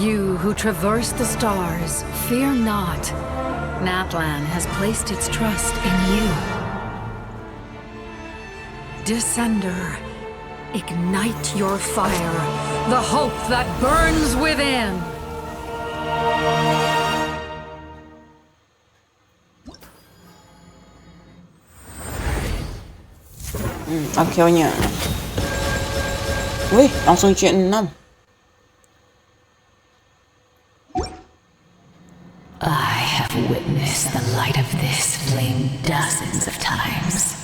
You who traverse the stars, fear not. Natlan has placed its trust in you. Descender, ignite your fire, the hope that burns within. Akhirnya. Wih, langsung C6. I have witnessed the light of this flame dozens of times.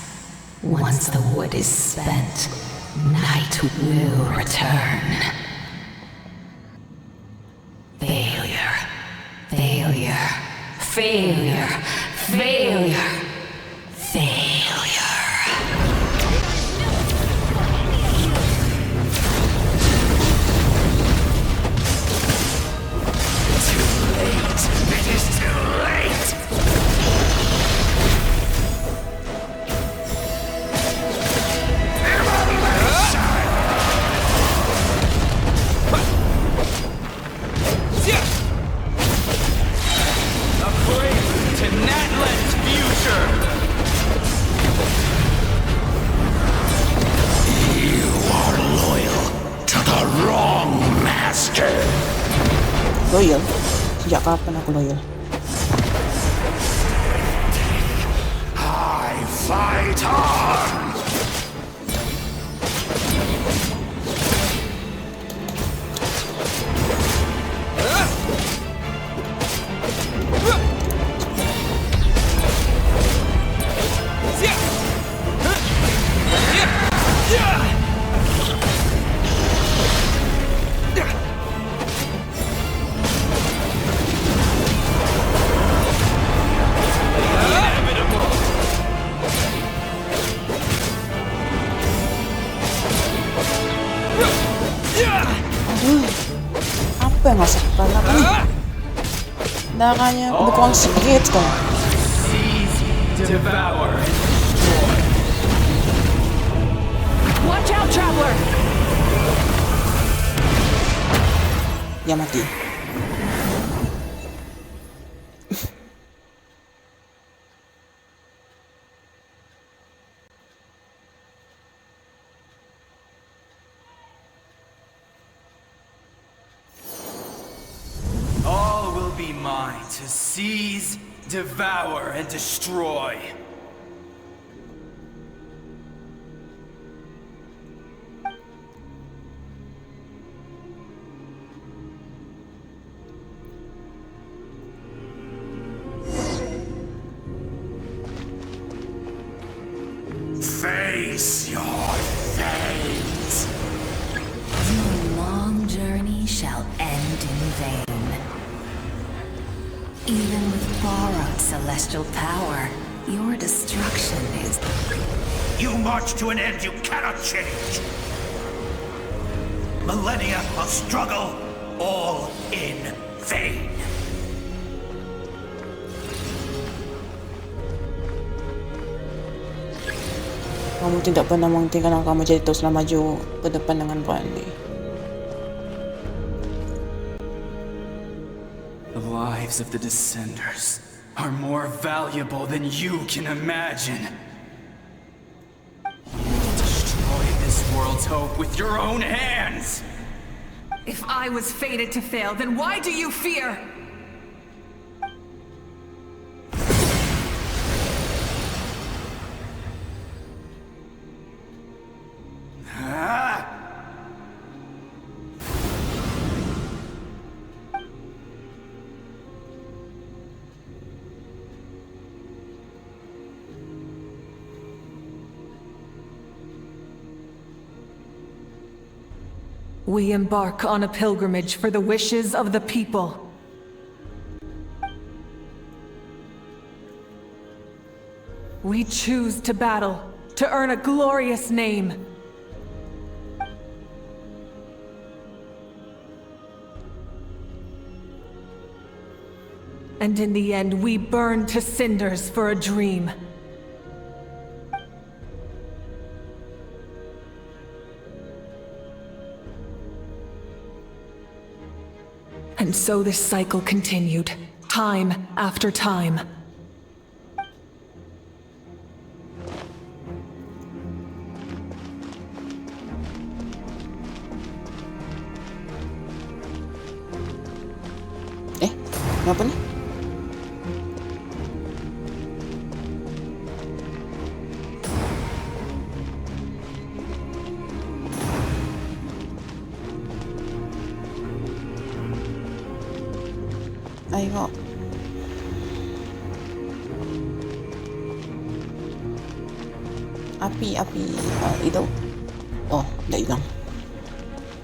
Once the wood is spent, night will return. Failure. Loyal? Sejak kapan aku loyal? nggak pala nih. Darahnya berkurang sedikit dong. Devour. Watch out, traveler! Ya mati. All will be mine to seize, devour, and destroy. Face your fate. Your long journey shall end in vain. Even with borrowed celestial power, your destruction is... You march to an end you cannot change. Millennia of struggle, all in vain. Kamu tidak pernah menghentikan kamu jadi teruslah maju ke depan dengan berani. The lives of the Descenders are more valuable than you can imagine. You destroyed this world's hope with your own hands! If I was fated to fail, then why do you fear? We embark on a pilgrimage for the wishes of the people. We choose to battle, to earn a glorious name. And in the end, we burn to cinders for a dream. And so this cycle continued, time after time. Kenapa nih? Ayo. Api itu. Oh, udah hilang.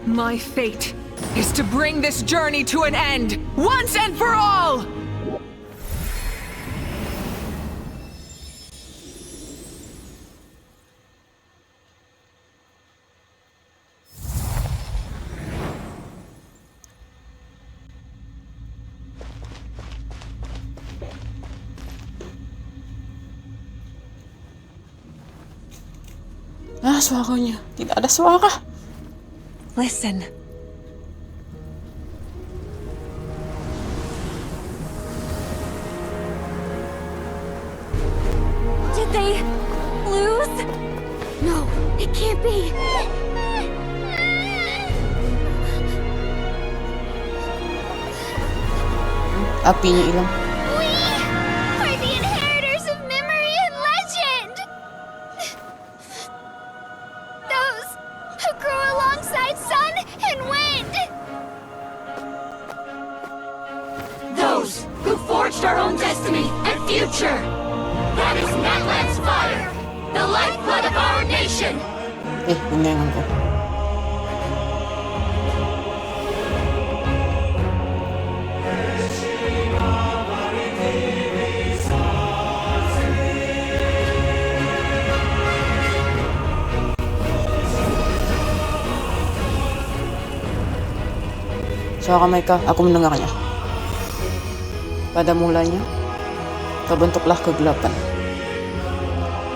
My fate is to bring this journey to an end, once and for all! Ah, suaranya. Tidak ada suara. Listen. Did they lose? No, it can't be. Apinya hilang. We are the inheritors of memory and legend. Those who grew alongside sun and wind. Those who forged our own destiny and future. That is Natlan's fire, the lifeblood of our nation. Hingangan ko. Seorang mereka, aku mendengarnya. Pada mulanya, terbentuklah kegelapan.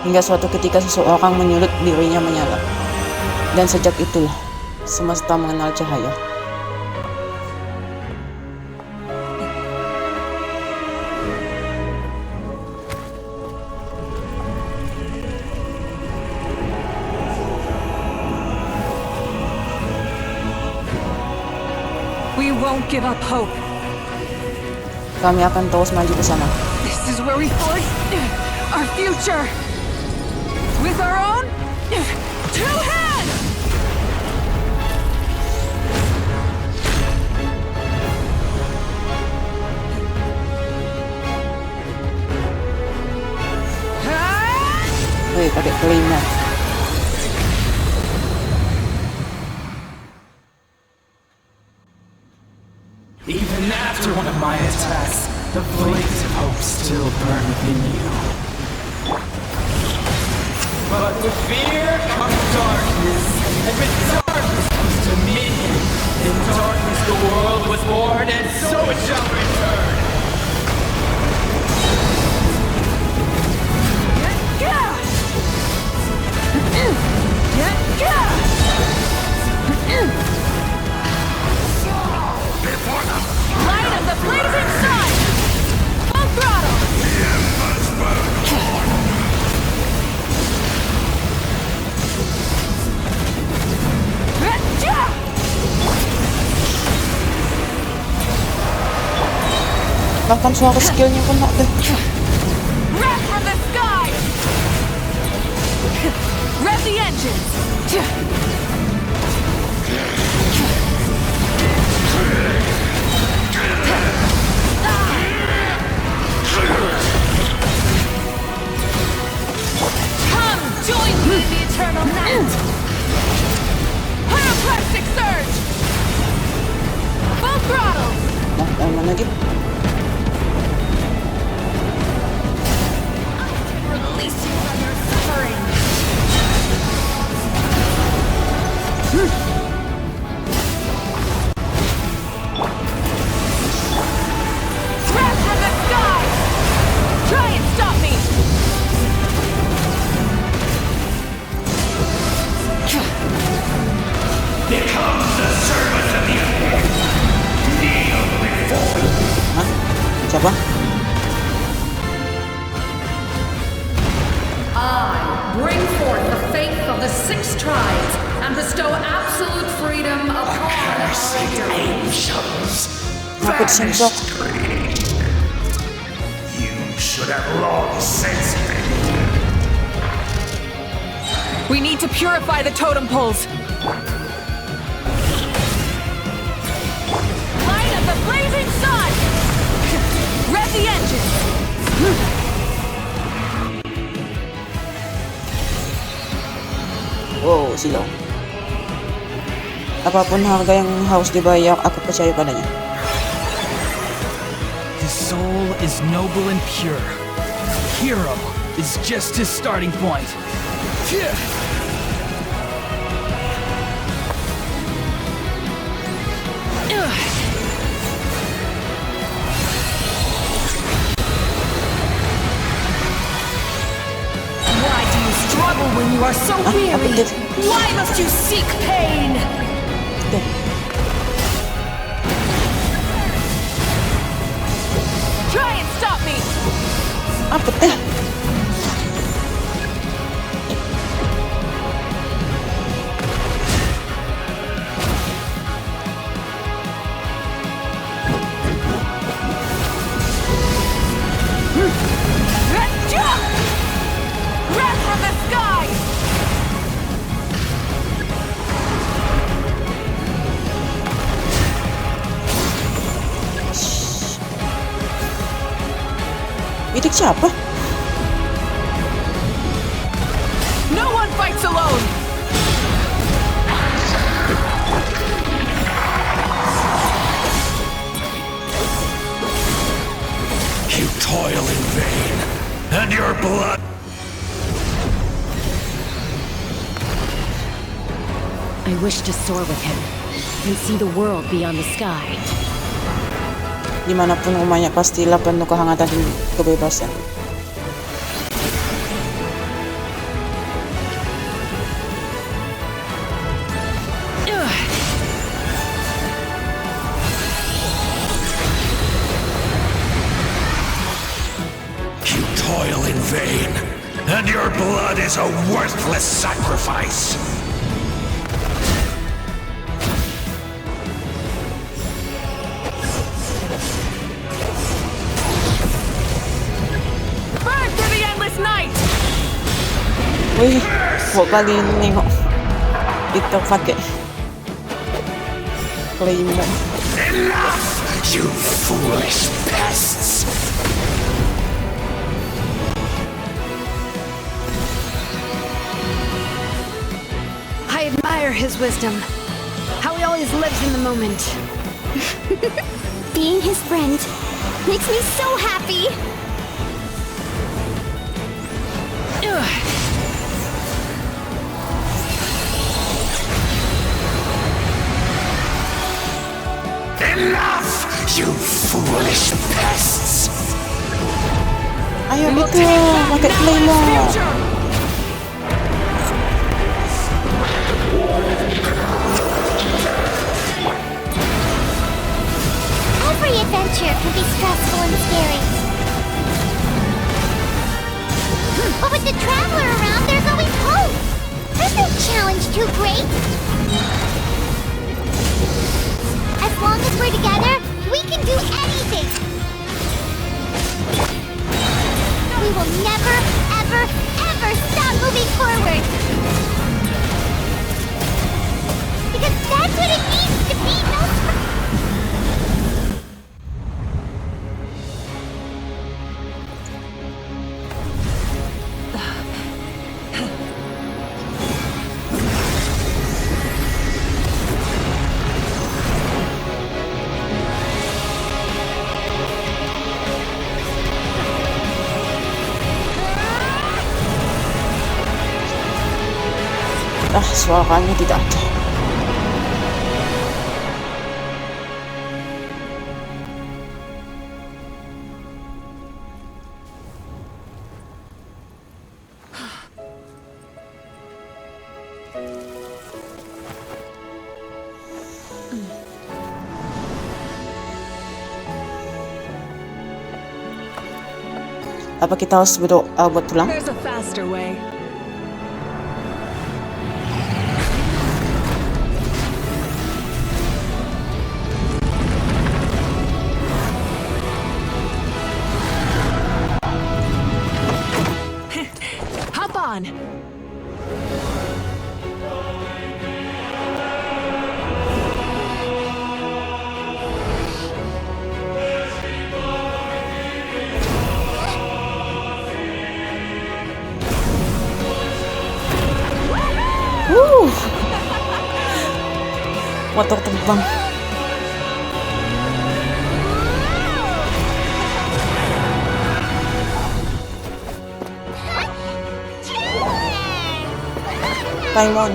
Hingga suatu ketika seseorang menyulut dirinya menyala. Dan sejak itulah, semesta mengenal cahaya. We won't give up hope. Kami akan terus maju ke sana. This is where we forge our future. With our own two hands! Wih, pakai kelima. Even after one of my attacks, the flames of hope still burn within you. But with fear comes darkness, and with darkness comes dominion. In darkness the world was born, and so it shall return. Light of the blazing sun! Full throttle! Bahkan suara skillnya pun tak ada. Wrath from the sky! Rev the engines! Come, join me in the eternal night! Pyroclastic surge! Full throttle! Nah, yang mana lagi? Release you from your suffering! Wrath from the sky! Try and stop me! Become the servant of the Abyss. Kneel before me. Hah? Siapa? I bring forth the faith of the 6 tribes and bestow absolute freedom upon Accursed angels. Takut sensor. You should have long since been. We need to purify the totem poles. Light of the blazing sun! Rev the engine! Wow, silau. Apapun harga yang harus dibayar, aku percaya padanya. His soul is noble and pure. Hero is just his starting point. Why do you struggle when you are so weary? Why must you seek pain? Try and stop me! Apa teh? Wrath from the sky! Bidik siapa? No one fights alone! You toil in vain, and your blood. I wish to soar with him, can see the world beyond the sky. Dimanapun rumahnya pastilah penuh kehangatan dan kebebasan. You toil in vain, and your blood is a worthless sacrifice. Burn to the endless night! Wih, kok kali ini nengok kita pakai claymore. Enough, you foolish pests! I admire his wisdom. How he always lives in the moment. Being his friend makes me so happy. Enough, you foolish pests! Ayo itu pakai claymore. Every adventure can be stressful and scary. But with the Traveler around, there's always hope. There's no challenge too great. As long as we're together, we can do anything. We will never, ever, ever stop moving forward. Because that's what it needs to be, Suaranya tidak ada. Apa kita harus berdoa buat pulang? There's a faster way. Hop on. Motor terbang. Paimon.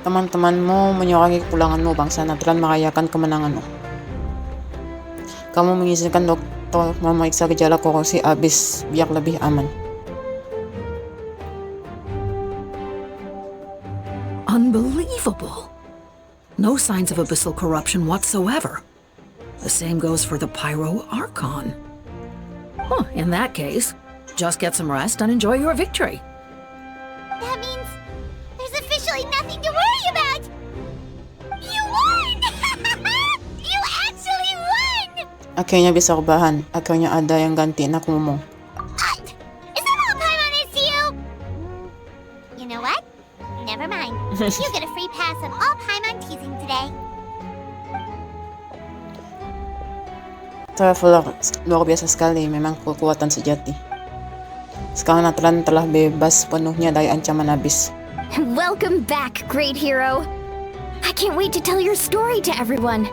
Teman-temanmu menyorangi kepulanganmu, bangsa Natlan merayakan kemenanganmu. Kamu mengizinkan dokter memeriksa gejala korosi abis biar lebih aman. Unbelievable. No signs of abyssal corruption whatsoever. The same goes for the Pyro Archon. Huh, in that case, just get some rest and enjoy your victory. That means there's officially nothing to worry about! You won! You actually won! Akhirnya bisa rebahan. Akhirnya ada yang gantiin aku ngomong. Is that all Paimon is to you? You know what? Never mind. You get a free pass on all Paimon teasing today. Traveler luar biasa sekali, memang kekuatan sejati. Sekarang Natlan telah bebas penuhnya dari ancaman abis. Welcome back, great hero. I can't wait to tell your story to everyone.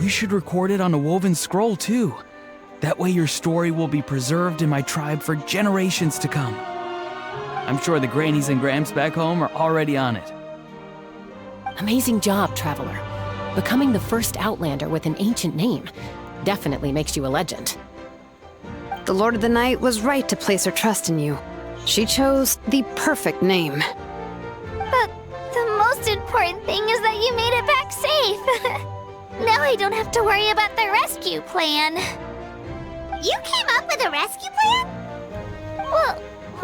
We should record it on a woven scroll too. That way your story will be preserved in my tribe for generations to come. I'm sure the grannies and gramps back home are already on it. Amazing job, Traveler. Becoming the first Outlander with an ancient name definitely makes you a legend. The Lord of the Night was right to place her trust in you. She chose the perfect name. But the most important thing is that you made it back safe. Now I don't have to worry about the rescue plan. You came up with a rescue plan?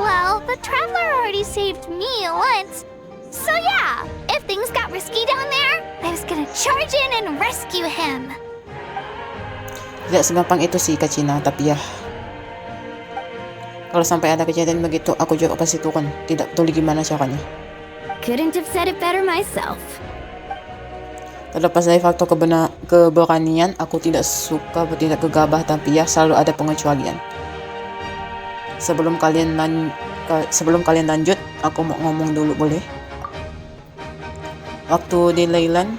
Well, the Traveler already saved me once. So yeah, if things got risky down there, I was gonna charge in and rescue him. Tidak segampang itu sih Kacina, tapi ya. Kalau sampai ada kejadian begitu, aku juga pasti turun. Tidak peduli gimana caranya. Couldn't have said it better myself. Terlepas dari faktor keberanian, aku tidak suka bertindak gegabah, tapi ya selalu ada pengecualian. Sebelum kalian lanjut, aku mau ngomong dulu boleh? Waktu di Leyland,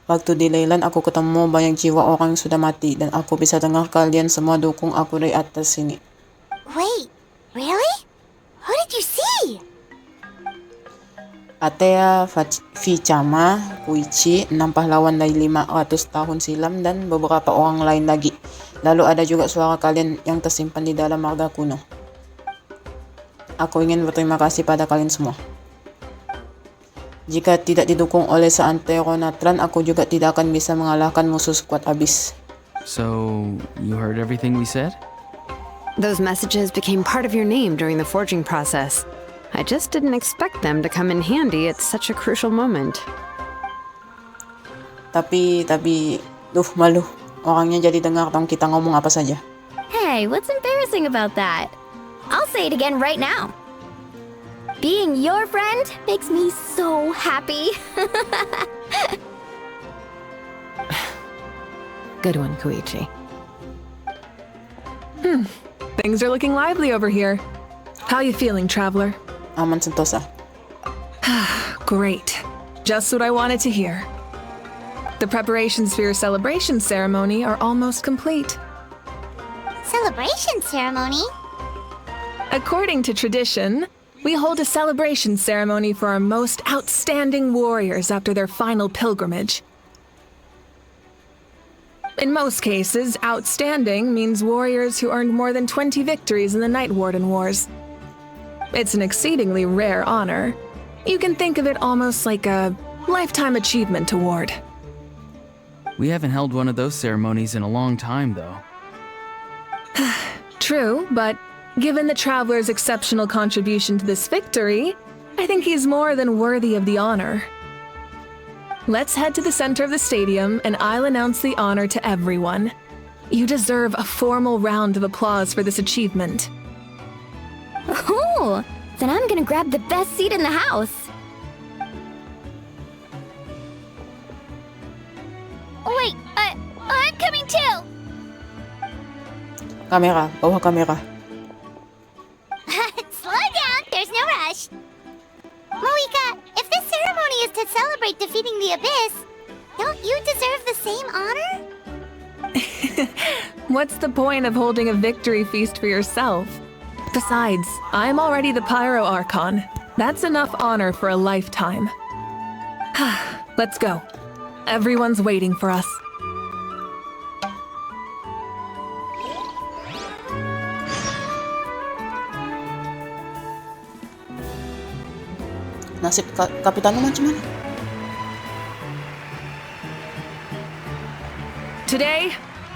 Waktu di Leyland aku ketemu banyak jiwa orang yang sudah mati dan aku bisa dengar kalian semua dukung aku dari atas sini. Wait, really? Who did you see? Atea, Vichama, Kuichi, 6 pahlawan dari 500 tahun silam dan beberapa orang lain lagi. Lalu ada juga suara kalian yang tersimpan di dalam marga kuno. Aku ingin berterima kasih pada kalian semua. Jika tidak didukung oleh seantero Natlan, aku juga tidak akan bisa mengalahkan musuh sekuat abis. So, you heard everything we said? Those messages became part of your name during the forging process. I just didn't expect them to come in handy at such a crucial moment. Tapi, malu. Orangnya jadi dengar dong kita ngomong apa saja. Hey, what's embarrassing about that? I'll say it again right now. Being your friend makes me so happy. Good one, Koichi. Things are looking lively over here. How you feeling, Traveler? Aman sentosa. Great. Just what I wanted to hear. The preparations for your celebration ceremony are almost complete. Celebration ceremony? According to tradition, we hold a celebration ceremony for our most outstanding warriors after their final pilgrimage. In most cases, outstanding means warriors who earned more than 20 victories in the Night Warden Wars. It's an exceedingly rare honor. You can think of it almost like a lifetime achievement award. We haven't held one of those ceremonies in a long time, though. True, but given the Traveler's exceptional contribution to this victory, I think he's more than worthy of the honor. Let's head to the center of the stadium and I'll announce the honor to everyone. You deserve a formal round of applause for this achievement. Oh, then I'm gonna grab the best seat in the house. Wait, I'm coming too! Kamera, bawah kamera. Slow down, there's no rush. Moika, if this ceremony is to celebrate defeating the Abyss, don't you deserve the same honor? What's the point of holding a victory feast for yourself? Besides, I'm already the Pyro Archon. That's enough honor for a lifetime. Let's go. Everyone's waiting for us. Nasib Kapitan macam mana? Today,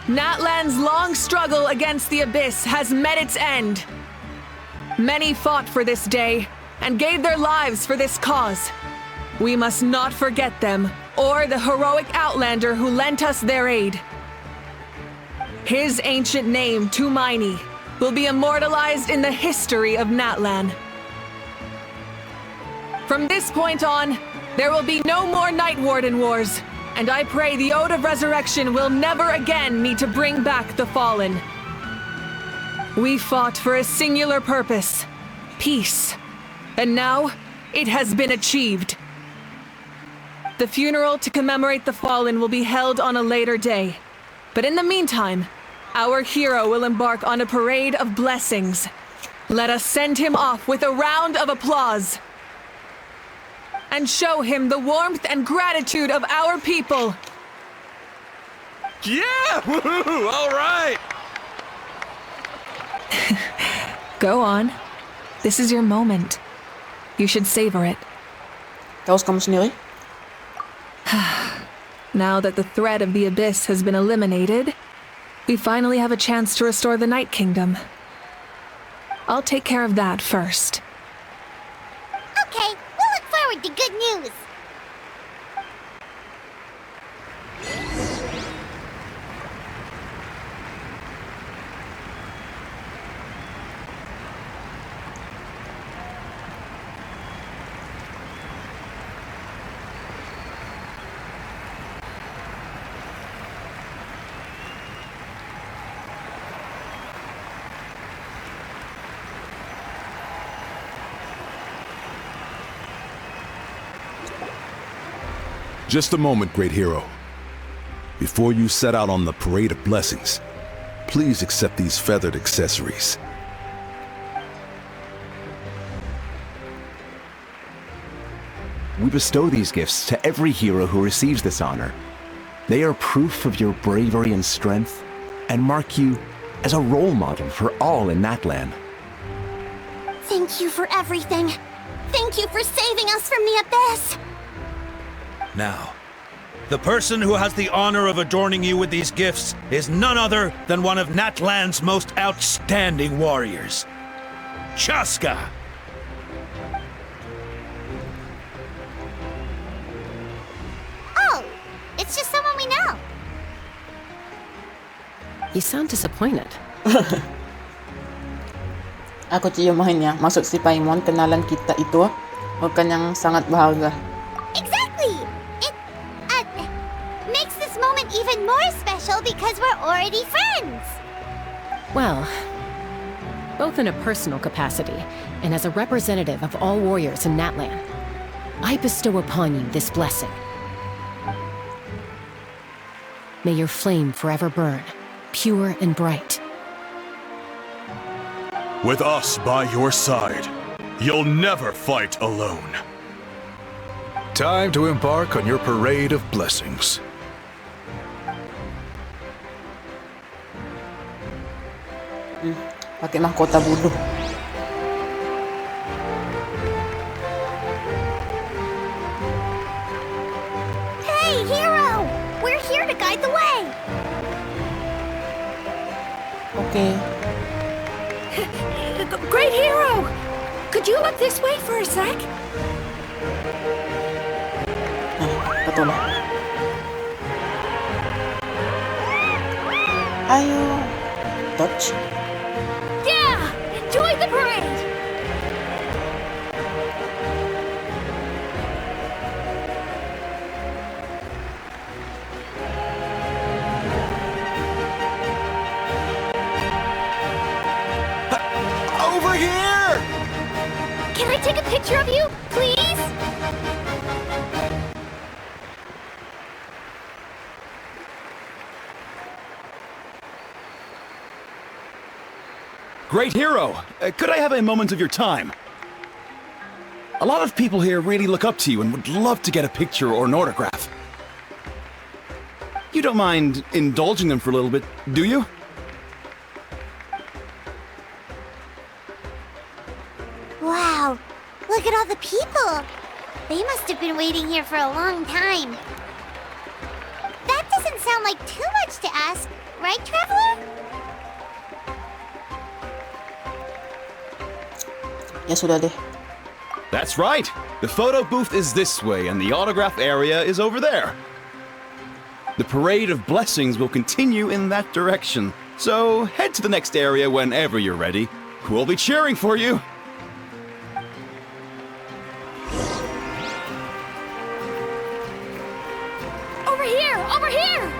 Natlan's long struggle against the Abyss has met its end. Many fought for this day and gave their lives for this cause. We must not forget them or the heroic Outlander who lent us their aid. His ancient name, Tumaini, will be immortalized in the history of Natlan. From this point on, there will be no more Night Warden Wars, and I pray the Ode of Resurrection will never again need to bring back the fallen. We fought for a singular purpose, peace. And now, it has been achieved. The funeral to commemorate the fallen will be held on a later day. But in the meantime, our hero will embark on a parade of blessings. Let us send him off with a round of applause. And show him the warmth and gratitude of our people. Yeah! Woohoo! All right! Go on. This is your moment. You should savor it. Kaos kamu sendiri? Now that the threat of the Abyss has been eliminated, we finally have a chance to restore the Night Kingdom. I'll take care of that first. Okay, we'll look forward to good news. Just a moment, great hero. Before you set out on the parade of blessings, please accept these feathered accessories. We bestow these gifts to every hero who receives this honor. They are proof of your bravery and strength, and mark you as a role model for all in Natlan. Thank you for everything. Thank you for saving us from the Abyss. Now, the person who has the honor of adorning you with these gifts is none other than one of Natlan's most outstanding warriors, Chaska. Oh, it's just someone we know. You sound disappointed. Ako tiyumahin niya. Masuk si Paimon, kenalan kita itu. Huwag kanyang sangat bahagia. Exactly! It makes this moment even more special because we're already friends. Well, both in a personal capacity and as a representative of all warriors in Natlan, I bestow upon you this blessing. May your flame forever burn, pure and bright. With us by your side, you'll never fight alone. Time to embark on your parade of blessings. Pakai mahkota bulu. Hey, hero! We're here to guide the way. Okay. Great hero! Could you look this way for a sec? Betul. Ayo. Touch. Yeah! Enjoy the parade! Over here! Can I take a picture of you, please? Great hero! Could I have a moment of your time? A lot of people here really look up to you and would love to get a picture or an autograph. You don't mind indulging them for a little bit, do you? Wow, look at all the people. They must have been waiting here for a long time. That doesn't sound like too much to ask, right, Traveler? Ya sudah deh. That's right! The photo booth is this way and the autograph area is over there. The parade of blessings will continue in that direction, so head to the next area whenever you're ready. We'll be cheering for you! Over here! Over here!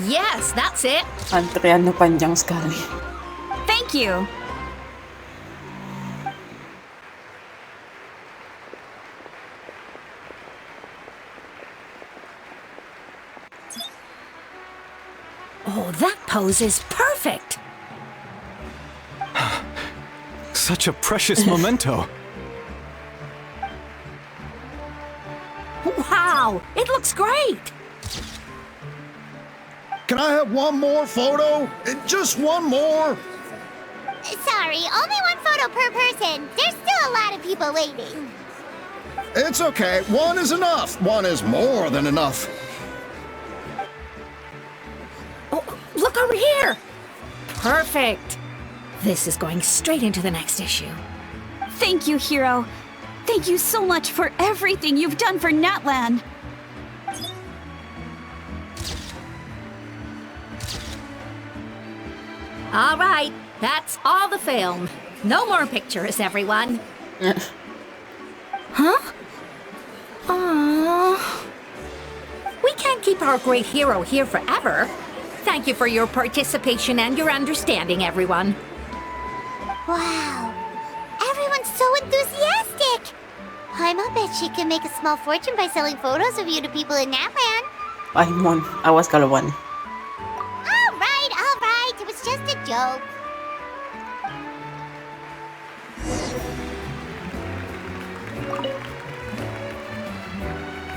Yes, that's it. Antrian na panjang sekali. Thank you. Oh, that pose is perfect! Such a precious memento. Wow, it looks great! Can I have one more photo? Just one more? Sorry, only one photo per person. There's still a lot of people waiting. It's okay. One is enough. One is more than enough. Oh, look over here! Perfect! This is going straight into the next issue. Thank you, Hero. Thank you so much for everything you've done for Natlan. All right, that's all the film. No more pictures, everyone. Huh? Aww. We can't keep our great hero here forever. Thank you for your participation and your understanding, everyone. Wow. Everyone's so enthusiastic. I'll bet she can make a small fortune by selling photos of you to people in Natlan. Ay, Mon. Awas kalawan. All right. It was just a joke.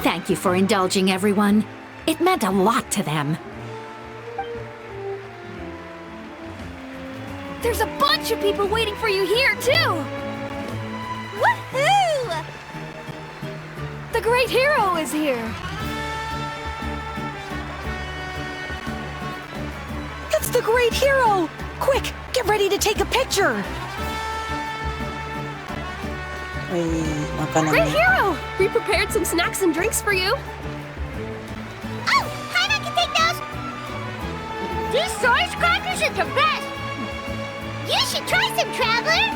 Thank you for indulging, everyone. It meant a lot to them. There's a bunch of people waiting for you here, too! Woohoo! The great hero is here! It's the great hero! Quick, get ready to take a picture! Ay, makanan. Great hero! We prepared some snacks and drinks for you. Oh, Paimon can take those! These source crackers are the best! You should try some, Traveler!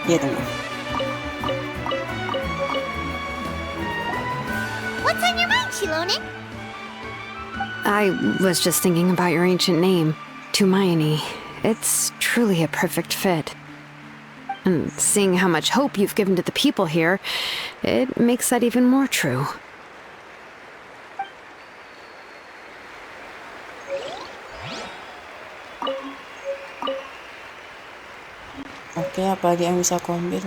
Yeah, tunggu. What's on your mind, Shilonin? I was just thinking about your ancient name, Tumaini. It's truly a perfect fit. And seeing how much hope you've given to the people here, it makes that even more true. Oke, apa lagi yang bisa aku ambil?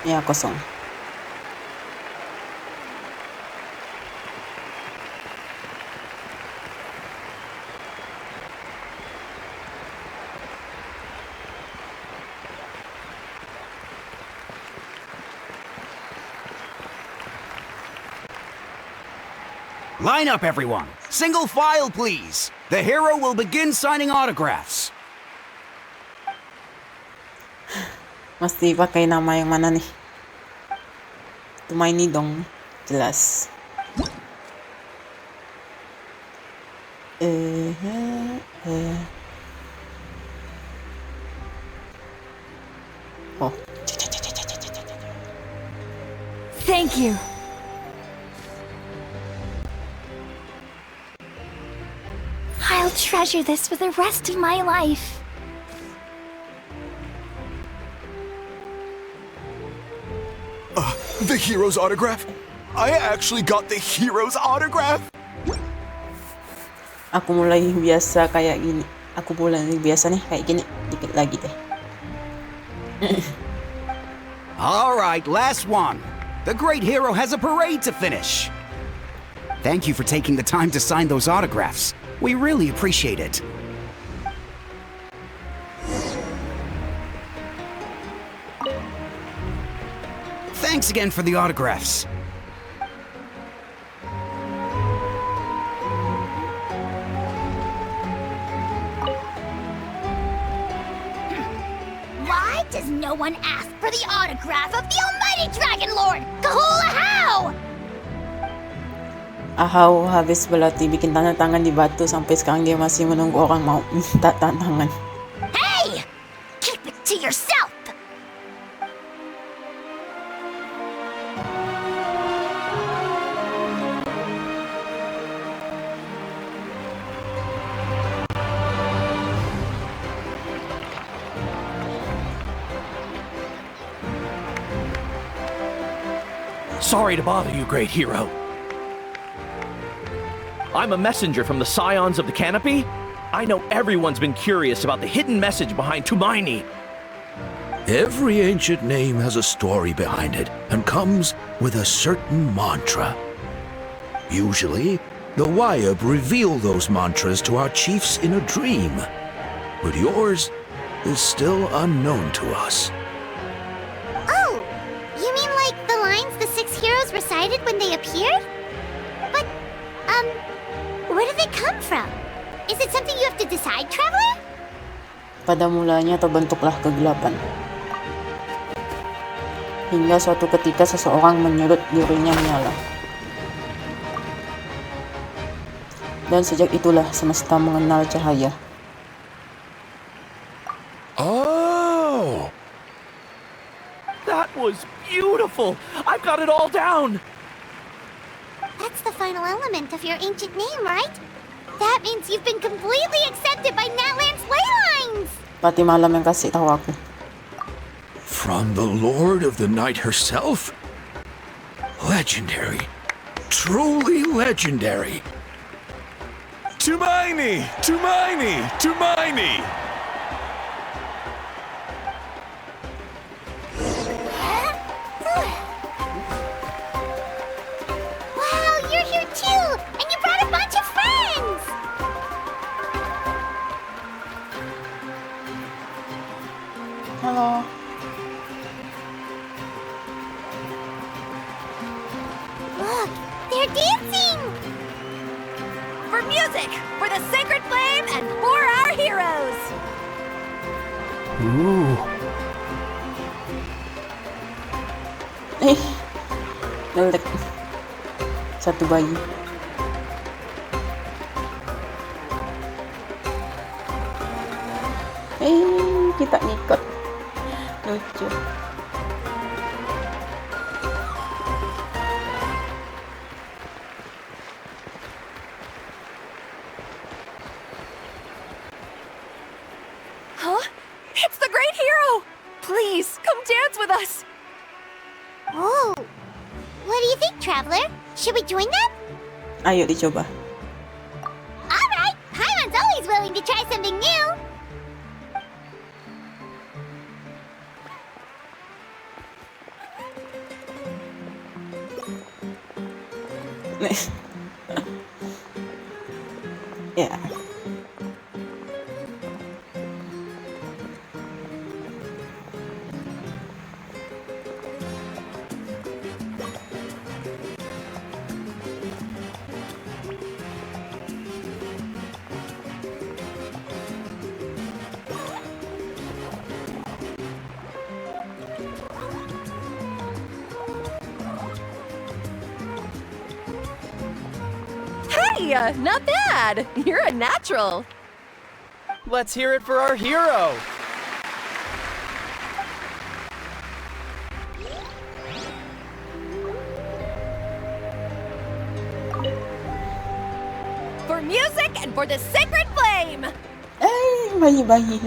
Ya, kosong. Line up, everyone. Single file, please. The hero will begin signing autographs. Mesti pakai nama yang mana nih? Tumaini dong, jelas. Oh. Thank you. I'll treasure this for the rest of my life. The hero's autograph? I actually got the hero's autograph? Aku mulai biasa kayak gini. Aku mulai biasa nih kayak gini. Dikit lagi deh. All right, last one. The great hero has a parade to finish. Thank you for taking the time to sign those autographs. We really appreciate it. Thanks again for the autographs. Why does no no one asked for the autograph of the almighty Dragon Lord, Kahula How! Ahaw, habis belati bikin tanda tangan di batu sampai sekarang dia masih menunggu orang mau minta tanda tangan. Hey! Keep it to yourself! Sorry to bother you, great hero. I'm a messenger from the Scions of the Canopy. I know everyone's been curious about the hidden message behind Tumaini. Every ancient name has a story behind it and comes with a certain mantra. Usually, the Wayab reveal those mantras to our chiefs in a dream. But yours is still unknown to us. Oh! You mean like the lines the six heroes recited when they appeared? But, where do they come from? Is it something you have to decide, Traveler? Pada mulanya terbentuklah kegelapan. Hingga suatu ketika seseorang menyulut dirinya menyala. Dan sejak itulah semesta mengenal cahaya. Oh! That was beautiful! I've got it all down! That's the final element of your ancient name, right? That means you've been completely accepted by Natlan's ley lines! Pati malam yang kasih tahu aku. From the Lord of the Night herself? Legendary. Truly legendary. Tumaini! Tumaini! Tumaini! Wow, you're here too! And you brought a bunch of friends! Halo. Look, they're dancing! For music, for the sacred flame, and for our heroes! Ooh. Ngelek. Satu bayi. Kita ngikut. Lucu. Huh? It's the great hero! Please, come dance with us! Oh! What do you think, Traveler? Should we join them? Ayo dicoba. Alright! Paimon's always willing to try something new! Ya. Hey, not bad! You're a natural! Let's hear it for our hero! For music and for the sacred flame! Bayi-bayi.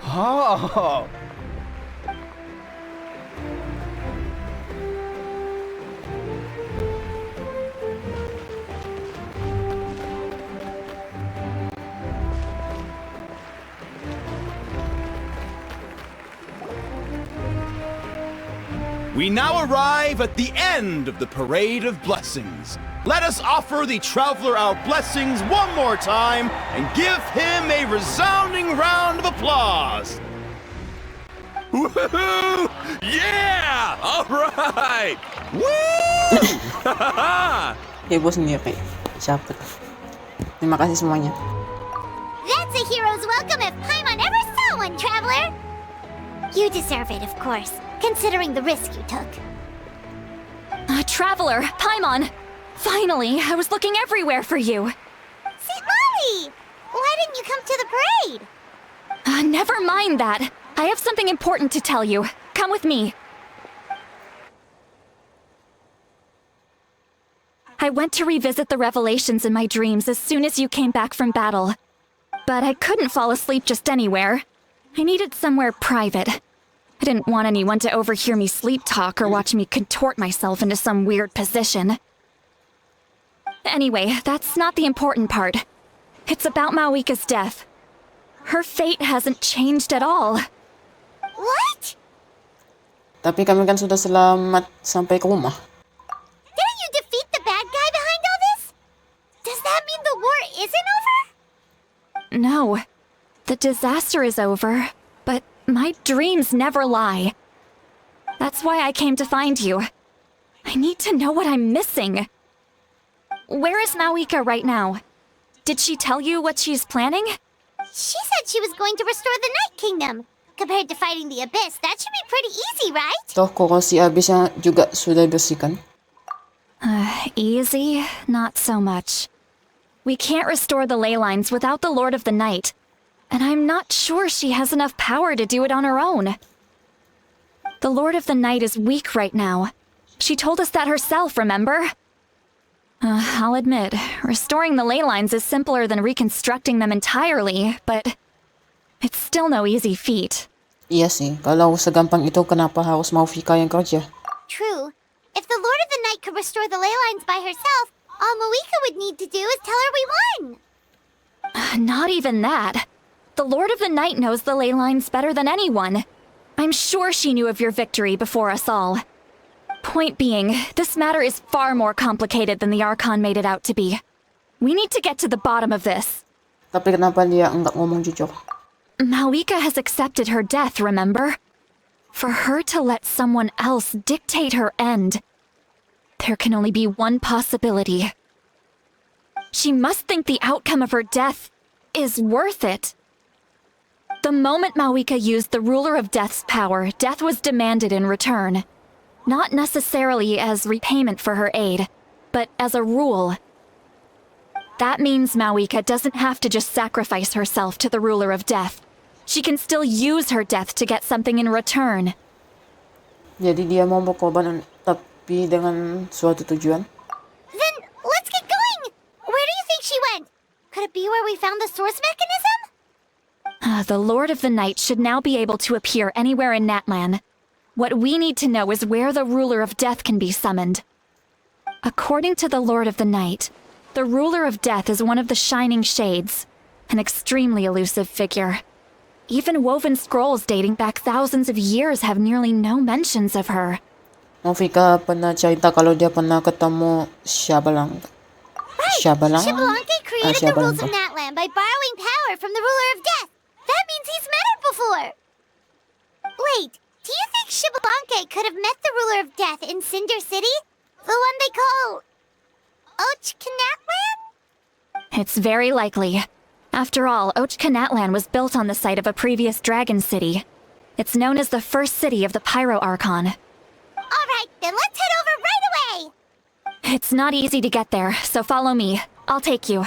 Oh! We now arrive at the end of the Parade of Blessings. Let us offer the Traveler our blessings one more time and give him a resounding round of applause. Woohoo! Yeah! All right! Woo! Heboh sendiri. Siapa tuh? Terima kasih semuanya. That's a hero's welcome if Paimon ever saw one, Traveler! You deserve it, of course, considering the risk you took. Traveler, Paimon! Finally, I was looking everywhere for you. St. Molly! Why didn't you come to the parade? Never mind that. I have something important to tell you. Come with me. I went to revisit the revelations in my dreams as soon as you came back from battle. But I couldn't fall asleep just anywhere. I needed somewhere private. I didn't want anyone to overhear me sleep talk or watch me contort myself into some weird position. Anyway, that's not the important part. It's about Mawika's death. Her fate hasn't changed at all. What? Tapi kami kan sudah selamat sampai ke rumah. Didn't you defeat the bad guy behind all this? Does that mean the war isn't over? No. The disaster is over, but my dreams never lie. That's why I came to find you. I need to know what I'm missing. Where is Mawika right now? Did she tell you what she's planning? She said she was going to restore the Night Kingdom. Compared to fighting the Abyss, that should be pretty easy, right? Toh kok si Abyss yang juga sudah bersihkan. Easy? Not so much. We can't restore the ley lines without the Lord of the Night. And I'm not sure she has enough power to do it on her own. The Lord of the Night is weak right now. She told us that herself, remember? I'll admit, restoring the ley lines is simpler than reconstructing them entirely, but it's still no easy feat. Iya sih, kalau segampang itu kenapa harus Mawika yang kerja? True. If the Lord of the Night could restore the ley lines by herself, all Mawika would need to do is tell her we won. Not even that. The Lord of the Night knows the ley lines better than anyone. I'm sure she knew of your victory before us all. Point being, this matter is far more complicated than the Archon made it out to be. We need to get to the bottom of this. Tapi kenapa dia enggak ngomong jujur? Mawika has accepted her death, remember? For her to let someone else dictate her end, there can only be one possibility. She must think the outcome of her death is worth it. The moment Mawika used the Ruler of Death's power, death was demanded in return. Not necessarily as repayment for her aid, but as a rule. That means Mawika doesn't have to just sacrifice herself to the Ruler of Death. She can still use her death to get something in return. Jadi dia mau berkorban tapi dengan suatu tujuan? Then let's get going! Where do you think she went? Could it be where we found the source mechanism? The Lord of the Night should now be able to appear anywhere in Natlan. What we need to know is where the Ruler of Death can be summoned. According to the Lord of the Night, the Ruler of Death is one of the Shining Shades, an extremely elusive figure. Even woven scrolls dating back thousands of years have nearly no mentions of her. Mawika pernah cerita kalau dia pernah ketemu Syabalang. Right! Xbalanque created the rules of Natlan by borrowing power from the Ruler of Death. That means he's met her before! Wait, do you think Xbalanque could have met the Ruler of Death in Cinder City? The one they call... Natlan? It's very likely. After all, Natlan was built on the site of a previous dragon city. It's known as the first city of the Pyro Archon. Alright, then let's head over right away! It's not easy to get there, so follow me. I'll take you.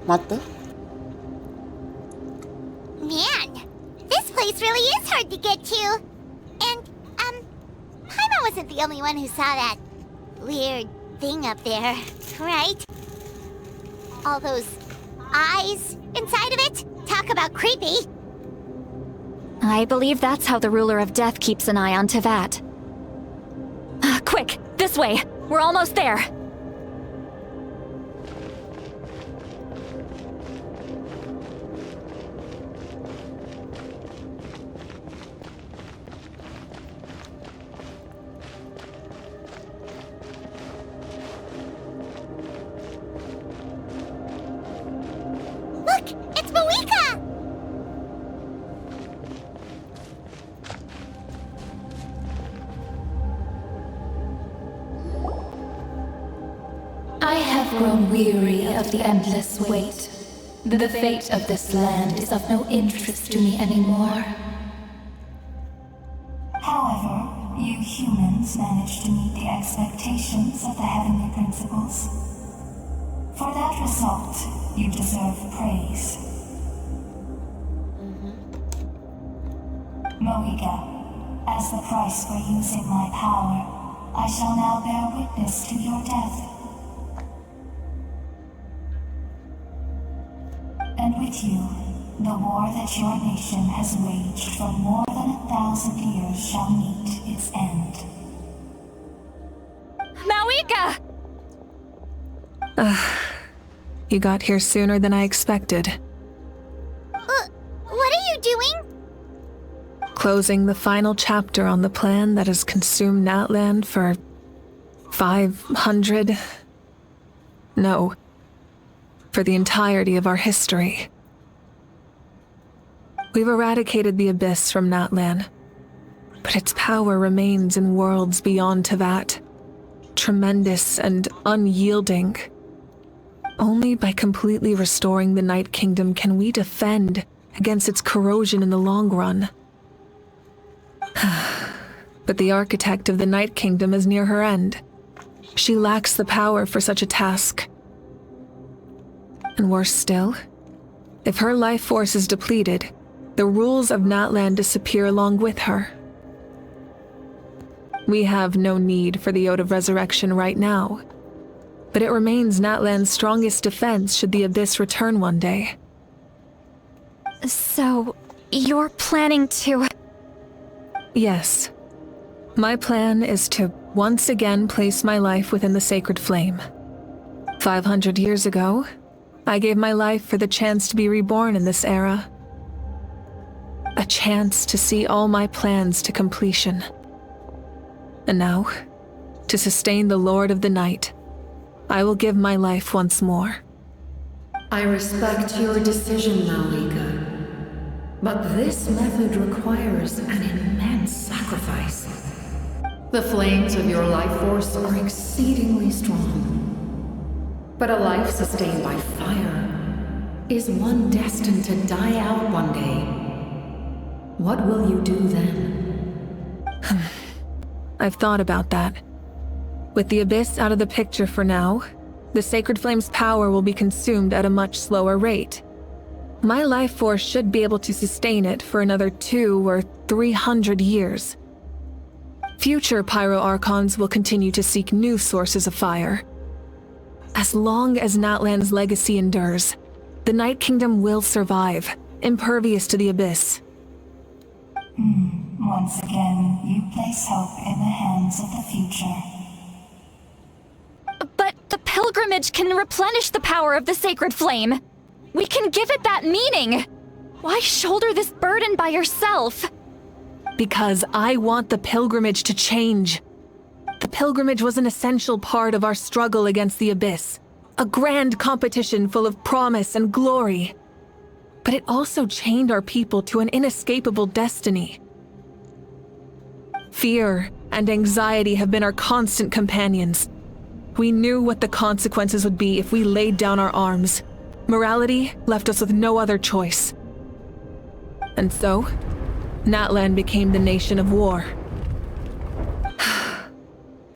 Mata? Man, this place really is hard to get to. And, Paimon wasn't the only one who saw that weird thing up there, right? All those eyes inside of it? Talk about creepy. I believe that's how the Ruler of Death keeps an eye on Tevat. Quick, this way! We're almost there! Look, it's Mawika! grown weary of the endless wait. The fate of this land is of no interest to me anymore. However, you humans managed to meet the expectations of the heavenly principles. For that result, you deserve praise. Moika, as the price for using my power, I shall now bear witness to your death. And with you, the war that your nation has waged for more than 1,000 years shall meet its end. Mawika! You got here sooner than I expected. What are you doing? Closing the final chapter on the plan that has consumed Natlan for 500... No. For the entirety of our history. We've eradicated the Abyss from Natlan, but its power remains in worlds beyond Tevat, tremendous and unyielding. Only by completely restoring the Night Kingdom can we defend against its corrosion in the long run. But the architect of the Night Kingdom is near her end. She lacks the power for such a task. And worse still, if her life force is depleted, the rules of Natlan disappear along with her. We have no need for the Ode of Resurrection right now, but it remains Natlan's strongest defense should the Abyss return one day. So, you're planning to... Yes. My plan is to once again place my life within the sacred flame. 500 years ago, I gave my life for the chance to be reborn in this era. A chance to see all my plans to completion. And now, to sustain the Lord of the Night, I will give my life once more. I respect your decision, Mawika. But this method requires an immense sacrifice. The flames of your life force are exceedingly strong. But a life sustained by fire is one destined to die out one day. What will you do then? I've thought about that. With the Abyss out of the picture for now, the Sacred Flame's power will be consumed at a much slower rate. My life force should be able to sustain it for another 200 or 300 years. Future Pyro Archons will continue to seek new sources of fire. As long as Natlan's legacy endures, the Night Kingdom will survive, impervious to the Abyss. Once again, you place hope in the hands of the future. But the pilgrimage can replenish the power of the sacred flame. We can give it that meaning. Why shoulder this burden by yourself? Because I want the pilgrimage to change. The pilgrimage was an essential part of our struggle against the Abyss. A grand competition full of promise and glory. But it also chained our people to an inescapable destiny. Fear and anxiety have been our constant companions. We knew what the consequences would be if we laid down our arms. Morality left us with no other choice. And so, Natlan became the nation of war.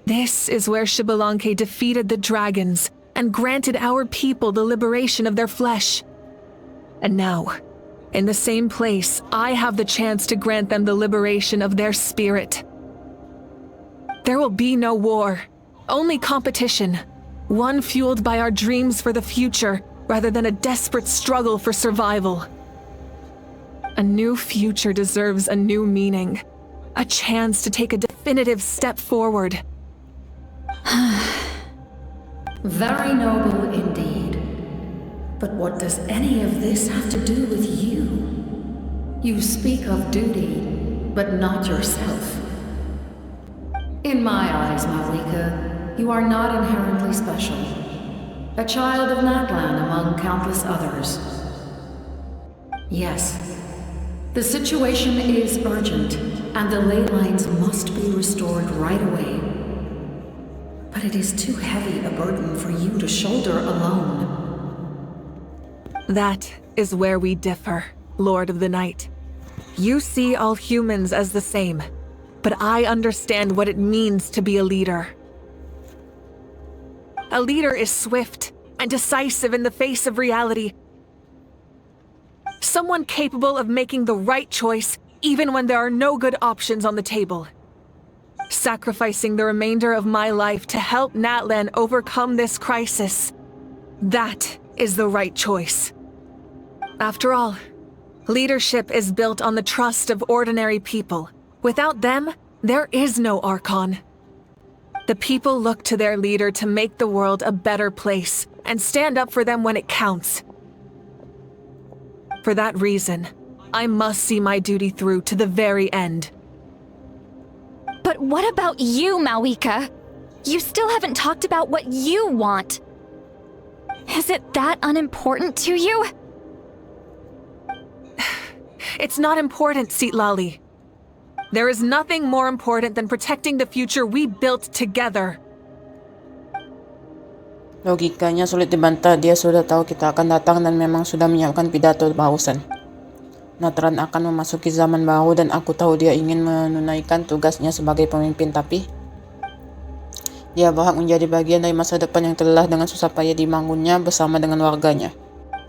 This is where Xbalanque defeated the dragons and granted our people the liberation of their flesh. And now, in the same place, I have the chance to grant them the liberation of their spirit. There will be no war, only competition, one fueled by our dreams for the future, rather than a desperate struggle for survival. A new future deserves a new meaning, a chance to take a definitive step forward. Very noble indeed. But what does any of this have to do with you? You speak of duty, but not yourself. In my eyes, Mawika, you are not inherently special. A child of Natlan among countless others. Yes, the situation is urgent, and the ley lines must be restored right away. but it is too heavy a burden for you to shoulder alone. That is where we differ, Lord of the Night. You see all humans as the same, but I understand what it means to be a leader. A leader is swift and decisive in the face of reality. Someone capable of making the right choice even when there are no good options on the table. Sacrificing the remainder of my life to help Natlan overcome this crisis. That is the right choice. After all, leadership is built on the trust of ordinary people. Without them, there is no Archon. The people look to their leader to make the world a better place and stand up for them when it counts. For that reason, I must see my duty through to the very end. But what about you, Mawika? You still haven't talked about what you want. Is it that unimportant to you? It's not important, Citlali. There is nothing more important than protecting the future we built together. Logikanya sulit dibantah. Dia sudah tahu kita akan datang dan memang sudah menyiapkan pidato bahasan. Natlan akan memasuki zaman baru dan aku tahu dia ingin menunaikan tugasnya sebagai pemimpin, tapi dia berhak menjadi bagian dari masa depan yang telah dengan susah payah dibangunnya bersama dengan warganya.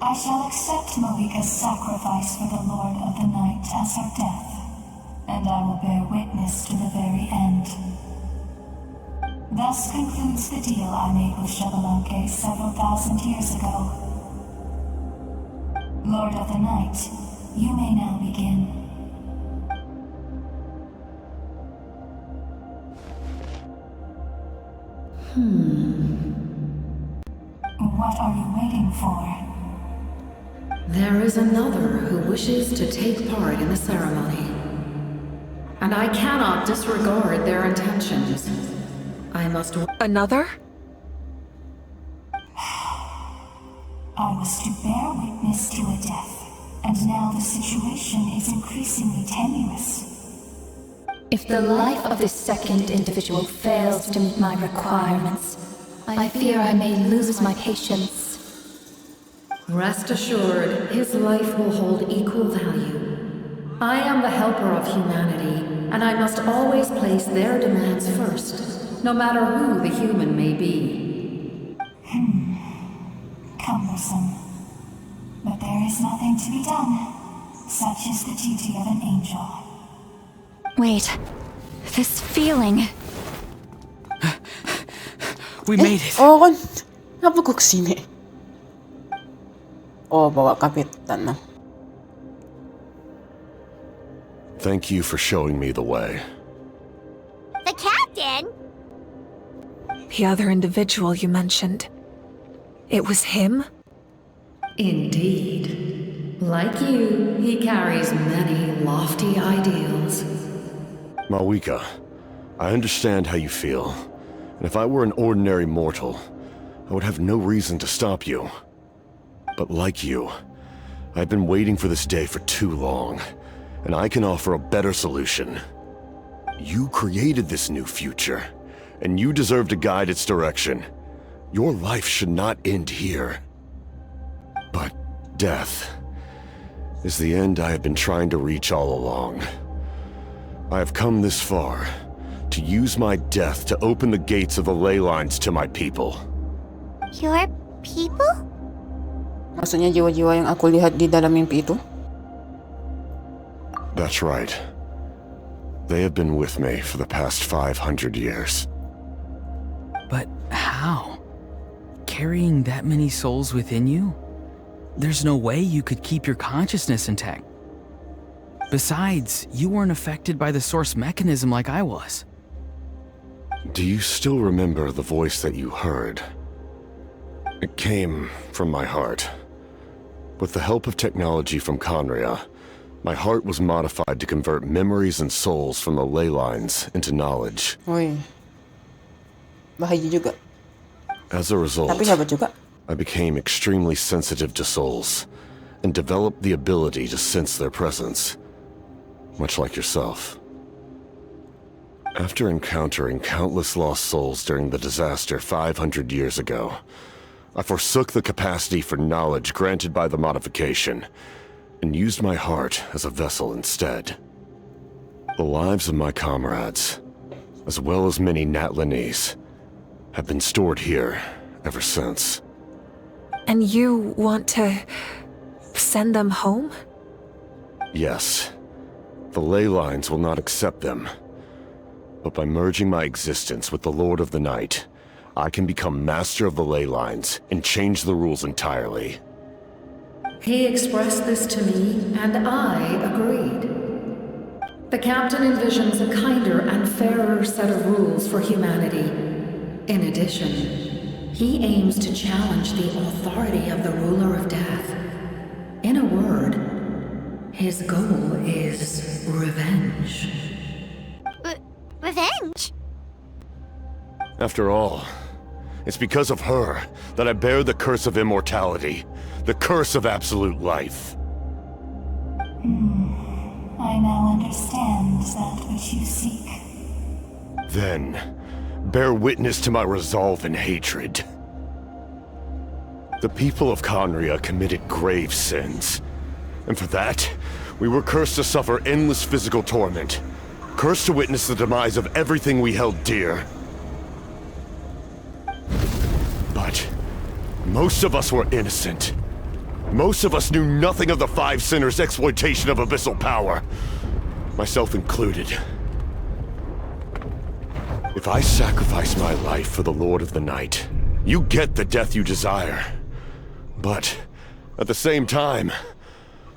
I shall accept Mawika's sacrifice for the Lord of the Night as her death, and I will bear witness to the very end. Thus concludes the deal I made with Kebangkitan several thousand years ago. Lord of the Night, you may now begin. What are you waiting for? There is another who wishes to take part in the ceremony. And I cannot disregard their intentions. I must... Another? I was to bear witness to a death, and now the situation is increasingly tenuous. If the life of this second individual fails to meet my requirements, I fear I may lose my patience. Rest assured, his life will hold equal value. I am the helper of humanity, and I must always place their demands first, no matter who the human may be. Cumbersome. But there is nothing to be done. Such is the duty of an angel. Wait, this feeling. We made it. Oh, kan? Kenapa kok kesini? Oh, bawa kapitan, no? Thank you for showing me the way. The captain? The other individual you mentioned. It was him? Indeed. Like you, he carries many lofty ideals. Mawika, I understand how you feel. And if I were an ordinary mortal, I would have no reason to stop you. But like you, I've been waiting for this day for too long, and I can offer a better solution. You created this new future, and you deserve to guide its direction. Your life should not end here. But death is the end I have been trying to reach all along. I have come this far to use my death to open the gates of the ley lines to my people. Your people? Maksudnya jiwa-jiwa yang aku lihat di dalam mimpi itu? That's right. They have been with me for the past 500 years. But how? Carrying that many souls within you? There's no way you could keep your consciousness intact. Besides, you weren't affected by the source mechanism like I was. Do you still remember the voice that you heard? It came from my heart. With the help of technology from Conria, my heart was modified to convert memories and souls from the ley lines into knowledge. Woi. Bahaya juga. As a result, Tapi hebat juga. I became extremely sensitive to souls and developed the ability to sense their presence, much like yourself. After encountering countless lost souls during the disaster 500 years ago, I forsook the capacity for knowledge granted by the modification, and used my heart as a vessel instead. The lives of my comrades, as well as many Natlanese, have been stored here ever since. And you want to send them home? Yes. The ley lines will not accept them. But by merging my existence with the Lord of the Night, I can become master of the ley lines and change the rules entirely. He expressed this to me, and I agreed. The captain envisions a kinder and fairer set of rules for humanity. In addition, he aims to challenge the authority of the ruler of death. In a word, his goal is revenge. Revenge? After all, it's because of her that I bear the curse of immortality, the curse of absolute life. I now understand that which you seek. Then, bear witness to my resolve and hatred. The people of Conria committed grave sins, and for that, we were cursed to suffer endless physical torment, cursed to witness the demise of everything we held dear. But most of us were innocent. Most of us knew nothing of the Five Sinners' exploitation of abyssal power, myself included. If I sacrifice my life for the Lord of the Night, you get the death you desire. But at the same time,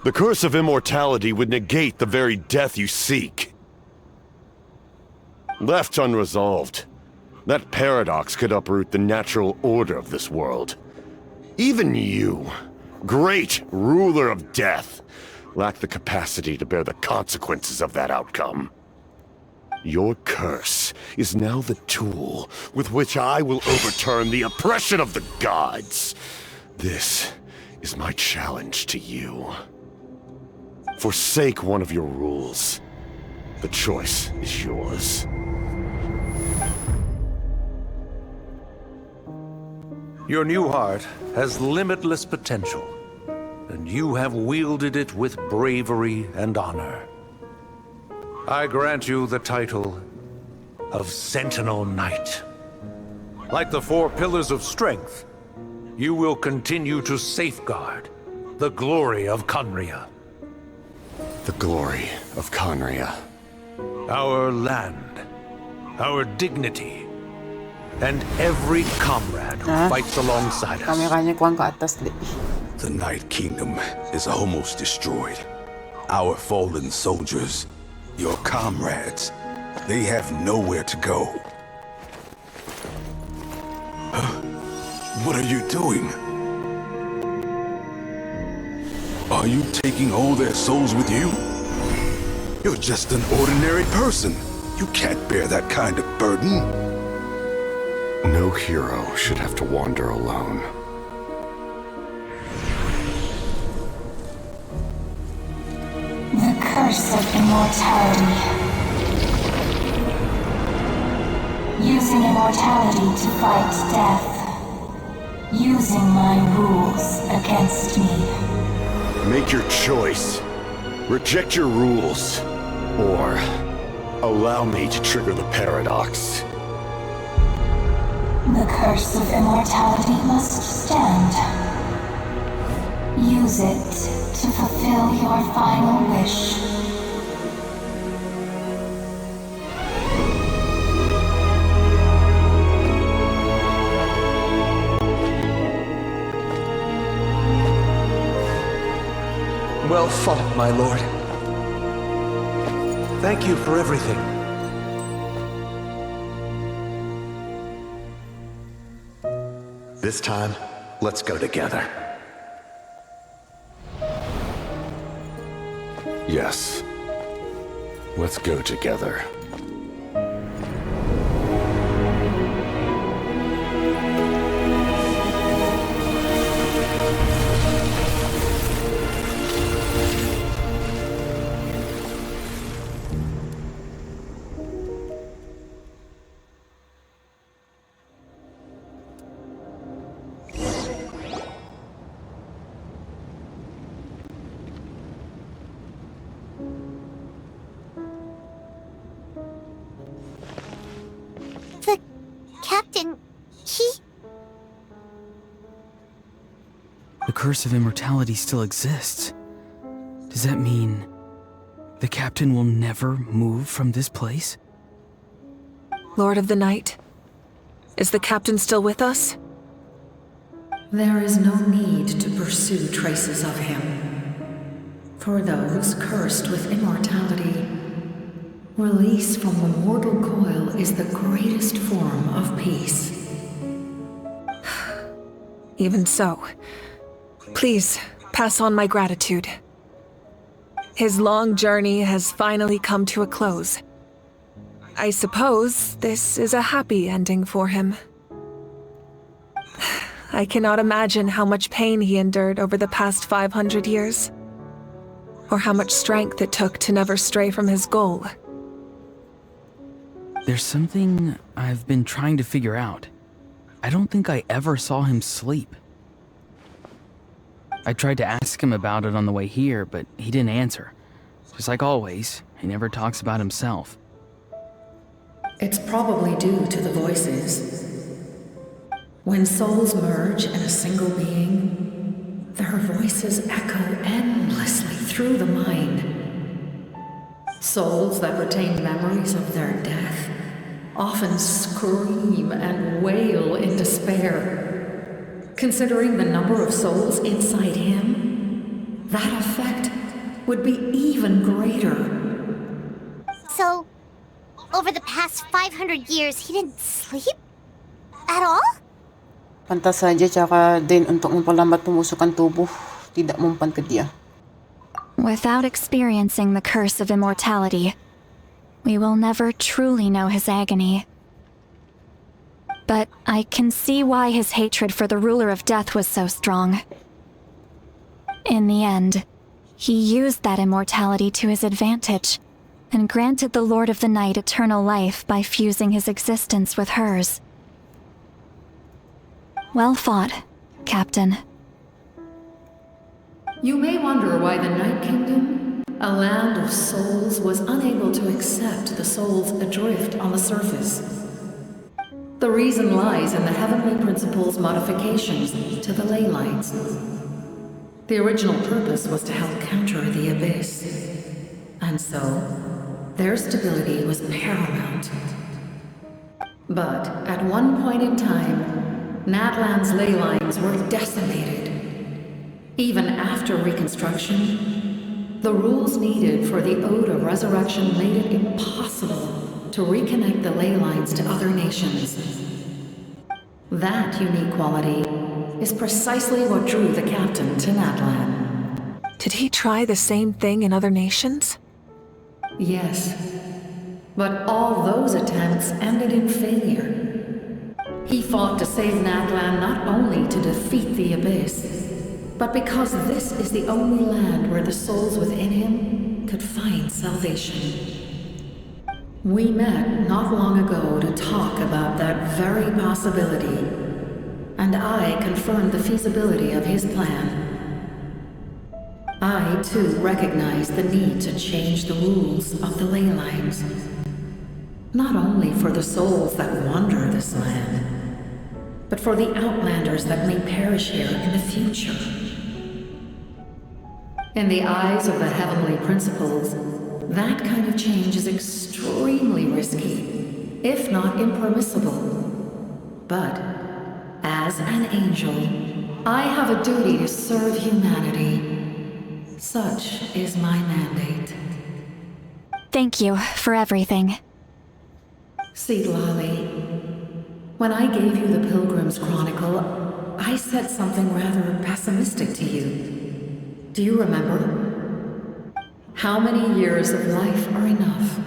the curse of immortality would negate the very death you seek. Left unresolved, that paradox could uproot the natural order of this world. Even you, great ruler of death, lack the capacity to bear the consequences of that outcome. Your curse is now the tool with which I will overturn the oppression of the gods. This is my challenge to you. Forsake one of your rules. The choice is yours. Your new heart has limitless potential, and you have wielded it with bravery and honor. I grant you the title of Sentinel Knight. Like the four pillars of strength, you will continue to safeguard the glory of Conria. The glory of Conria. Our land, our dignity, and every comrade who fights alongside us. Kameranya kuang ke atas, Dek. The Night Kingdom is almost destroyed. Our fallen soldiers, your comrades, they have nowhere to go. What are you doing? Are you taking all their souls with you? You're just an ordinary person. You can't bear that kind of burden. No hero should have to wander alone. The curse of immortality. Using immortality to fight death. Using my rules against me. Make your choice. Reject your rules. Or allow me to trigger the paradox. The curse of immortality must stand. Use it to fulfill your final wish. Well fought, my lord. Thank you for everything. This time, let's go together. Yes. Let's go together. curse of immortality still exists, does that mean the captain will never move from this place? Lord of the Night, is the captain still with us? There is no need to pursue traces of him. For those cursed with immortality, release from the mortal coil is the greatest form of peace. Even so, please pass on my gratitude. His long journey has finally come to a close. I suppose this is a happy ending for him. I cannot imagine how much pain he endured over the past 500 years, or how much strength it took to never stray from his goal. There's something I've been trying to figure out. I don't think I ever saw him sleep. I tried to ask him about it on the way here, but he didn't answer. Just like always, he never talks about himself. It's probably due to the voices. When souls merge in a single being, their voices echo endlessly through the mind. Souls that retain memories of their death often scream and wail in despair. Considering the number of souls inside him, that effect would be even greater. So, over the past 500 years, he didn't sleep? At all? Pantas saja tsaka din untuk mempalambat pembusukan tubuh, tidak mempan ke dia. Without experiencing the curse of immortality, we will never truly know his agony. But I can see why his hatred for the ruler of death was so strong. In the end, he used that immortality to his advantage, and granted the Lord of the Night eternal life by fusing his existence with hers. Well fought, Captain. You may wonder why the Night Kingdom, a land of souls, was unable to accept the souls adrift on the surface. The reason lies in the Heavenly Principle's modifications to the ley lines. The original purpose was to help counter the Abyss, and so their stability was paramount. But at one point in time, Natlan's ley lines were decimated. Even after reconstruction, the rules needed for the Ode of Resurrection made it impossible to reconnect the ley lines to other nations. That unique quality is precisely what drew the captain to Natlan. Did he try the same thing in other nations? Yes, but all those attempts ended in failure. He fought to save Natlan not only to defeat the Abyss, but because this is the only land where the souls within him could find salvation. We met not long ago to talk about that very possibility, and I confirmed the feasibility of his plan. I, too, recognize the need to change the rules of the ley lines. Not only for the souls that wander this land, but for the outlanders that may perish here in the future. In the eyes of the Heavenly Principles, that kind of change is extremely risky, if not impermissible. But, as an angel, I have a duty to serve humanity. Such is my mandate. Thank you for everything. See, Lolly, when I gave you the Pilgrim's Chronicle, I said something rather pessimistic to you. Do you remember? How many years of life are enough?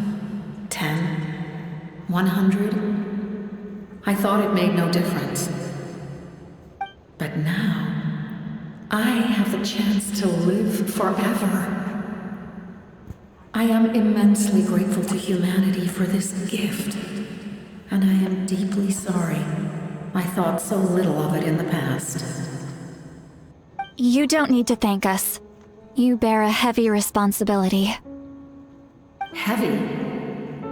10? 100? I thought it made no difference. But now, I have the chance to live forever. I am immensely grateful to humanity for this gift, and I am deeply sorry I thought so little of it in the past. You don't need to thank us. You bear a heavy responsibility. Heavy?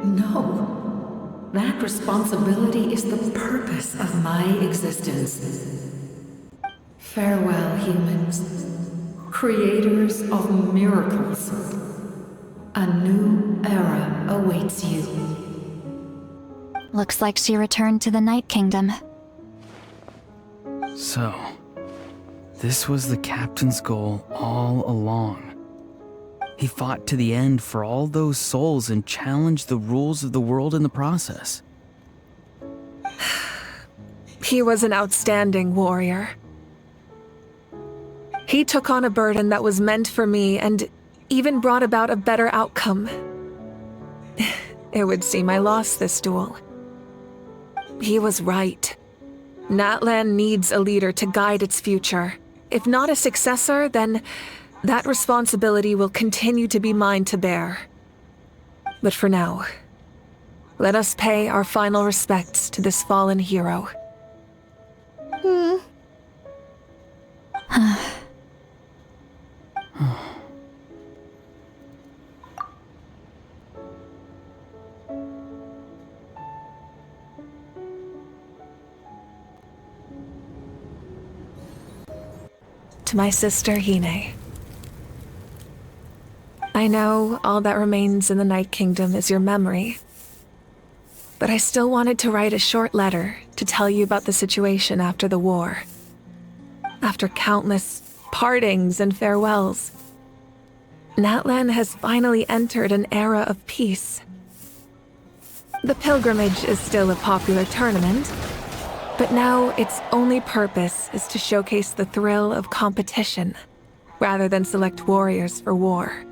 No. That responsibility is the purpose of my existence. Farewell, humans. Creators of miracles. A new era awaits you. Looks like she returned to the Night Kingdom. So, this was the captain's goal all along. He fought to the end for all those souls and challenged the rules of the world in the process. He was an outstanding warrior. He took on a burden that was meant for me and even brought about a better outcome. It would seem I lost this duel. He was right. Natlan needs a leader to guide its future. If not a successor, then that responsibility will continue to be mine to bear. But for now, let us pay our final respects to this fallen hero. To my sister Hine. I know all that remains in the Night Kingdom is your memory, but I still wanted to write a short letter to tell you about the situation after the war. After countless partings and farewells, Natlan has finally entered an era of peace. The pilgrimage is still a popular tournament, but now its only purpose is to showcase the thrill of competition, rather than select warriors for war.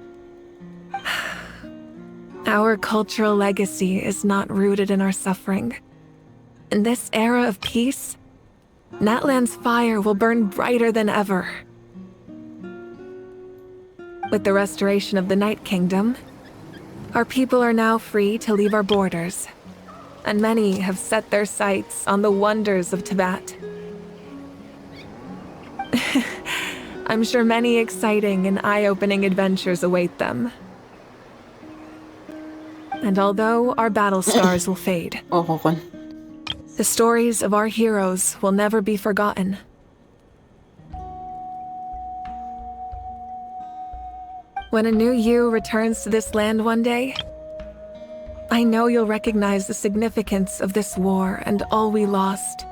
Our cultural legacy is not rooted in our suffering. In this era of peace, Natlan's fire will burn brighter than ever. With the restoration of the Night Kingdom, our people are now free to leave our borders, and many have set their sights on the wonders of Tibet. I'm sure many exciting and eye-opening adventures await them. And although our battle scars will fade, the stories of our heroes will never be forgotten. When a new you returns to this land one day, I know you'll recognize the significance of this war and all we lost.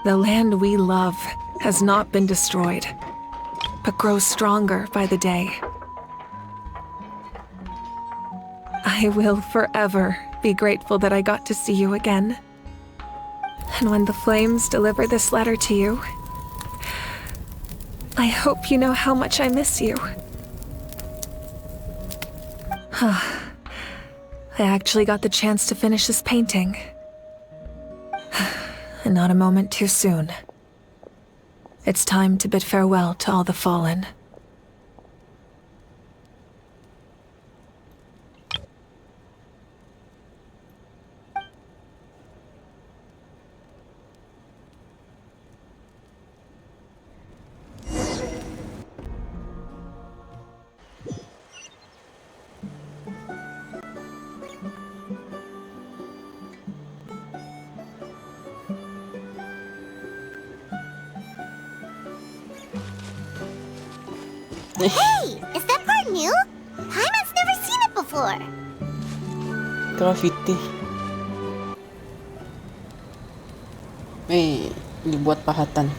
The land we love has not been destroyed, but grows stronger by the day. I will forever be grateful that I got to see you again. And when the flames deliver this letter to you, I hope you know how much I miss you. I actually got the chance to finish this painting. And not a moment too soon. It's time to bid farewell to all the fallen. Hey! Is that part new? Paimon's never seen it before. Graffiti. Dibuat pahatan.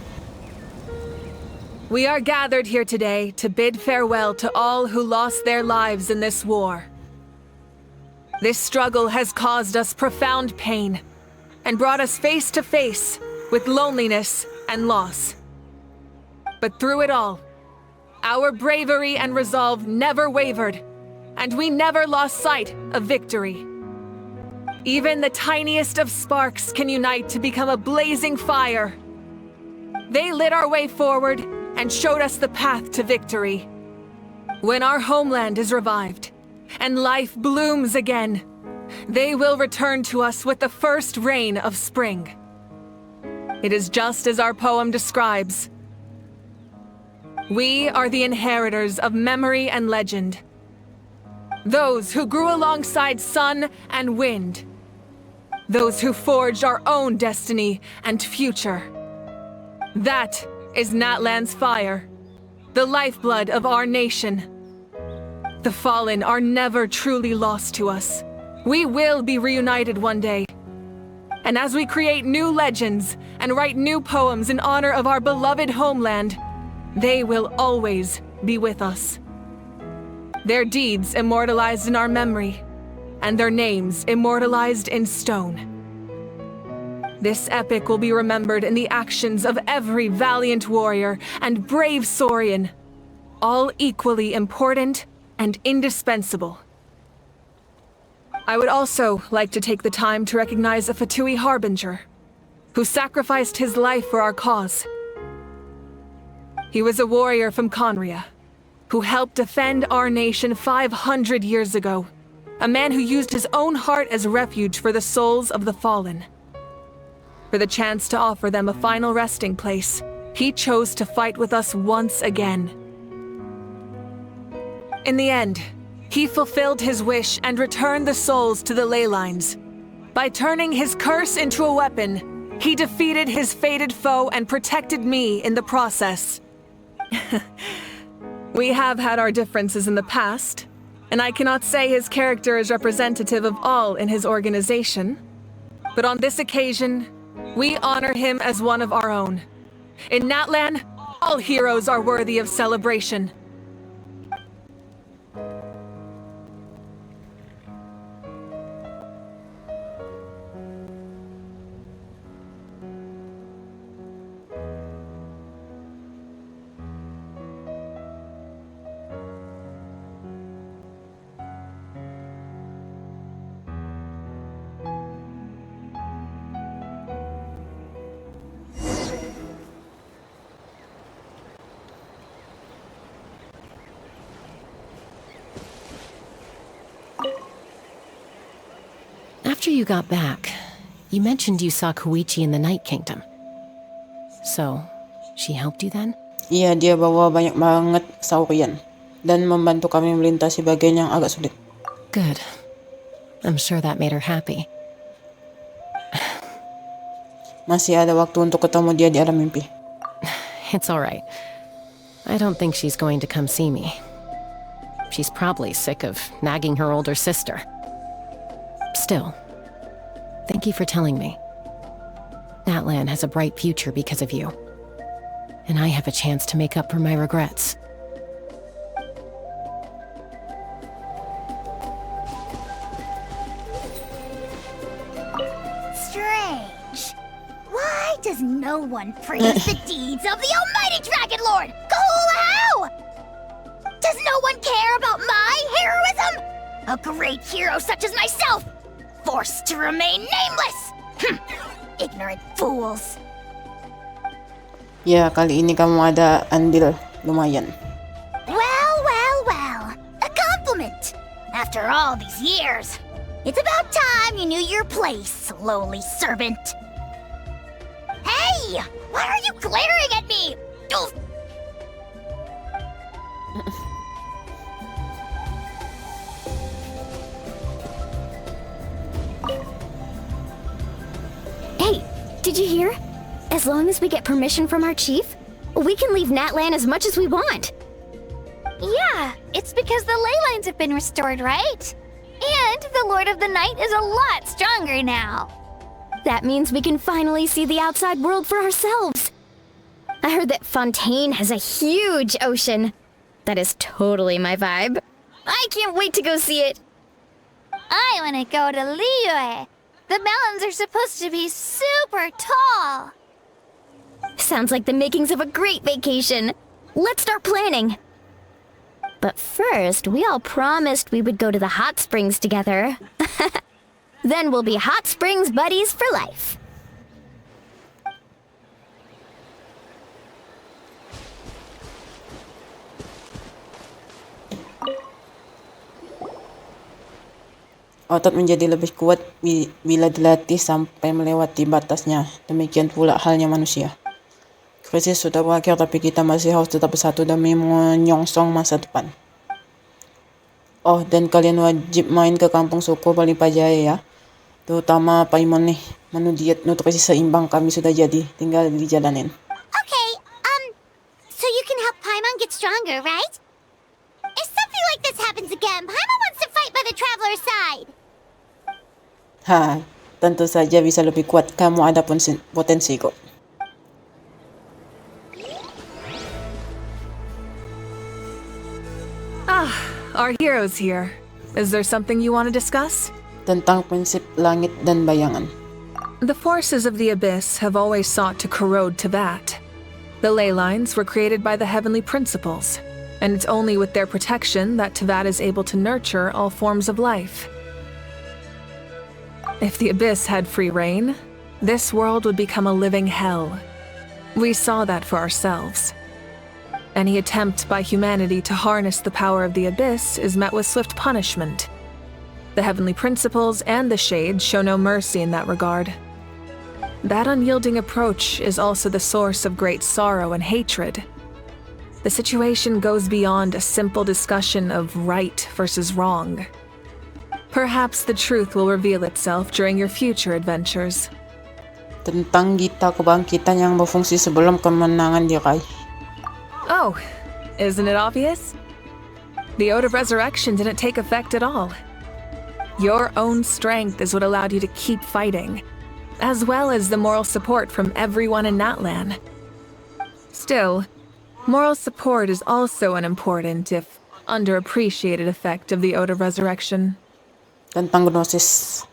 We are gathered here today to bid farewell to all who lost their lives in this war. This struggle has caused us profound pain and brought us face to face with loneliness and loss. But through it all, our bravery and resolve never wavered, and we never lost sight of victory. Even the tiniest of sparks can unite to become a blazing fire. They lit our way forward and showed us the path to victory. When our homeland is revived and life blooms again, they will return to us with the first rain of spring. It is just as our poem describes. We are the inheritors of memory and legend. Those who grew alongside sun and wind. those who forged our own destiny and future. That is Natlan's fire, the lifeblood of our nation. The fallen are never truly lost to us. We will be reunited one day. And as we create new legends and write new poems in honor of our beloved homeland, they will always be with us. Their deeds immortalized in our memory, and their names immortalized in stone. This epic will be remembered in the actions of every valiant warrior and brave Saurian, all equally important and indispensable. I would also like to take the time to recognize a Fatui Harbinger, who sacrificed his life for our cause. He was a warrior from Conria, who helped defend our nation 500 years ago, a man who used his own heart as refuge for the souls of the fallen. For the chance to offer them a final resting place, he chose to fight with us once again. In the end, he fulfilled his wish and returned the souls to the ley lines. By turning his curse into a weapon, he defeated his fated foe and protected me in the process. We have had our differences in the past, and I cannot say his character is representative of all in his organization. But on this occasion, we honor him as one of our own. In Natlan, all heroes are worthy of celebration. After you got back, you mentioned you saw Koichi in the Night Kingdom. So, she helped you then? Iya, dia bawa banyak banget Saurian dan membantu kami melintasi bagian yang agak sulit. Good. I'm sure that made her happy. Masih ada waktu untuk ketemu dia di alam mimpi. It's alright. I don't think she's going to come see me. She's probably sick of nagging her older sister. Still, thank you for telling me. Natlan has a bright future because of you. And I have a chance to make up for my regrets. Strange. Why does no one praise the deeds of the almighty Dragon Lord, Kahulahau? Does no one care about my heroism? A great hero such as myself, forced to remain nameless! Ignorant fools. Ya, kali ini kamu ada andil lumayan. Well. A compliment. After all these years, it's about time you knew your place, lowly servant. Hey! Why are you glaring at me? Oof. Hey, did you hear? As long as we get permission from our chief, we can leave Natlan as much as we want. Yeah, it's because the ley lines have been restored, right? And the Lord of the Night is a lot stronger now. That means we can finally see the outside world for ourselves. I heard that Fontaine has a huge ocean. That is totally my vibe. I can't wait to go see it. I want to go to Liyue. The mountains are supposed to be super tall. Sounds like the makings of a great vacation. Let's start planning. But first, we all promised we would go to the hot springs together. Then we'll be hot springs buddies for life. Otot menjadi lebih kuat bila dilatih sampai melewati batasnya. Demikian pula halnya manusia. Krisis sudah berakhir, tapi kita masih harus tetap bersatu demi menyongsong masa depan. Oh, dan kalian wajib main ke kampung suku Balipajaya ya. Terutama Paimon nih. Manu diet no kasi seimbang kami sudah jadi. Tinggal dijalanin. Okay, so you can help Paimon get stronger, right? If something like this happens again, Paimon wants to fight by the Traveler's side. Ha, tentu saja bisa lebih kuat. Kamu ada potensi kok. Ah, our hero's here. Is there something you want to discuss? Tentang prinsip langit dan bayangan. The forces of the Abyss have always sought to corrode Teyvat. The ley lines were created by the heavenly principles, and it's only with their protection that Teyvat is able to nurture all forms of life. If the Abyss had free reign, this world would become a living hell. We saw that for ourselves. Any attempt by humanity to harness the power of the Abyss is met with swift punishment. The heavenly principles and the Shades show no mercy in that regard. That unyielding approach is also the source of great sorrow and hatred. The situation goes beyond a simple discussion of right versus wrong. Perhaps the truth will reveal itself during your future adventures. Tentang Gita Kebangkitan yang berfungsi sebelum kemenangan diraih. Oh, isn't it obvious? The Ode of Resurrection didn't take effect at all. Your own strength is what allowed you to keep fighting, as well as the moral support from everyone in Natlan. Still, moral support is also an important, if underappreciated, effect of the Ode of Resurrection. Tentang Gnosis.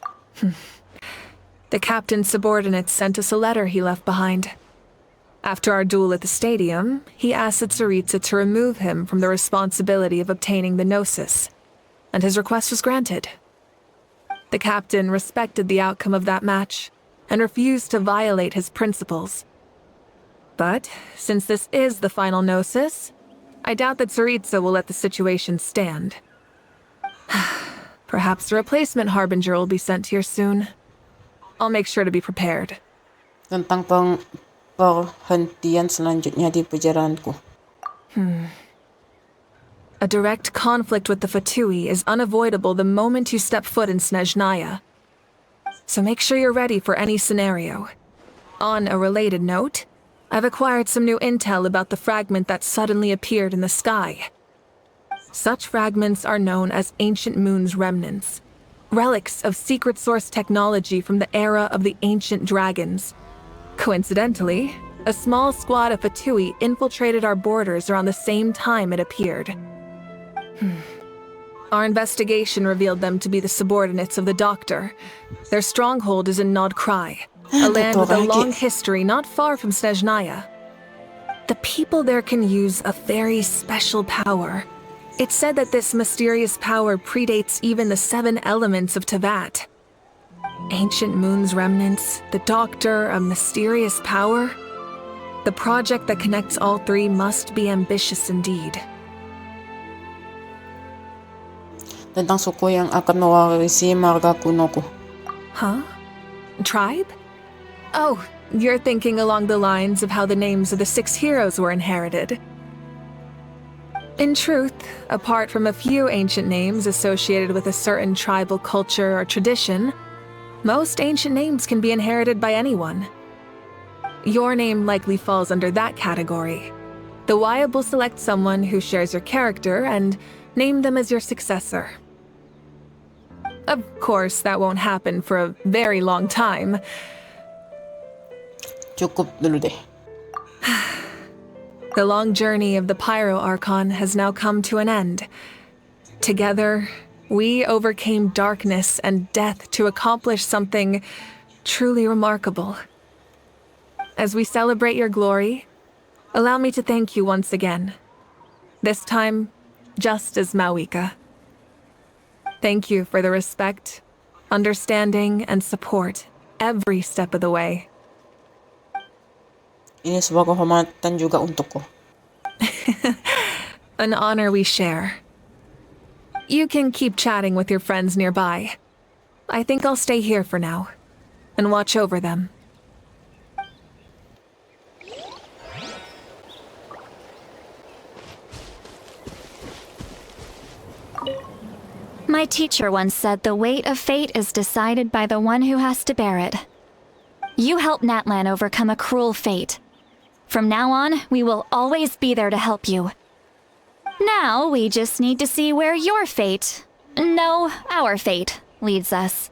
The captain's subordinates sent us a letter he left behind. After our duel at the stadium, he asked Tsaritsa to remove him from the responsibility of obtaining the Gnosis, and his request was granted. The captain respected the outcome of that match, and refused to violate his principles. But, since this is the final Gnosis, I doubt that Tsaritsa will let the situation stand. Perhaps a replacement Harbinger will be sent here soon. I'll make sure to be prepared. Tentang perhentian selanjutnya di pejaranku. A direct conflict with the Fatui is unavoidable the moment you step foot in Snezhnaya. So make sure you're ready for any scenario. On a related note, I've acquired some new intel about the fragment that suddenly appeared in the sky. Such fragments are known as Ancient Moon's remnants, relics of secret source technology from the era of the ancient dragons. Coincidentally, a small squad of Fatui infiltrated our borders around the same time it appeared. Our investigation revealed them to be the subordinates of the Doctor. Their stronghold is in Nod Krai, a land with a long history not far from Snezhnaya. The people there can use a very special power. It's said that this mysterious power predates even the 7 elements of Teyvat. Ancient Moon's remnants, the Doctor, a mysterious power. The project that connects all 3 must be ambitious indeed. Tentang suku yang akan mewarisi marga kuno ku. Huh? Tribe? Oh, you're thinking along the lines of how the names of the 6 heroes were inherited. In truth, apart from a few ancient names associated with a certain tribal culture or tradition, most ancient names can be inherited by anyone. Your name likely falls under that category. The Wyab will select someone who shares your character and name them as your successor. Of course, that won't happen for a very long time. Cukup dulu deh. The long journey of the Pyro Archon has now come to an end. Together, we overcame darkness and death to accomplish something truly remarkable. As we celebrate your glory, allow me to thank you once again. This time, just as Mawika. Thank you for the respect, understanding, and support every step of the way. Ini sebuah kehormatan juga untukku. An honor we share. You can keep chatting with your friends nearby. I think I'll stay here for now and watch over them. My teacher once said the weight of fate is decided by the one who has to bear it. You helped Natlan overcome a cruel fate. From now on, we will always be there to help you. Now, we just need to see where your fate, no, our fate, leads us.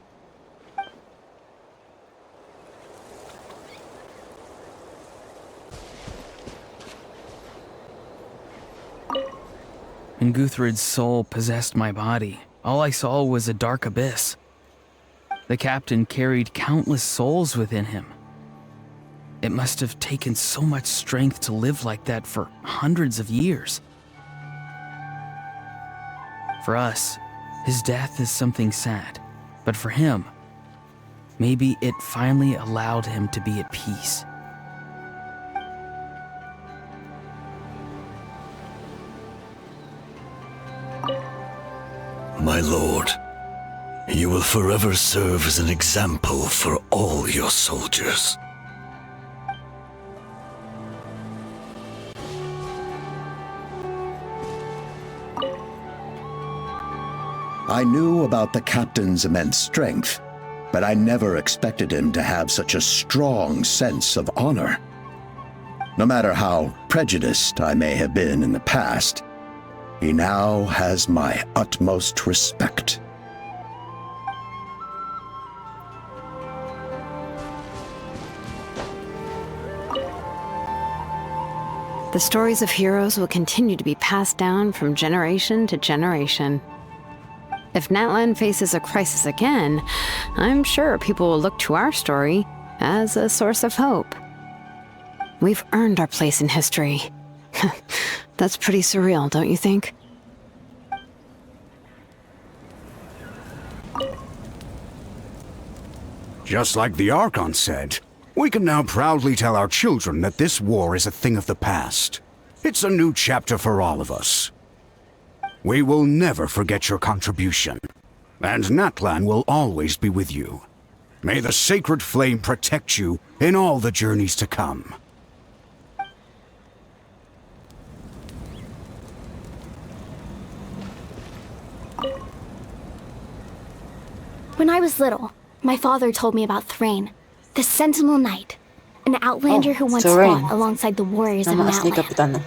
When Guthred's soul possessed my body, all I saw was a dark abyss. The captain carried countless souls within him. It must have taken so much strength to live like that for hundreds of years. For us, his death is something sad, but for him, maybe it finally allowed him to be at peace. My lord, you will forever serve as an example for all your soldiers. I knew about the captain's immense strength, but I never expected him to have such a strong sense of honor. No matter how prejudiced I may have been in the past, he now has my utmost respect. The stories of heroes will continue to be passed down from generation to generation. If Natlan faces a crisis again, I'm sure people will look to our story as a source of hope. We've earned our place in history. That's pretty surreal, don't you think? Just like the Archon said, we can now proudly tell our children that this war is a thing of the past. It's a new chapter for all of us. We will never forget your contribution, and Natlan will always be with you. May the sacred flame protect you in all the journeys to come. When I was little, my father told me about Thrain, the Sentinel Knight, an outlander who once Thrain. fought alongside the warriors of Nama asli Natlan. Kapitan.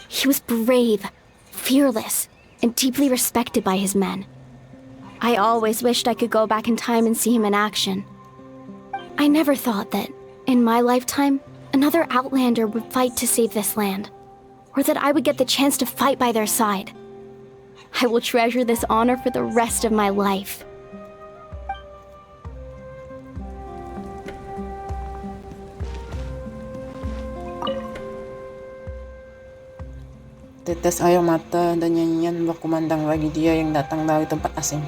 He was brave, fearless, and deeply respected by his men. I always wished I could go back in time and see him in action. I never thought that, in my lifetime, another outlander would fight to save this land, or that I would get the chance to fight by their side. I will treasure this honor for the rest of my life. Tetes air mata dan nyanyian berkumandang bagi dia yang datang dari tempat asing.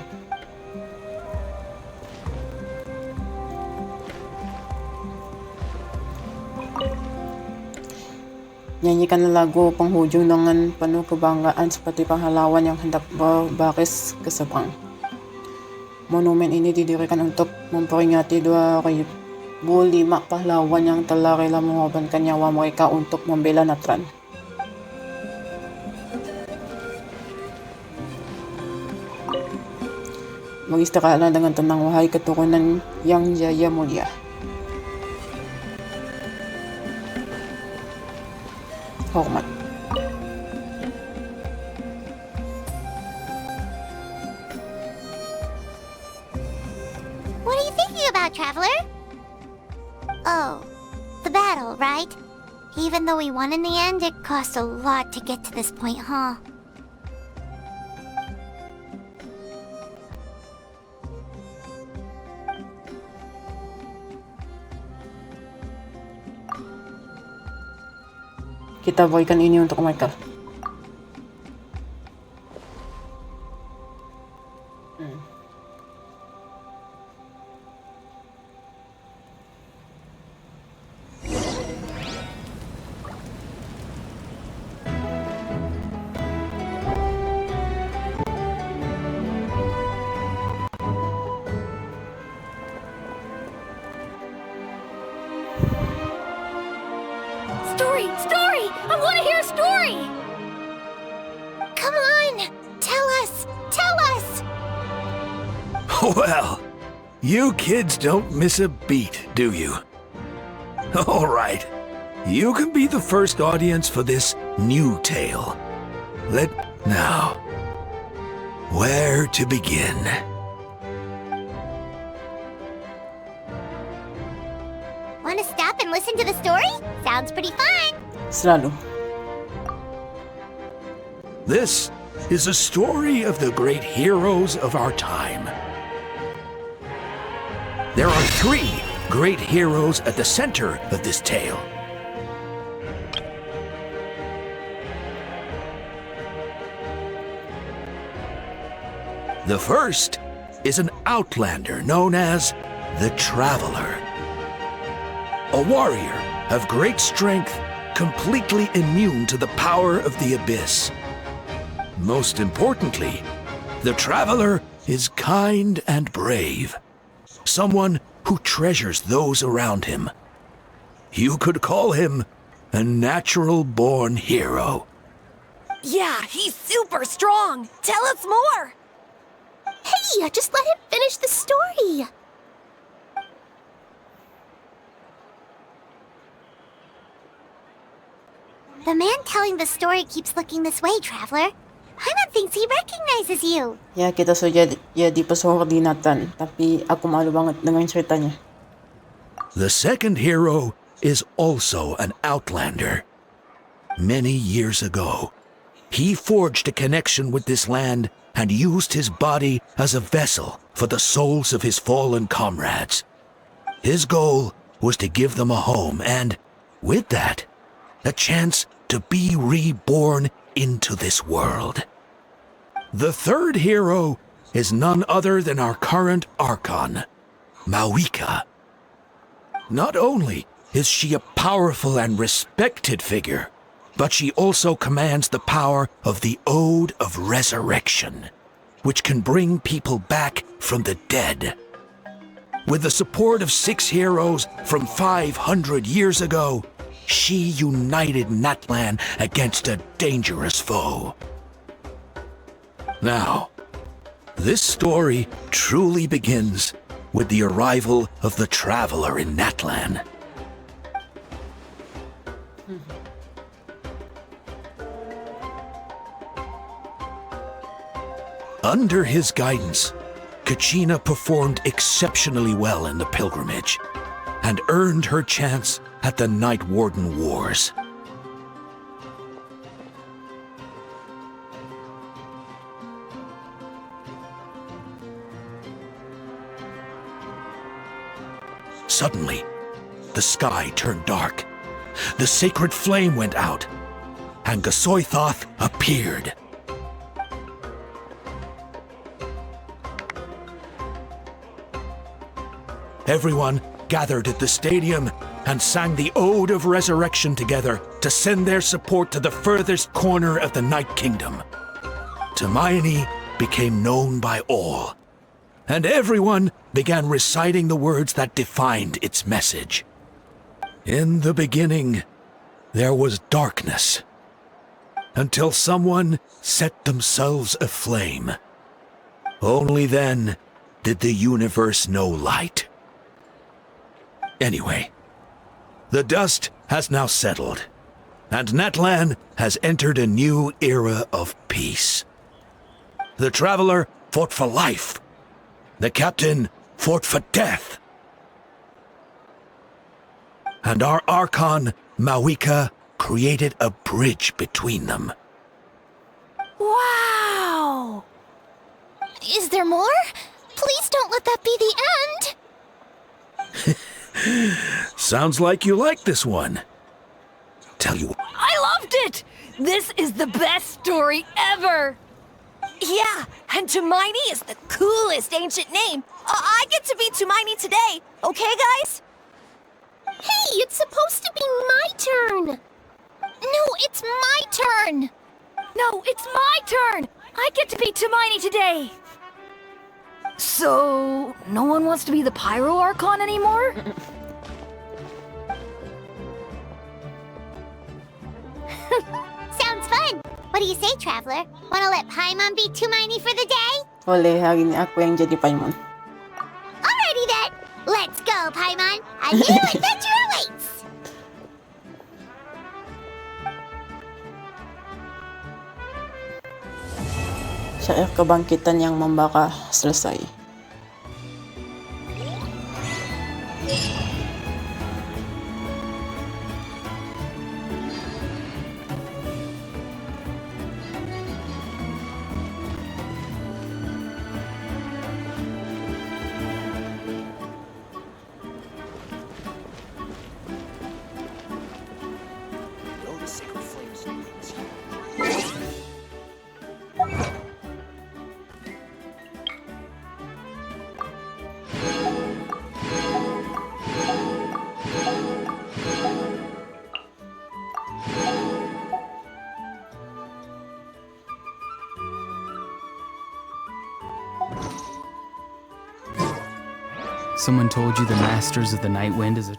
Nyanyikan lagu penghujung dengan penuh kebanggaan seperti pahlawan yang hendak berbaris ke seberang. Monumen ini didirikan untuk memperingati 2005 pahlawan yang telah rela mengorbankan nyawa mereka untuk membela Natlan. Beristirahatlah dengan tenang, wahai keturunan yang jaya mulia. Hormat. What are you thinking about, Traveler? Oh, the battle, right? Even though we won in the end, it cost a lot to get to this point, huh? Kita berikan ini untuk mereka. Story! Story! I want to hear a story! Well, you kids don't miss a beat, do you? All right. You can be the first audience for this new tale. Now, where to begin? Want to stop and listen to the story? Sounds pretty fun. Selalu. This is a story of the great heroes of our time. There are 3 great heroes at the center of this tale. The first is an outlander known as the Traveler. A warrior of great strength, completely immune to the power of the abyss. Most importantly, the Traveler is kind and brave. Someone who treasures those around him. You could call him a natural-born hero. Yeah, he's super strong. Tell us more. Hey, just let him finish the story. The man telling the story keeps looking this way, Traveler. Paimon thinks he recognizes you. Ya, kita so jadi pesohor di Natlan. Tapi aku malu banget dengan ceritanya. The second hero is also an outlander. Many years ago, he forged a connection with this land and used his body as a vessel for the souls of his fallen comrades. His goal was to give them a home and, with that, a chance to be reborn into this world. The third hero is none other than our current Archon, Mawika. Not only is she a powerful and respected figure, but she also commands the power of the Ode of Resurrection, which can bring people back from the dead. With the support of 6 heroes from 500 years ago, she united Natlan against a dangerous foe. Now, this story truly begins with the arrival of the Traveler in Natlan. Under his guidance, Kachina performed exceptionally well in the pilgrimage and earned her chance at the Night Warden Wars. Suddenly, the sky turned dark. The sacred flame went out, and Gasoithoth appeared. Everyone gathered at the stadium and sang the Ode of Resurrection together to send their support to the furthest corner of the Night Kingdom. Hermione became known by all, and everyone began reciting the words that defined its message. In the beginning, there was darkness, until someone set themselves aflame. Only then did the universe know light. Anyway, the dust has now settled, and Natlan has entered a new era of peace. The Traveler fought for life. The Captain fought for death. And our Archon, Mawika, created a bridge between them. Wow! Is there more? Please don't let that be the end. Sounds like you like this one. Tell you, I loved it! This is the best story ever! Yeah, and Hermione is the coolest ancient name. I get to be Hermione today, okay, guys? Hey, it's supposed to be my turn. No, it's my turn. No, it's my turn. I get to be Hermione today. So, no one wants to be the Pyro Archon anymore? Sounds fun. What do you say, Traveler? Wanna let Paimon be Hermione for the day? Oleh, hari ini aku yang jadi Paimon. A new adventure awaits! Syair Kebangkitan yang Membara selesai. Someone told you the Masters of the Night Wind is a...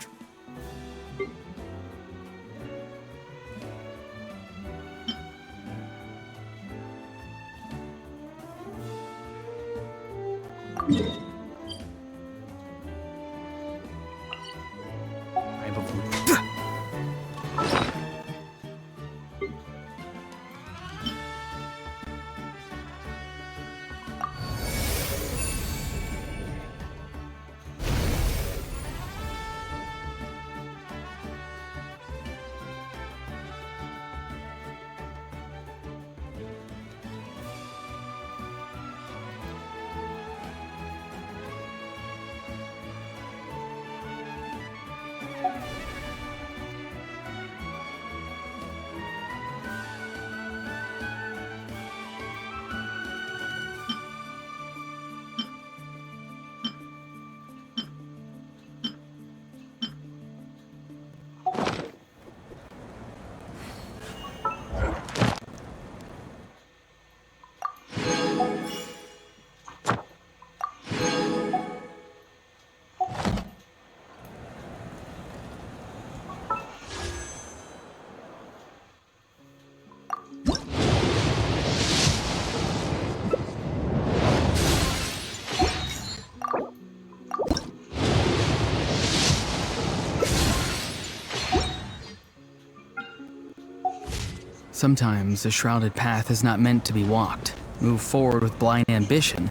Sometimes a shrouded path is not meant to be walked. Move forward with blind ambition,